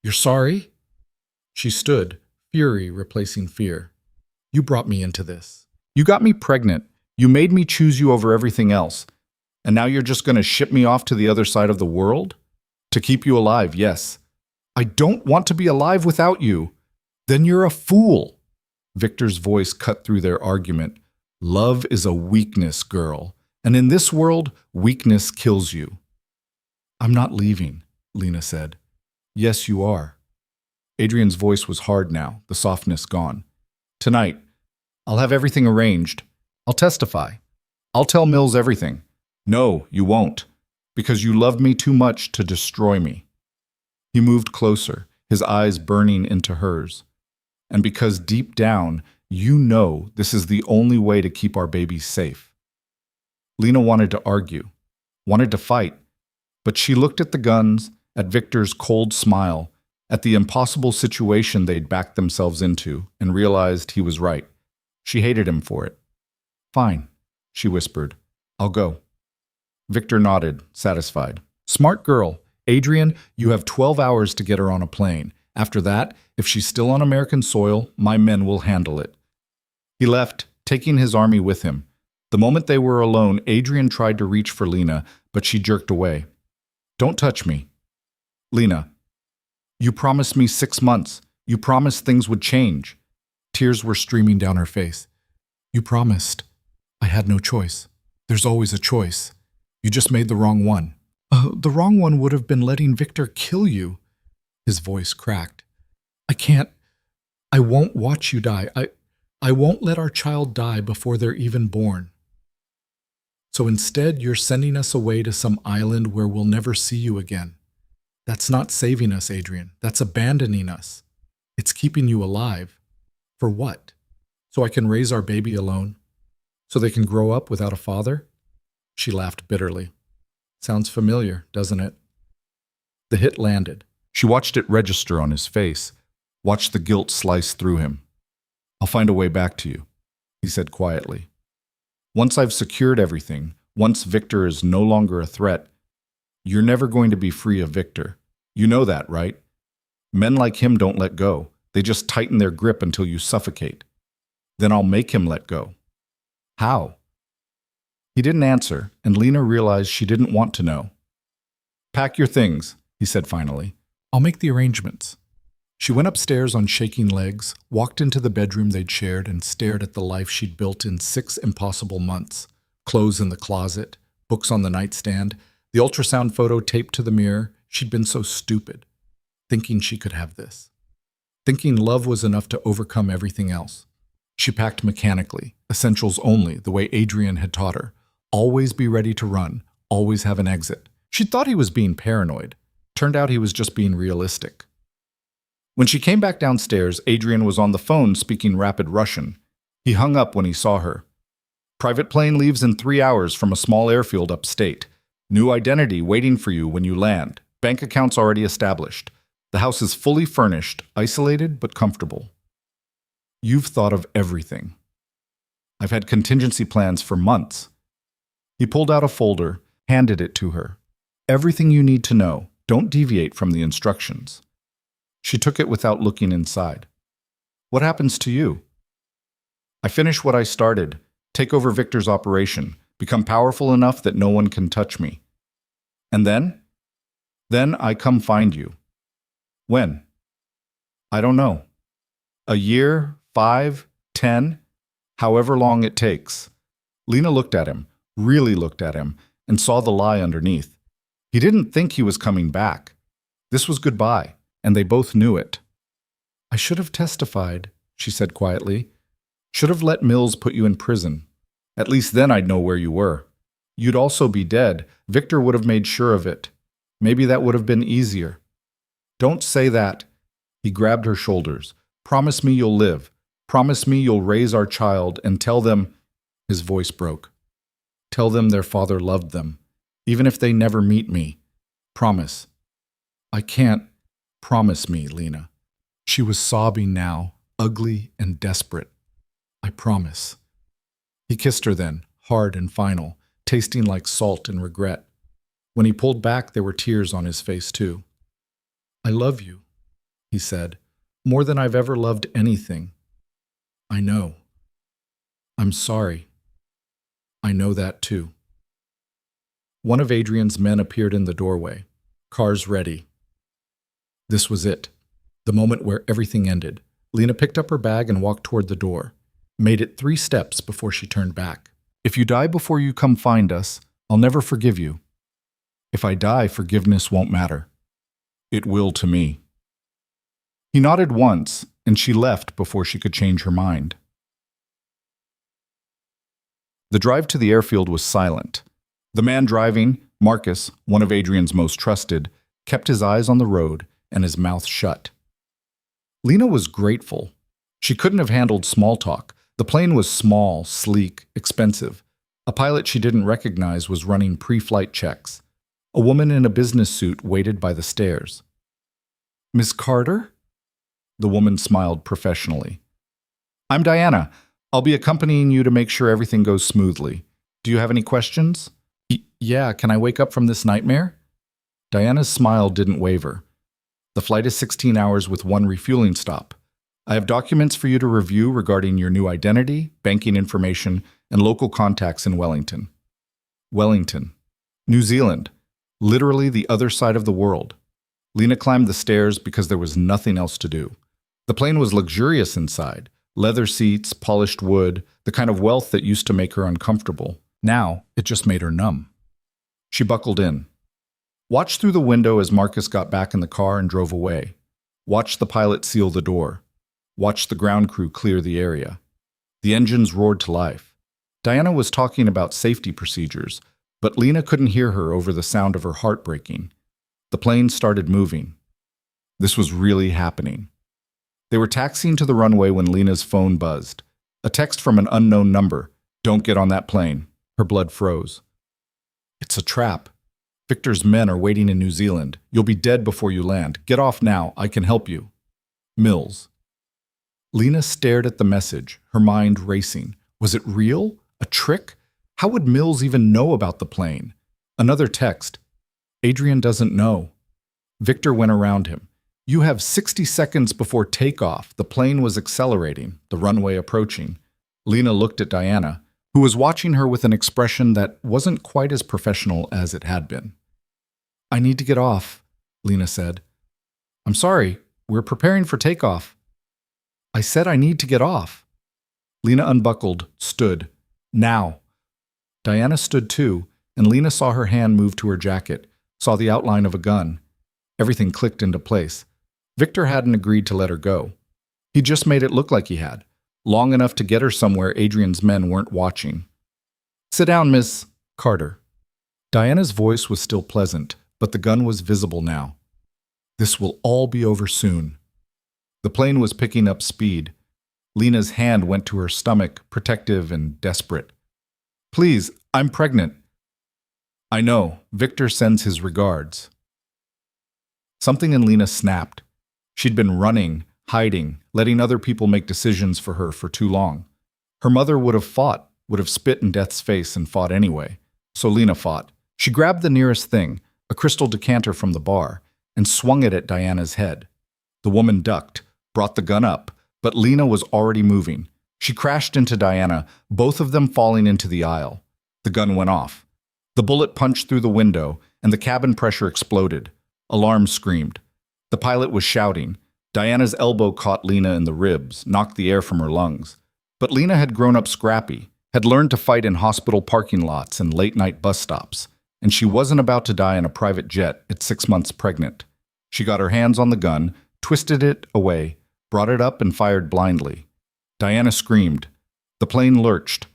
You're sorry? She stood, fury replacing fear. You brought me into this. You got me pregnant. You made me choose you over everything else. And now you're just going to ship me off to the other side of the world? To keep you alive, yes. I don't want to be alive without you. Then you're a fool. Victor's voice cut through their argument. Love is a weakness, girl. And in this world, weakness kills you. I'm not leaving, Lena said. Yes, you are. Adrian's voice was hard now, the softness gone. Tonight, I'll have everything arranged. I'll testify. I'll tell Mills everything. No, you won't, because you love me too much to destroy me. He moved closer, his eyes burning into hers. And because deep down, You know this is the only way to keep our babies safe. Lena wanted to argue, wanted to fight, but she looked at the guns, at Victor's cold smile, at the impossible situation they'd backed themselves into, and realized he was right. She hated him for it. Fine, she whispered. I'll go. Victor nodded, satisfied. Smart girl. Adrian, you have 12 hours to get her on a plane. After that, if she's still on American soil, my men will handle it. He left, taking his army with him. The moment they were alone, Adrian tried to reach for Lena, but she jerked away. Don't touch me. Lena, you promised me 6 months. You promised things would change. Tears were streaming down her face. You promised. I had no choice. There's always a choice. You just made the wrong one. The wrong one would have been letting Victor kill you. His voice cracked. I won't watch you die. I won't let our child die before they're even born. So instead, you're sending us away to some island where we'll never see you again. That's not saving us, Adrian. That's abandoning us. It's keeping you alive. For what? So I can raise our baby alone? So they can grow up without a father? She laughed bitterly. Sounds familiar, doesn't it? The hit landed. She watched it register on his face, watched the guilt slice through him. I'll find a way back to you, he said quietly. Once I've secured everything, once Victor is no longer a threat, you're never going to be free of Victor. You know that, right? Men like him don't let go. They just tighten their grip until you suffocate. Then I'll make him let go. How? He didn't answer, and Lena realized she didn't want to know. Pack your things, he said finally. I'll make the arrangements. She went upstairs on shaking legs, walked into the bedroom they'd shared, and stared at the life she'd built in 6 impossible months. Clothes in the closet, books on the nightstand, the ultrasound photo taped to the mirror. She'd been so stupid, thinking she could have this. Thinking love was enough to overcome everything else. She packed mechanically, essentials only, the way Adrian had taught her. Always be ready to run, always have an exit. She'd thought he was being paranoid. Turned out he was just being realistic. When she came back downstairs, Adrian was on the phone speaking rapid Russian. He hung up when he saw her. Private plane leaves in 3 hours from a small airfield upstate. New identity waiting for you when you land. Bank accounts already established. The house is fully furnished, isolated but comfortable. You've thought of everything. I've had contingency plans for months. He pulled out a folder, handed it to her. Everything you need to know. Don't deviate from the instructions. She took it without looking inside. What happens to you? I finish what I started. Take over Victor's operation. Become powerful enough that no one can touch me. And then? Then I come find you. When? I don't know. A year, 5, 10, however long it takes. Lena looked at him, really looked at him, and saw the lie underneath. He didn't think he was coming back. This was goodbye, and they both knew it. I should have testified, she said quietly. Should have let Mills put you in prison. At least then I'd know where you were. You'd also be dead. Victor would have made sure of it. Maybe that would have been easier. Don't say that. He grabbed her shoulders. Promise me you'll live. Promise me you'll raise our child and tell them... His voice broke. Tell them their father loved them. Even if they never meet me. Promise. I can't. Promise me, Lena. She was sobbing now, ugly and desperate. I promise. He kissed her then, hard and final, tasting like salt and regret. When he pulled back, there were tears on his face too. I love you, he said, more than I've ever loved anything. I know. I'm sorry. I know that too. One of Adrian's men appeared in the doorway, cars ready. This was it, the moment where everything ended. Lena picked up her bag and walked toward the door, made it 3 steps before she turned back. If you die before you come find us, I'll never forgive you. If I die, forgiveness won't matter. It will to me. He nodded once, and she left before she could change her mind. The drive to the airfield was silent. The man driving, Marcus, one of Adrian's most trusted, kept his eyes on the road and his mouth shut. Lena was grateful. She couldn't have handled small talk. The plane was small, sleek, expensive. A pilot she didn't recognize was running pre-flight checks. A woman in a business suit waited by the stairs. "Miss Carter?" The woman smiled professionally. "I'm Diana. I'll be accompanying you to make sure everything goes smoothly. Do you have any questions?" Yeah, can I wake up from this nightmare?" Diana's smile didn't waver. "The flight is 16 hours with one refueling stop. I have documents for you to review regarding your new identity, banking information, and local contacts in Wellington." Wellington, New Zealand, literally the other side of the world. Lena climbed the stairs because there was nothing else to do. The plane was luxurious inside. Leather seats, polished wood, the kind of wealth that used to make her uncomfortable. Now, it just made her numb. She buckled in. Watched through the window as Marcus got back in the car and drove away. Watched the pilot seal the door. Watched the ground crew clear the area. The engines roared to life. Diana was talking about safety procedures, but Lena couldn't hear her over the sound of her heart breaking. The plane started moving. This was really happening. They were taxiing to the runway when Lena's phone buzzed. A text from an unknown number. "Don't get on that plane." Her blood froze. "It's a trap. Victor's men are waiting in New Zealand. You'll be dead before you land. Get off now. I can help you. Mills." Lena stared at the message, her mind racing. Was it real? A trick? How would Mills even know about the plane? Another text. "Adrian doesn't know." Victor went around him. "You have 60 seconds before takeoff." The plane was accelerating, the runway approaching. Lena looked at Diana, who was watching her with an expression that wasn't quite as professional as it had been. "I need to get off," Lena said. "I'm sorry, we're preparing for takeoff." "I said I need to get off." Lena unbuckled, stood. "Now." Diana stood too, and Lena saw her hand move to her jacket, saw the outline of a gun. Everything clicked into place. Victor hadn't agreed to let her go. He just made it look like he had, long enough to get her somewhere Adrian's men weren't watching. "Sit down, Miss Carter." Diana's voice was still pleasant, but the gun was visible now. "This will all be over soon." The plane was picking up speed. Lena's hand went to her stomach, protective and desperate. "Please, I'm pregnant." "I know. Victor sends his regards." Something in Lena snapped. She'd been running, hiding, letting other people make decisions for her for too long. Her mother would have fought, would have spit in death's face and fought anyway. So Lena fought. She grabbed the nearest thing, a crystal decanter from the bar, and swung it at Diana's head. The woman ducked, brought the gun up, but Lena was already moving. She crashed into Diana, both of them falling into the aisle. The gun went off. The bullet punched through the window, and the cabin pressure exploded. Alarm screamed. The pilot was shouting. Diana's elbow caught Lena in the ribs, knocked the air from her lungs. But Lena had grown up scrappy, had learned to fight in hospital parking lots and late-night bus stops, and she wasn't about to die in a private jet at 6 months pregnant. She got her hands on the gun, twisted it away, brought it up and fired blindly. Diana screamed. The plane lurched.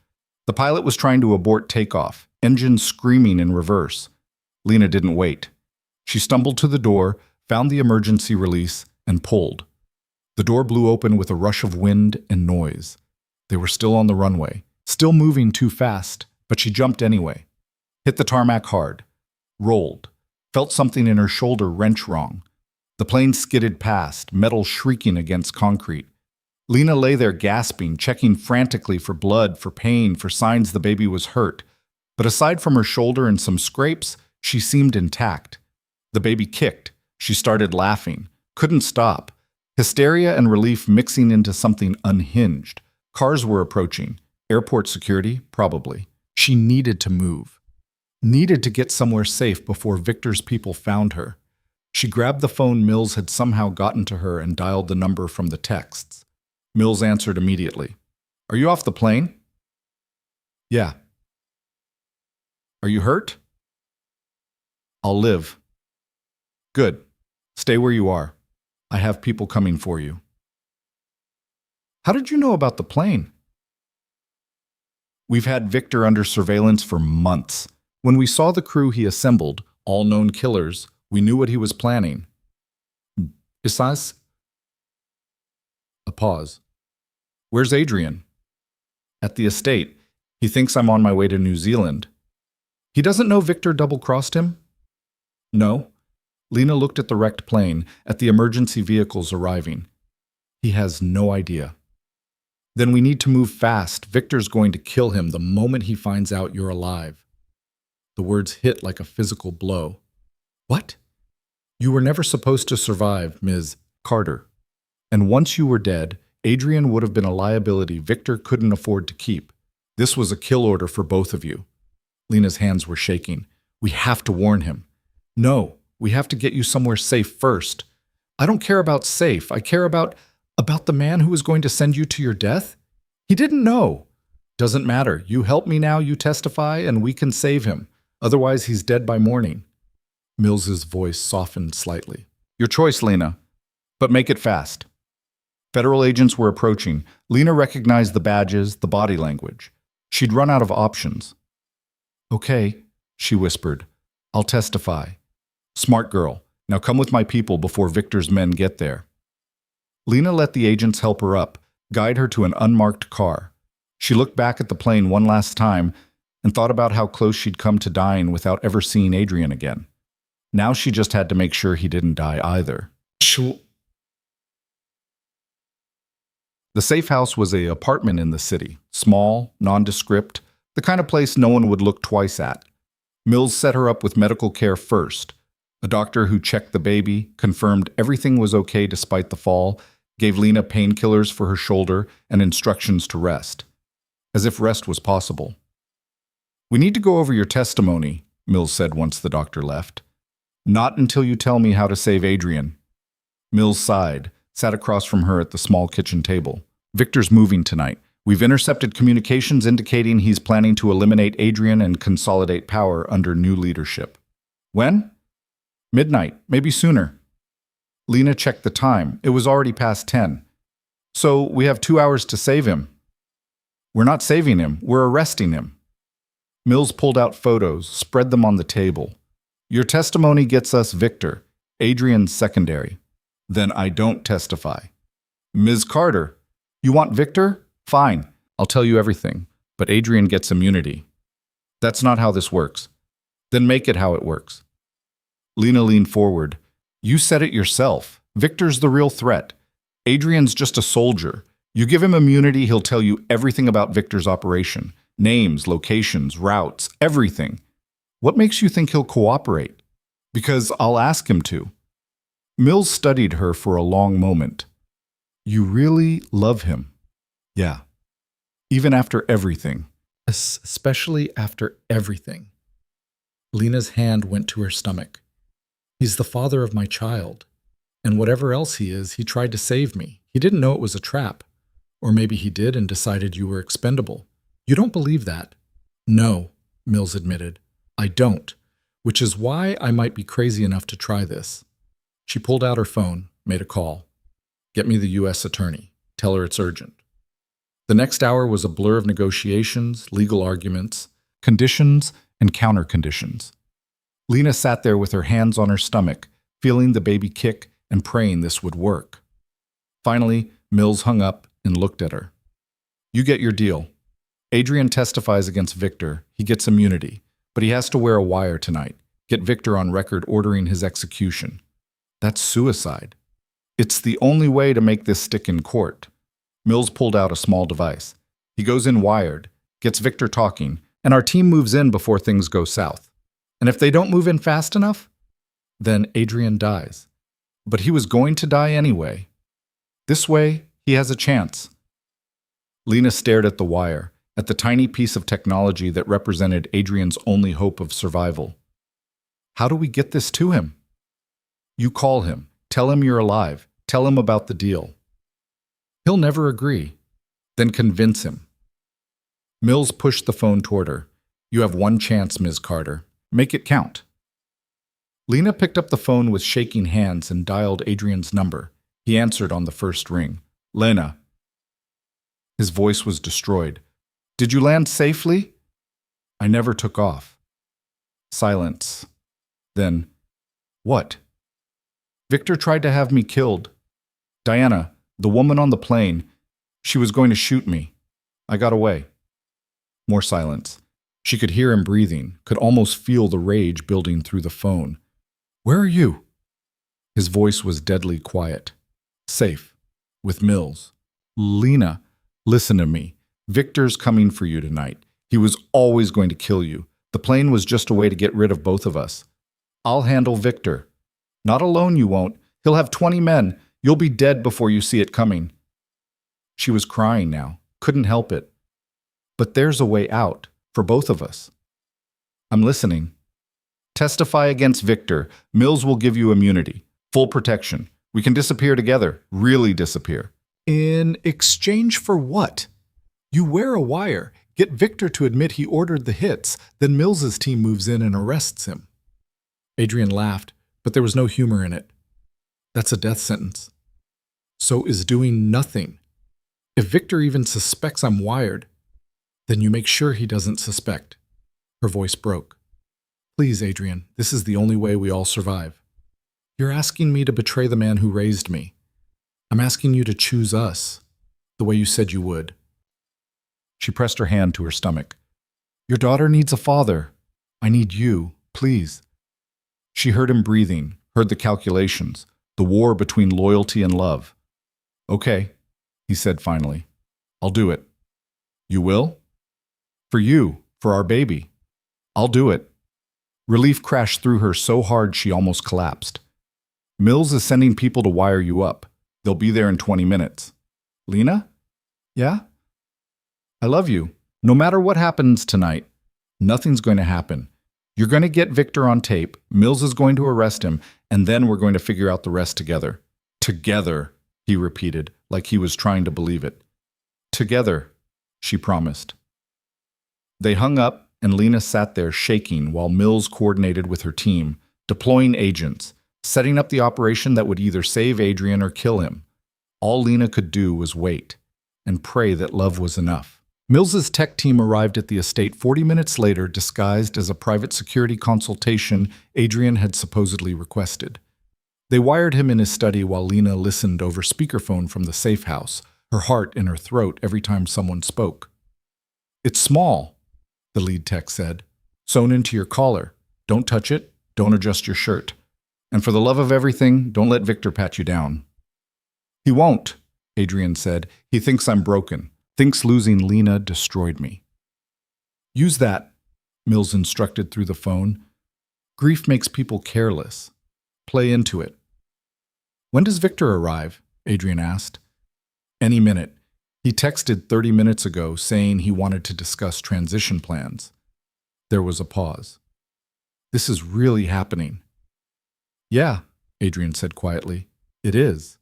The pilot was trying to abort takeoff, engines screaming in reverse. Lena didn't wait. She stumbled to the door, found the emergency release, and pulled. The door blew open with a rush of wind and noise. They were still on the runway, still moving too fast, but she jumped anyway. Hit the tarmac hard. Rolled. Felt something in her shoulder wrench wrong. The plane skidded past, metal shrieking against concrete. Lena lay there gasping, checking frantically for blood, for pain, for signs the baby was hurt. But aside from her shoulder and some scrapes, she seemed intact. The baby kicked. She started laughing. Couldn't stop. Hysteria and relief mixing into something unhinged. Cars were approaching. Airport security, probably. She needed to move. Needed to get somewhere safe before Victor's people found her. She grabbed the phone Mills had somehow gotten to her and dialed the number from the texts. Mills answered immediately. "Are you off the plane?" "Yeah." "Are you hurt?" "I'll live." "Good. Stay where you are. I have people coming for you." "How did you know about the plane?" "We've had Victor under surveillance for months. When we saw the crew he assembled, all known killers, we knew what he was planning." "Besides?" A pause. Where's Adrian? At the estate. He thinks I'm on my way to New Zealand. He doesn't know Victor double-crossed him? No. Lena looked at the wrecked plane, at the emergency vehicles arriving. He has no idea. Then we need to move fast. Victor's going to kill him the moment he finds out you're alive. The words hit like a physical blow. What? You were never supposed to survive, Ms. Carter. And once you were dead, Adrian would have been a liability Victor couldn't afford to keep. This was a kill order for both of you. Lena's hands were shaking. We have to warn him. No, we have to get you somewhere safe first. I don't care about safe. I care about the man who is going to send you to your death? He didn't know. Doesn't matter. You help me now, you testify, and we can save him. Otherwise, he's dead by morning. Mills's voice softened slightly. Your choice, Lena. But make it fast. Federal agents were approaching. Lena recognized the badges, the body language. She'd run out of options. Okay, she whispered. I'll testify. Smart girl. Now come with my people before Victor's men get there. Lena let the agents help her up, guide her to an unmarked car. She looked back at the plane one last time and thought about how close she'd come to dying without ever seeing Adrian again. Now she just had to make sure he didn't die either. The safe house was an apartment in the city, small, nondescript, the kind of place no one would look twice at. Mills set her up with medical care first. A doctor who checked the baby, confirmed everything was okay despite the fall, gave Lena painkillers for her shoulder and instructions to rest. As if rest was possible. We need to go over your testimony, Mills said once the doctor left. Not until you tell me how to save Adrian. Mills sighed, sat across from her at the small kitchen table. Victor's moving tonight. We've intercepted communications indicating he's planning to eliminate Adrian and consolidate power under new leadership. When? Midnight, maybe sooner. Lena checked the time. It was already past 10. So we have 2 hours to save him. We're not saving him. We're arresting him. Mills pulled out photos, spread them on the table. Your testimony gets us Victor. Adrian's secondary. Then I don't testify. Ms. Carter, you want Victor? Fine, I'll tell you everything, but Adrian gets immunity. That's not how this works. Then make it how it works. Lena leaned forward. You said it yourself. Victor's the real threat. Adrian's just a soldier. You give him immunity, he'll tell you everything about Victor's operation. Names, locations, routes, everything. What makes you think he'll cooperate? Because I'll ask him to. Mills studied her for a long moment. You really love him? Yeah. Even after everything. Especially after everything. Lena's hand went to her stomach. He's the father of my child. And whatever else he is, he tried to save me. He didn't know it was a trap. Or maybe he did and decided you were expendable. You don't believe that? No, Mills admitted. I don't. Which is why I might be crazy enough to try this. She pulled out her phone, made a call. Get me the U.S. attorney. Tell her it's urgent. The next hour was a blur of negotiations, legal arguments, conditions, and counter-conditions. Lena sat there with her hands on her stomach, feeling the baby kick and praying this would work. Finally, Mills hung up and looked at her. You get your deal. Adrian testifies against Victor. He gets immunity, but he has to wear a wire tonight. Get Victor on record ordering his execution. That's suicide. It's the only way to make this stick in court. Mills pulled out a small device. He goes in wired, gets Victor talking, and our team moves in before things go south. And if they don't move in fast enough, then Adrian dies. But he was going to die anyway. This way, he has a chance. Lena stared at the wire, at the tiny piece of technology that represented Adrian's only hope of survival. How do we get this to him? You call him. Tell him you're alive. Tell him about the deal. He'll never agree. Then convince him. Mills pushed the phone toward her. You have one chance, Ms. Carter. Make it count. Lena picked up the phone with shaking hands and dialed Adrian's number. He answered on the first ring. Lena. His voice was destroyed. Did you land safely? I never took off. Silence. Then, what? Victor tried to have me killed. Diana, the woman on the plane, She was going to shoot me. I got away. More silence. She could hear him breathing, could almost feel the rage building through the phone. Where are you? His voice was deadly quiet. Safe. With Mills. Lena, listen to me. Victor's coming for you tonight. He was always going to kill you. The plane was just a way to get rid of both of us. I'll handle Victor. Not alone you won't. He'll have 20 men. You'll be dead before you see it coming. She was crying now. Couldn't help it. But there's a way out, for both of us. I'm listening. Testify against Victor. Mills will give you immunity. Full protection. We can disappear together. Really disappear. In exchange for what? You wear a wire, get Victor to admit he ordered the hits, then Mills's team moves in and arrests him. Adrian laughed, but there was no humor in it. That's a death sentence. So is doing nothing. If Victor even suspects I'm wired, then you make sure he doesn't suspect. Her voice broke. Please, Adrian, this is the only way we all survive. You're asking me to betray the man who raised me. I'm asking you to choose us, the way you said you would. She pressed her hand to her stomach. Your daughter needs a father. I need you, please. She heard him breathing, heard the calculations, the war between loyalty and love. Okay, he said finally. I'll do it. You will? For you, for our baby. I'll do it. Relief crashed through her so hard she almost collapsed. Mills is sending people to wire you up. They'll be there in 20 minutes. Lena? Yeah? I love you. No matter what happens tonight, nothing's going to happen. You're going to get Victor on tape, Mills is going to arrest him, and then we're going to figure out the rest together. Together, he repeated, like he was trying to believe it. Together, she promised. They hung up, and Lena sat there shaking while Mills coordinated with her team, deploying agents, setting up the operation that would either save Adrian or kill him. All Lena could do was wait and pray that love was enough. Mills's tech team arrived at the estate 40 minutes later, disguised as a private security consultation Adrian had supposedly requested. They wired him in his study while Lena listened over speakerphone from the safe house, her heart in her throat every time someone spoke. It's small, the lead tech said. Sewn into your collar. Don't touch it. Don't adjust your shirt. And for the love of everything, don't let Victor pat you down. He won't, Adrian said. He thinks I'm broken. Thinks losing Lena destroyed me. Use that, Mills instructed through the phone. Grief makes people careless. Play into it. When does Victor arrive? Adrian asked. Any minute. He texted 30 minutes ago saying he wanted to discuss transition plans. There was a pause. This is really happening. Yeah, Adrian said quietly. It is.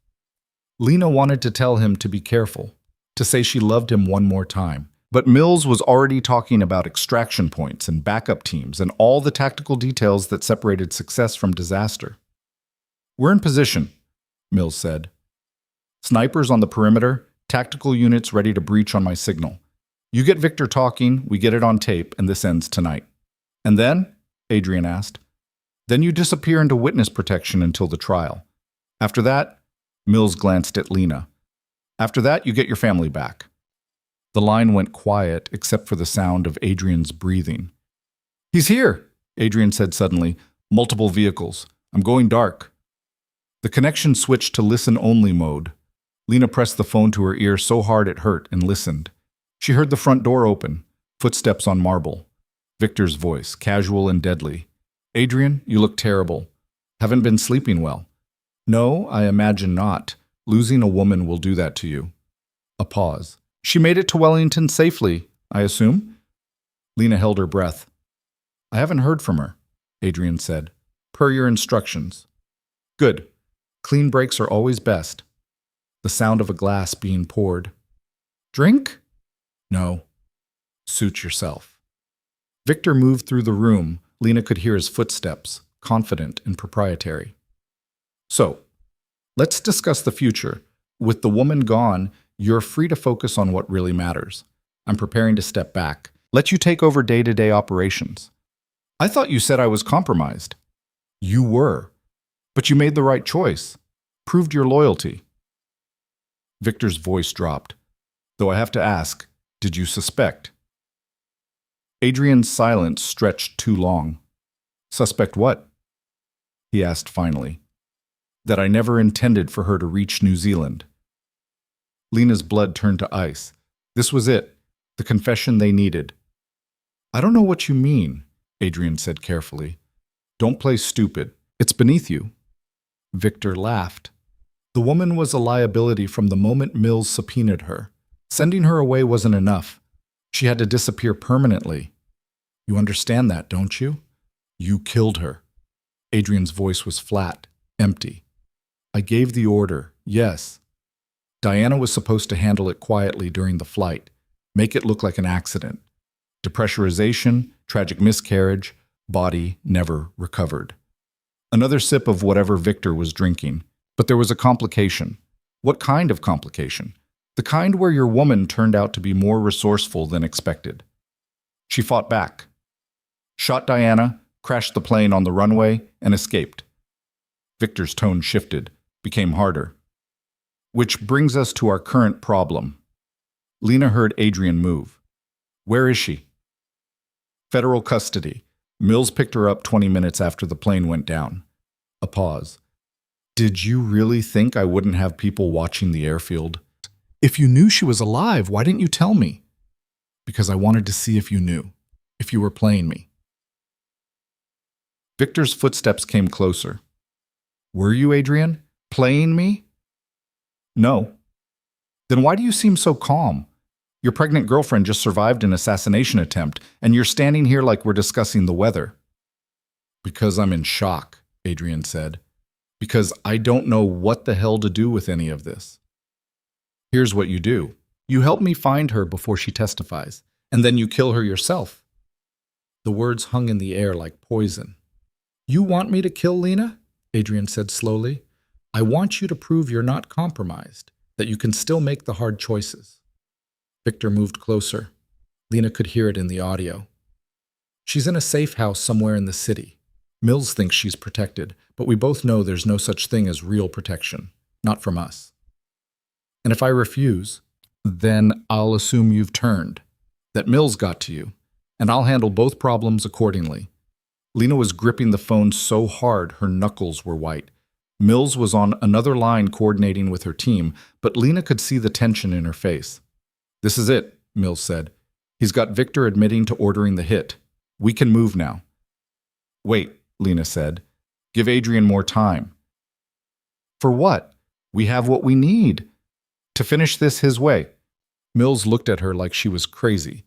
Lena wanted to tell him to be careful, to say she loved him one more time. But Mills was already talking about extraction points and backup teams and all the tactical details that separated success from disaster. We're in position, Mills said. Snipers on the perimeter, tactical units ready to breach on my signal. You get Victor talking, we get it on tape, and this ends tonight. And then? Adrian asked. Then you disappear into witness protection until the trial. After that, Mills glanced at Lena. After that, you get your family back. The line went quiet except for the sound of Adrian's breathing. He's here, Adrian said suddenly. Multiple vehicles. I'm going dark. The connection switched to listen-only mode. Lena pressed the phone to her ear so hard it hurt and listened. She heard the front door open, footsteps on marble. Victor's voice, casual and deadly. Adrian, you look terrible. Haven't been sleeping well. No, I imagine not. Losing a woman will do that to you. A pause. She made it to Wellington safely, I assume? Lena held her breath. I haven't heard from her, Adrian said. Per your instructions. Good. Clean breaks are always best. The sound of a glass being poured. Drink? No. Suit yourself. Victor moved through the room. Lena could hear his footsteps, confident and proprietary. So, let's discuss the future. With the woman gone, you're free to focus on what really matters. I'm preparing to step back. Let you take over day-to-day operations. I thought you said I was compromised. You were. But you made the right choice. Proved your loyalty. Victor's voice dropped. Though I have to ask, did you suspect? Adrian's silence stretched too long. Suspect what? He asked finally. That I never intended for her to reach New Zealand. Lena's blood turned to ice. This was it, the confession they needed. I don't know what you mean, Adrian said carefully. Don't play stupid. It's beneath you. Victor laughed. The woman was a liability from the moment Mills subpoenaed her. Sending her away wasn't enough. She had to disappear permanently. You understand that, don't you? You killed her. Adrian's voice was flat, empty. I gave the order, yes. Diana was supposed to handle it quietly during the flight, make it look like an accident. Depressurization, tragic miscarriage, body never recovered. Another sip of whatever Victor was drinking. But there was a complication. What kind of complication? The kind where your woman turned out to be more resourceful than expected. She fought back. Shot Diana, crashed the plane on the runway, and escaped. Victor's tone shifted, became harder. Which brings us to our current problem. Lena heard Adrian move. Where is she? Federal custody. Mills picked her up 20 minutes after the plane went down. A pause. Did you really think I wouldn't have people watching the airfield? If you knew she was alive, why didn't you tell me? Because I wanted to see if you knew, if you were playing me. Victor's footsteps came closer. Were you, Adrian? Playing me? No. Then why do you seem so calm? Your pregnant girlfriend just survived an assassination attempt, and you're standing here like we're discussing the weather. Because I'm in shock, Adrian said. Because I don't know what the hell to do with any of this. Here's what you do. You help me find her before she testifies, and then you kill her yourself. The words hung in the air like poison. You want me to kill Lena? Adrian said slowly. I want you to prove you're not compromised, that you can still make the hard choices. Victor moved closer. Lena could hear it in the audio. She's in a safe house somewhere in the city. Mills thinks she's protected, but we both know there's no such thing as real protection, not from us. And if I refuse, then I'll assume you've turned, that Mills got to you, and I'll handle both problems accordingly. Lena was gripping the phone so hard her knuckles were white. Mills was on another line coordinating with her team, but Lena could see the tension in her face. This is it, Mills said. He's got Victor admitting to ordering the hit. We can move now. Wait, Lena said. Give Adrian more time. For what? We have what we need. To finish this his way. Mills looked at her like she was crazy,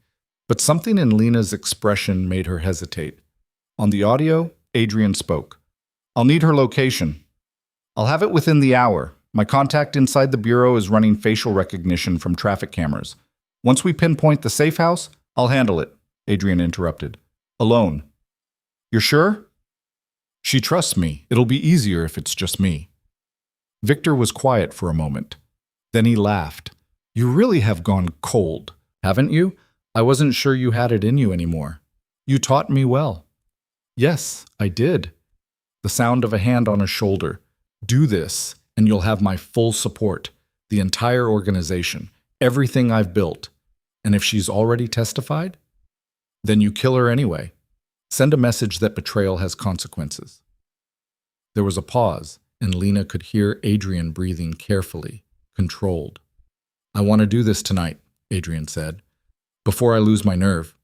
but something in Lena's expression made her hesitate. On the audio, Adrian spoke. I'll need her location. I'll have it within the hour. My contact inside the bureau is running facial recognition from traffic cameras. Once we pinpoint the safe house, I'll handle it, Adrian interrupted. Alone. You're sure? She trusts me. It'll be easier if it's just me. Victor was quiet for a moment. Then he laughed. You really have gone cold, haven't you? I wasn't sure you had it in you anymore. You taught me well. Yes, I did. The sound of a hand on his shoulder. Do this, and you'll have my full support. The entire organization. Everything I've built. And if she's already testified? Then you kill her anyway. Send a message that betrayal has consequences. There was a pause, and Lena could hear Adrian breathing carefully, controlled. I want to do this tonight, Adrian said, before I lose my nerve.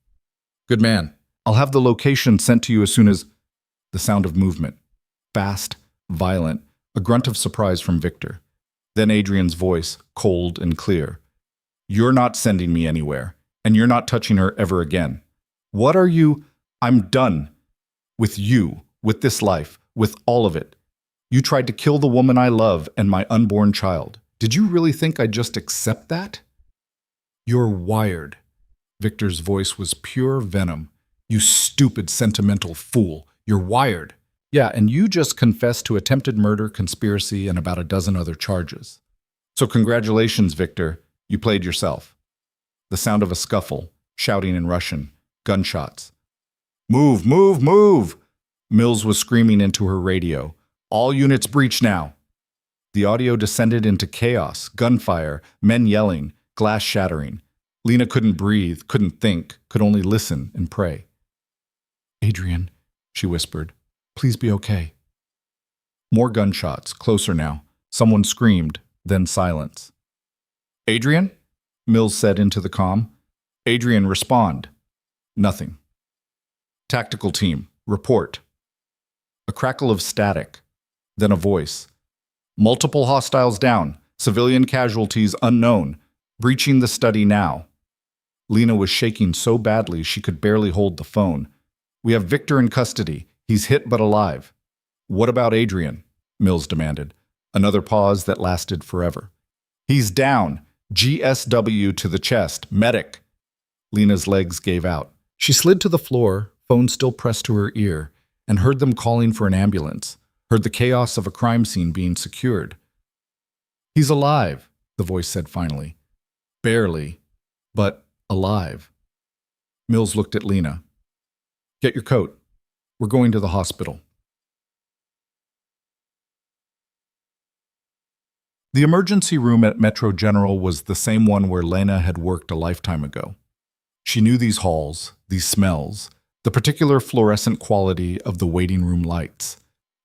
Good man. I'll have the location sent to you as soon as... The sound of movement. Fast, violent, a grunt of surprise from Victor. Then Adrian's voice, cold and clear. You're not sending me anywhere, and you're not touching her ever again. What are you... I'm done. With you, with this life, with all of it. You tried to kill the woman I love and my unborn child. Did you really think I'd just accept that? You're wired. Victor's voice was pure venom. You stupid, sentimental fool. You're wired. Yeah, and you just confessed to attempted murder, conspiracy, and about a dozen other charges. So congratulations, Victor. You played yourself. The sound of a scuffle, shouting in Russian, gunshots. Move, move, move! Mills was screaming into her radio. All units breach now. The audio descended into chaos, gunfire, men yelling. glass shattering. Lena couldn't breathe, couldn't think, could only listen and pray. Adrian, she whispered, please be okay. More gunshots, closer now. Someone screamed, then silence. Adrian? Mills said into the comm. Adrian, respond. Nothing. Tactical team, report. A crackle of static, then a voice. Multiple hostiles down, civilian casualties unknown, breaching the study now. Lena was shaking so badly she could barely hold the phone. We have Victor in custody. He's hit but alive. What about Adrian? Mills demanded. Another pause that lasted forever. He's down. GSW to the chest. Medic. Lena's legs gave out. She slid to the floor, phone still pressed to her ear, and heard them calling for an ambulance, heard the chaos of a crime scene being secured. He's alive, the voice said finally. Barely, but alive. Mills looked at Lena. Get your coat. We're going to the hospital. The emergency room at Metro General was the same one where Lena had worked a lifetime ago. She knew these halls, these smells, the particular fluorescent quality of the waiting room lights.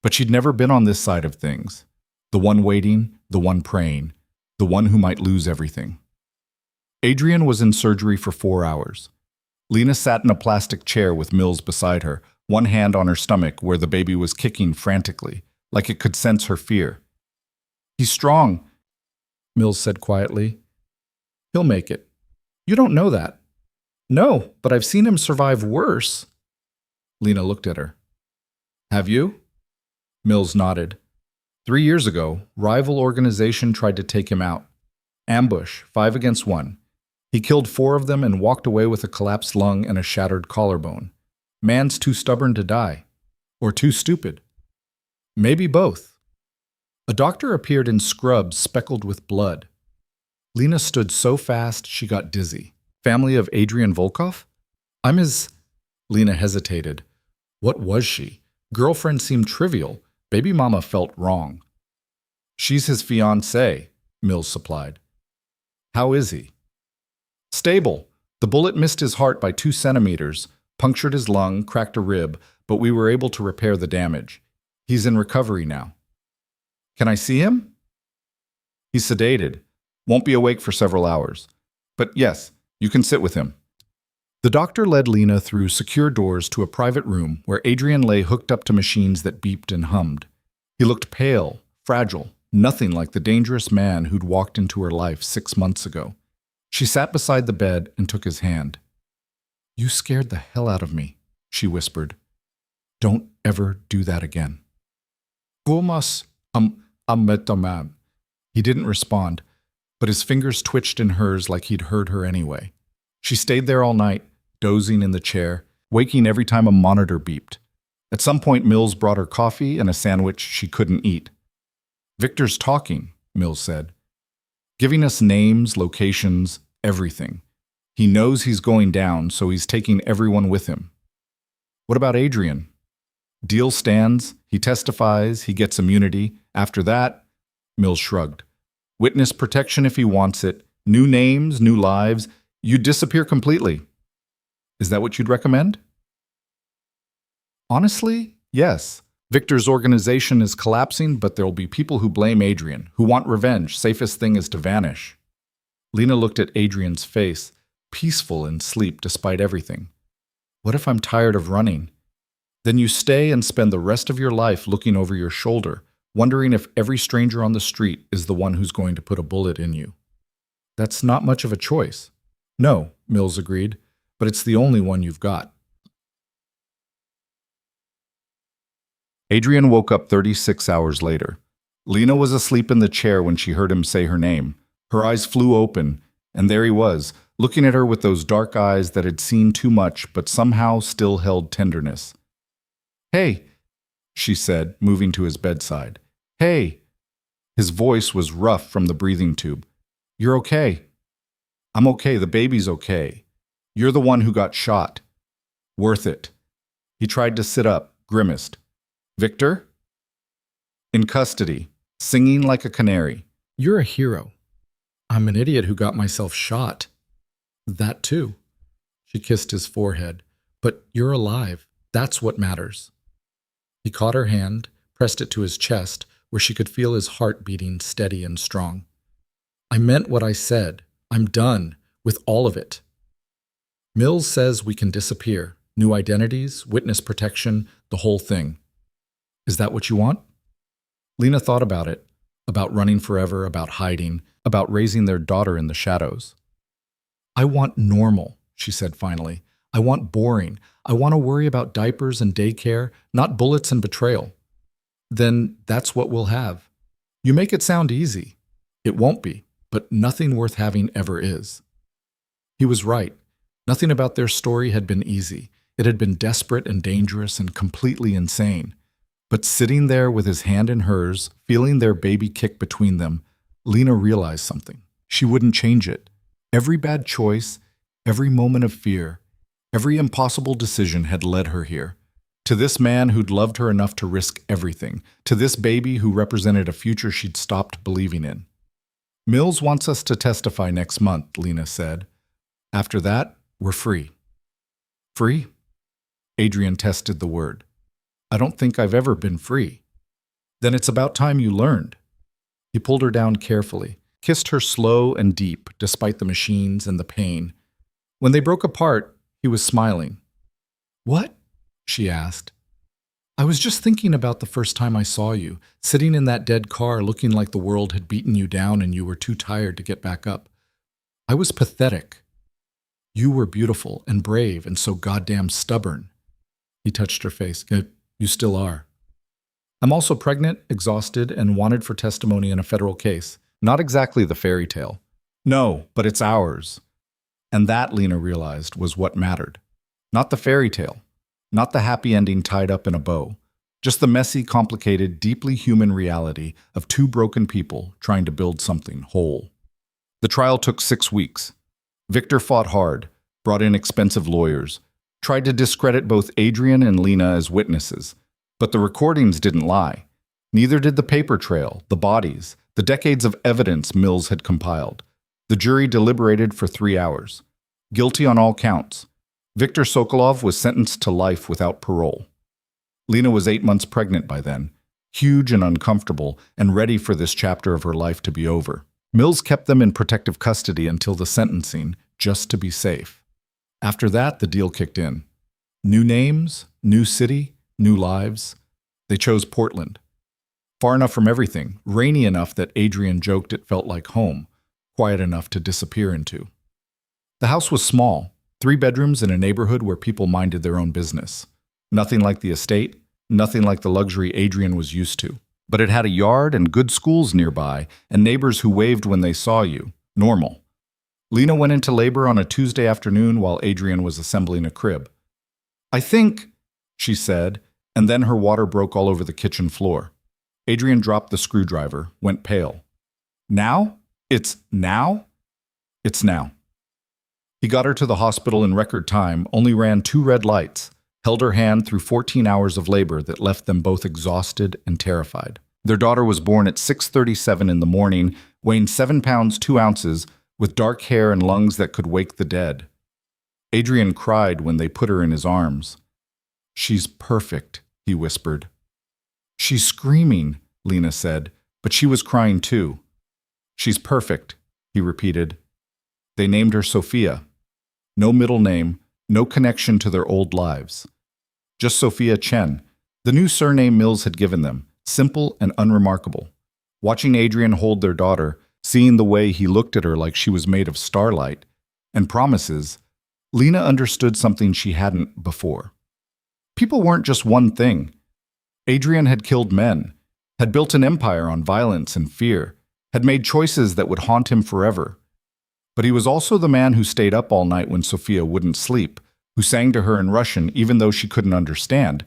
But she'd never been on this side of things. The one waiting, the one praying, the one who might lose everything. Adrian was in surgery for 4 hours. Lena sat in a plastic chair with Mills beside her, one hand on her stomach where the baby was kicking frantically, like it could sense her fear. He's strong, Mills said quietly. He'll make it. You don't know that. No, but I've seen him survive worse. Lena looked at her. Have you? Mills nodded. 3 years ago, rival organization tried to take him out. Ambush, 5 against 1. He killed 4 of them and walked away with a collapsed lung and a shattered collarbone. Man's too stubborn to die. Or too stupid. Maybe both. A doctor appeared in scrubs speckled with blood. Lena stood so fast she got dizzy. Family of Adrian Volkov? I'm his... Lena hesitated. What was she? Girlfriend seemed trivial. Baby mama felt wrong. She's his fiancée, Mills supplied. How is he? Stable. The bullet missed his heart by 2 centimeters, punctured his lung, cracked a rib, but we were able to repair the damage. He's in recovery now. Can I see him? He's sedated. Won't be awake for several hours. But yes, you can sit with him. The doctor led Lena through secure doors to a private room where Adrian lay hooked up to machines that beeped and hummed. He looked pale, fragile, nothing like the dangerous man who'd walked into her life 6 months ago. She sat beside the bed and took his hand. You scared the hell out of me, she whispered. Don't ever do that again. Gumas, metamam. He didn't respond, but his fingers twitched in hers like he'd heard her anyway. She stayed there all night, dozing in the chair, waking every time a monitor beeped. At some point, Mills brought her coffee and a sandwich she couldn't eat. Victor's talking, Mills said. Giving us names, locations, everything. He knows he's going down, so he's taking everyone with him. What about Adrian? Deal stands, he testifies, he gets immunity. After that, Mills shrugged. Witness protection if he wants it. New names, new lives. You'd disappear completely. Is that what you'd recommend? Honestly, yes. Victor's organization is collapsing, but there'll be people who blame Adrian, who want revenge. Safest thing is to vanish. Lena looked at Adrian's face, peaceful in sleep despite everything. What if I'm tired of running? Then you stay and spend the rest of your life looking over your shoulder, wondering if every stranger on the street is the one who's going to put a bullet in you. That's not much of a choice. No, Mills agreed, but it's the only one you've got. Adrian woke up 36 hours later. Lena was asleep in the chair when she heard him say her name. Her eyes flew open, and there he was, looking at her with those dark eyes that had seen too much but somehow still held tenderness. Hey, she said, moving to his bedside. Hey. His voice was rough from the breathing tube. You're okay. I'm okay. The baby's okay. You're the one who got shot. Worth it. He tried to sit up, grimaced. Victor? In custody, singing like a canary. You're a hero. I'm an idiot who got myself shot. That too. She kissed his forehead. But you're alive. That's what matters. He caught her hand, pressed it to his chest, where she could feel his heart beating steady and strong. I meant what I said. I'm done with all of it. Mills says we can disappear. New identities, witness protection, the whole thing. Is that what you want? Lena thought about it, about running forever, about hiding, about raising their daughter in the shadows. I want normal, she said finally. I want boring. I want to worry about diapers and daycare, not bullets and betrayal. Then that's what we'll have. You make it sound easy. It won't be, but nothing worth having ever is. He was right. Nothing about their story had been easy. It had been desperate and dangerous and completely insane. But sitting there with his hand in hers, feeling their baby kick between them, Lena realized something. She wouldn't change it. Every bad choice, every moment of fear, every impossible decision had led her here. To this man who'd loved her enough to risk everything. To this baby who represented a future she'd stopped believing in. Mills wants us to testify next month, Lena said. After that, we're free. Free? Adrian tested the word. I don't think I've ever been free. Then it's about time you learned. He pulled her down carefully, kissed her slow and deep, despite the machines and the pain. When they broke apart, he was smiling. What? She asked. I was just thinking about the first time I saw you, sitting in that dead car looking like the world had beaten you down and you were too tired to get back up. I was pathetic. You were beautiful and brave and so goddamn stubborn. He touched her face. You still are. I'm also pregnant, exhausted, and wanted for testimony in a federal case. Not exactly the fairy tale. No, but it's ours. And that, Lena realized, was what mattered. Not the fairy tale. Not the happy ending tied up in a bow. Just the messy, complicated, deeply human reality of two broken people trying to build something whole. The trial took 6 weeks. Victor fought hard, brought in expensive lawyers, tried to discredit both Adrian and Lena as witnesses. But the recordings didn't lie. Neither did the paper trail, the bodies, the decades of evidence Mills had compiled. The jury deliberated for 3 hours. Guilty on all counts. Viktor Sokolov was sentenced to life without parole. Lena was 8 months pregnant by then, huge and uncomfortable, and ready for this chapter of her life to be over. Mills kept them in protective custody until the sentencing, just to be safe. After that, the deal kicked in. New names, new city, new lives. They chose Portland. Far enough from everything, rainy enough that Adrian joked it felt like home, quiet enough to disappear into. The house was small, 3 bedrooms in a neighborhood where people minded their own business. Nothing like the estate, nothing like the luxury Adrian was used to. But it had a yard and good schools nearby, and neighbors who waved when they saw you. Normal. Lena went into labor on a Tuesday afternoon while Adrian was assembling a crib. I think, she said, and then her water broke all over the kitchen floor. Adrian dropped the screwdriver, went pale. Now? It's now? It's now. He got her to the hospital in record time, only ran 2 red lights, held her hand through 14 hours of labor that left them both exhausted and terrified. Their daughter was born at 6:37 in the morning, weighing 7 pounds 2 ounces, with dark hair and lungs that could wake the dead. Adrian cried when they put her in his arms. She's perfect, he whispered. She's screaming, Lena said, but she was crying too. She's perfect, he repeated. They named her Sophia. No middle name, no connection to their old lives. Just Sophia Chen, the new surname Mills had given them, simple and unremarkable. Watching Adrian hold their daughter, seeing the way he looked at her like she was made of starlight and promises, Lena understood something she hadn't before. People weren't just one thing. Adrian had killed men, had built an empire on violence and fear, had made choices that would haunt him forever. But he was also the man who stayed up all night when Sophia wouldn't sleep, who sang to her in Russian even though she couldn't understand,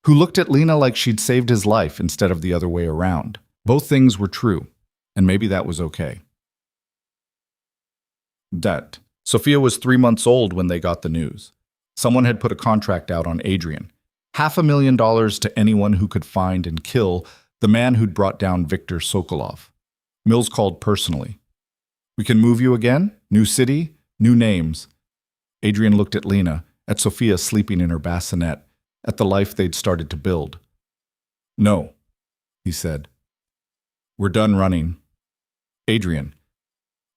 who looked at Lena like she'd saved his life instead of the other way around. Both things were true, and maybe that was okay. Debt. Sophia was 3 months old when they got the news. Someone had put a contract out on Adrian. $500,000 to anyone who could find and kill the man who'd brought down Viktor Sokolov. Mills called personally. We can move you again? New city? New names. Adrian looked at Lena, at Sophia sleeping in her bassinet, at the life they'd started to build. No, he said. We're done running. Adrian,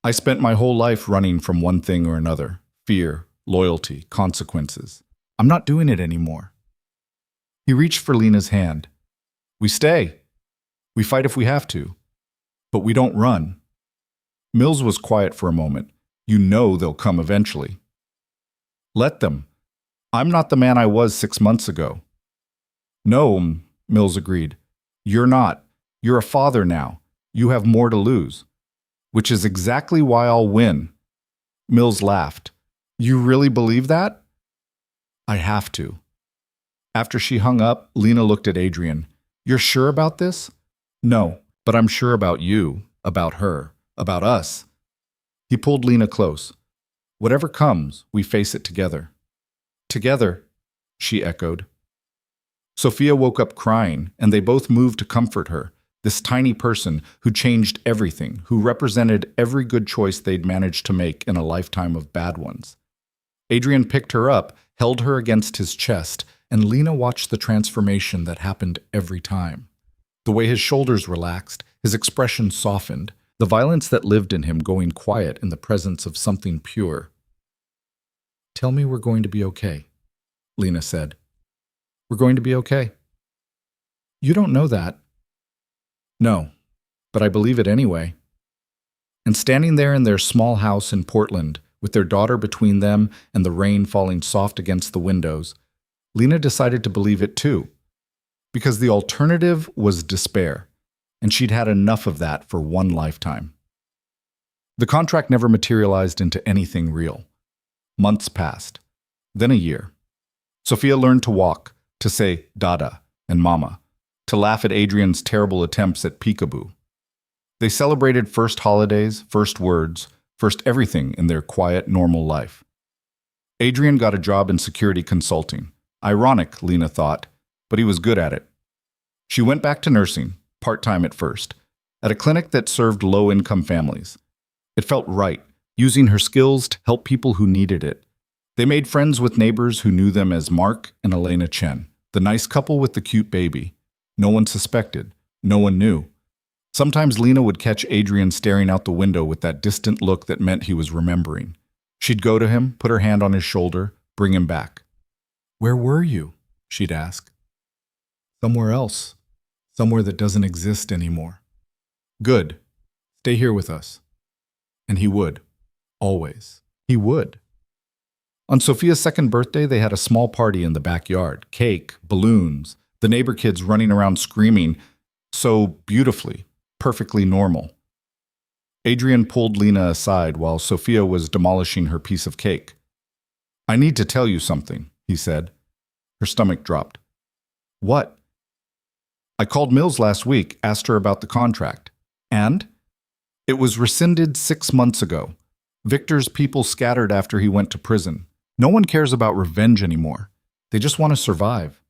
I spent my whole life running from one thing or another. Fear, loyalty, consequences. I'm not doing it anymore. He reached for Lena's hand. We stay. We fight if we have to. But we don't run. Mills was quiet for a moment. You know they'll come eventually. Let them. I'm not the man I was 6 months ago. No, Mills agreed. You're not. You're a father now. You have more to lose. Which is exactly why I'll win. Mills laughed. You really believe that? I have to. After she hung up, Lena looked at Adrian. You're sure about this? No, but I'm sure about you, about her, about us. He pulled Lena close. Whatever comes, we face it together. Together, she echoed. Sophia woke up crying, and they both moved to comfort her, this tiny person who changed everything, who represented every good choice they'd managed to make in a lifetime of bad ones. Adrian picked her up, held her against his chest, and Lena watched the transformation that happened every time. The way his shoulders relaxed, his expression softened, the violence that lived in him going quiet in the presence of something pure. Tell me we're going to be okay, Lena said. We're going to be okay. You don't know that. No, but I believe it anyway. And standing there in their small house in Portland, with their daughter between them and the rain falling soft against the windows, Lena decided to believe it too. Because the alternative was despair, and she'd had enough of that for one lifetime. The contract never materialized into anything real. Months passed, then a year. Sophia learned to walk, to say dada and mama, to laugh at Adrian's terrible attempts at peekaboo. They celebrated first holidays, first words, first everything in their quiet, normal life. Adrian got a job in security consulting. Ironic, Lena thought, but he was good at it. She went back to nursing, part-time at first, at a clinic that served low-income families. It felt right, using her skills to help people who needed it. They made friends with neighbors who knew them as Mark and Elena Chen, the nice couple with the cute baby. No one suspected. No one knew. Sometimes Lena would catch Adrian staring out the window with that distant look that meant he was remembering. She'd go to him, put her hand on his shoulder, bring him back. Where were you? She'd ask. Somewhere else. Somewhere that doesn't exist anymore. Good. Stay here with us. And he would. Always. He would. On Sophia's second birthday, they had a small party in the backyard. Cake, balloons, the neighbor kids running around screaming, so beautifully, perfectly normal. Adrian pulled Lena aside while Sophia was demolishing her piece of cake. I need to tell you something, he said. Her stomach dropped. What? I called Mills last week, asked her about the contract. And? It was rescinded 6 months ago. Victor's people scattered after he went to prison. No one cares about revenge anymore. They just want to survive.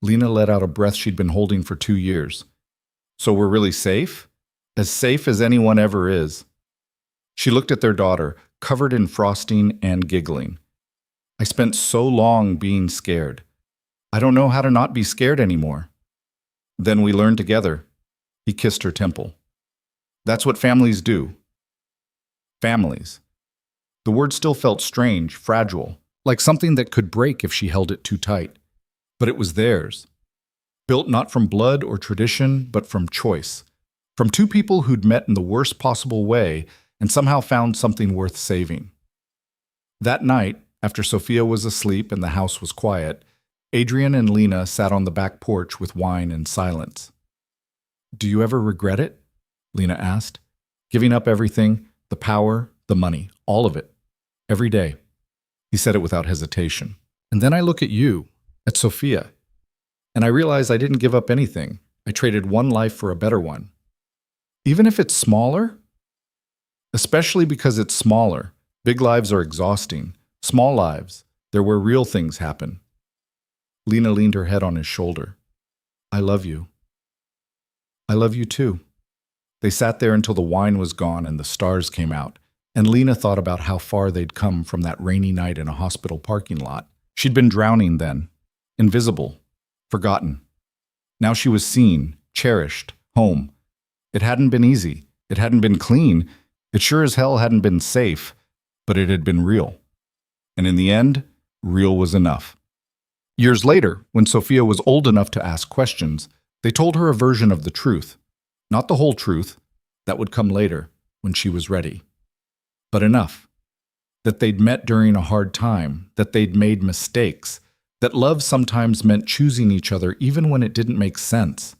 Lena let out a breath she'd been holding for 2 years. So we're really safe? As safe as anyone ever is. She looked at their daughter, covered in frosting and giggling. I spent so long being scared. I don't know how to not be scared anymore. Then we learned together. He kissed her temple. That's what families do. Families. The word still felt strange, fragile, like something that could break if she held it too tight. But it was theirs. Built not from blood or tradition, but from choice. From two people who'd met in the worst possible way and somehow found something worth saving. That night, after Sophia was asleep and the house was quiet, Adrian and Lena sat on the back porch with wine and silence. Do you ever regret it? Lena asked. Giving up everything, the power, the money, all of it. Every day. He said it without hesitation. And then I look at you, at Sophia, and I realize I didn't give up anything. I traded one life for a better one. Even if it's smaller? Especially because it's smaller. Big lives are exhausting. Small lives, they're where real things happen. Lena leaned her head on his shoulder. I love you. I love you too. They sat there until the wine was gone and the stars came out, and Lena thought about how far they'd come from that rainy night in a hospital parking lot. She'd been drowning then, invisible, forgotten. Now she was seen, cherished, home. It hadn't been easy. It hadn't been clean. It sure as hell hadn't been safe, but it had been real. And in the end, real was enough. Years later, when Sophia was old enough to ask questions, they told her a version of the truth. Not the whole truth. That would come later, when she was ready. But enough. That they'd met during a hard time, that they'd made mistakes, that love sometimes meant choosing each other even when it didn't make sense.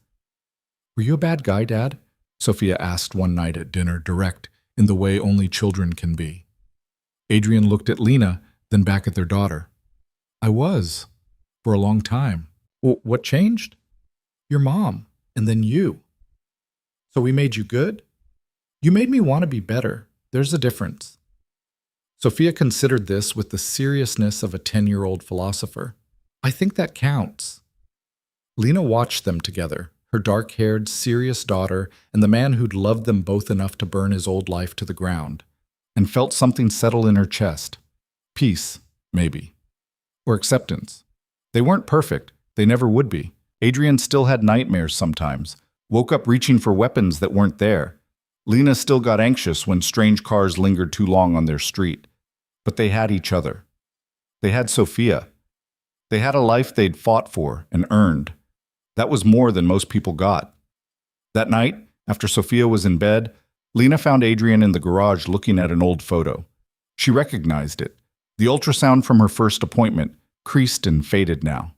"Were you a bad guy, Dad?" Sophia asked one night at dinner, direct, in the way only children can be. Adrian looked at Lena, then back at their daughter. "I was, for a long time." "What changed?" "Your mom, and then you." "So we made you good?" "You made me want to be better. There's a difference." Sophia considered this with the seriousness of a 10-year-old philosopher. "I think that counts." Lena watched them together, her dark-haired, serious daughter and the man who'd loved them both enough to burn his old life to the ground, and felt something settle in her chest. Peace, maybe. Or acceptance. They weren't perfect. They never would be. Adrian still had nightmares sometimes, woke up reaching for weapons that weren't there. Lena still got anxious when strange cars lingered too long on their street. But they had each other. They had Sophia. They had a life they'd fought for and earned. That was more than most people got. That night, after Sophia was in bed, Lena found Adrian in the garage looking at an old photo. She recognized it. The ultrasound from her first appointment, creased and faded now.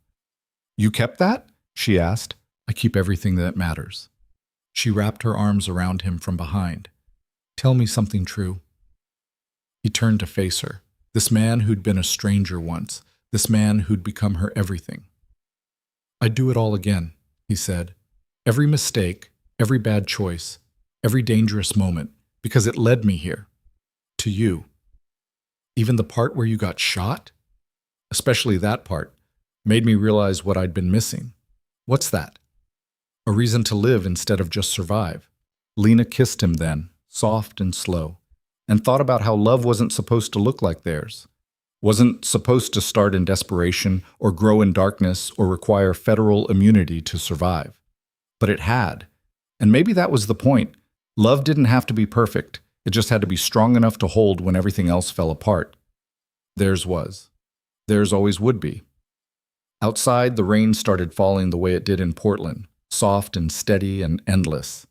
"You kept that?" she asked. "I keep everything that matters." She wrapped her arms around him from behind. "Tell me something true." He turned to face her. This man who'd been a stranger once. This man who'd become her everything. "I'd do it all again," he said. "Every mistake, every bad choice, every dangerous moment, because it led me here. To you. Even the part where you got shot? Especially that part. Made me realize what I'd been missing." "What's that?" "A reason to live instead of just survive." Lena kissed him then, soft and slow, and thought about how love wasn't supposed to look like theirs. Wasn't supposed to start in desperation or grow in darkness or require federal immunity to survive. But it had. And maybe that was the point. Love didn't have to be perfect. It just had to be strong enough to hold when everything else fell apart. Theirs was. Theirs always would be. Outside, the rain started falling the way it did in Portland, soft and steady and endless.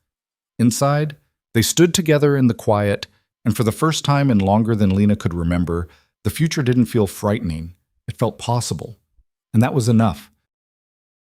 Inside, they stood together in the quiet, and for the first time in longer than Lena could remember, the future didn't feel frightening. It felt possible. And that was enough.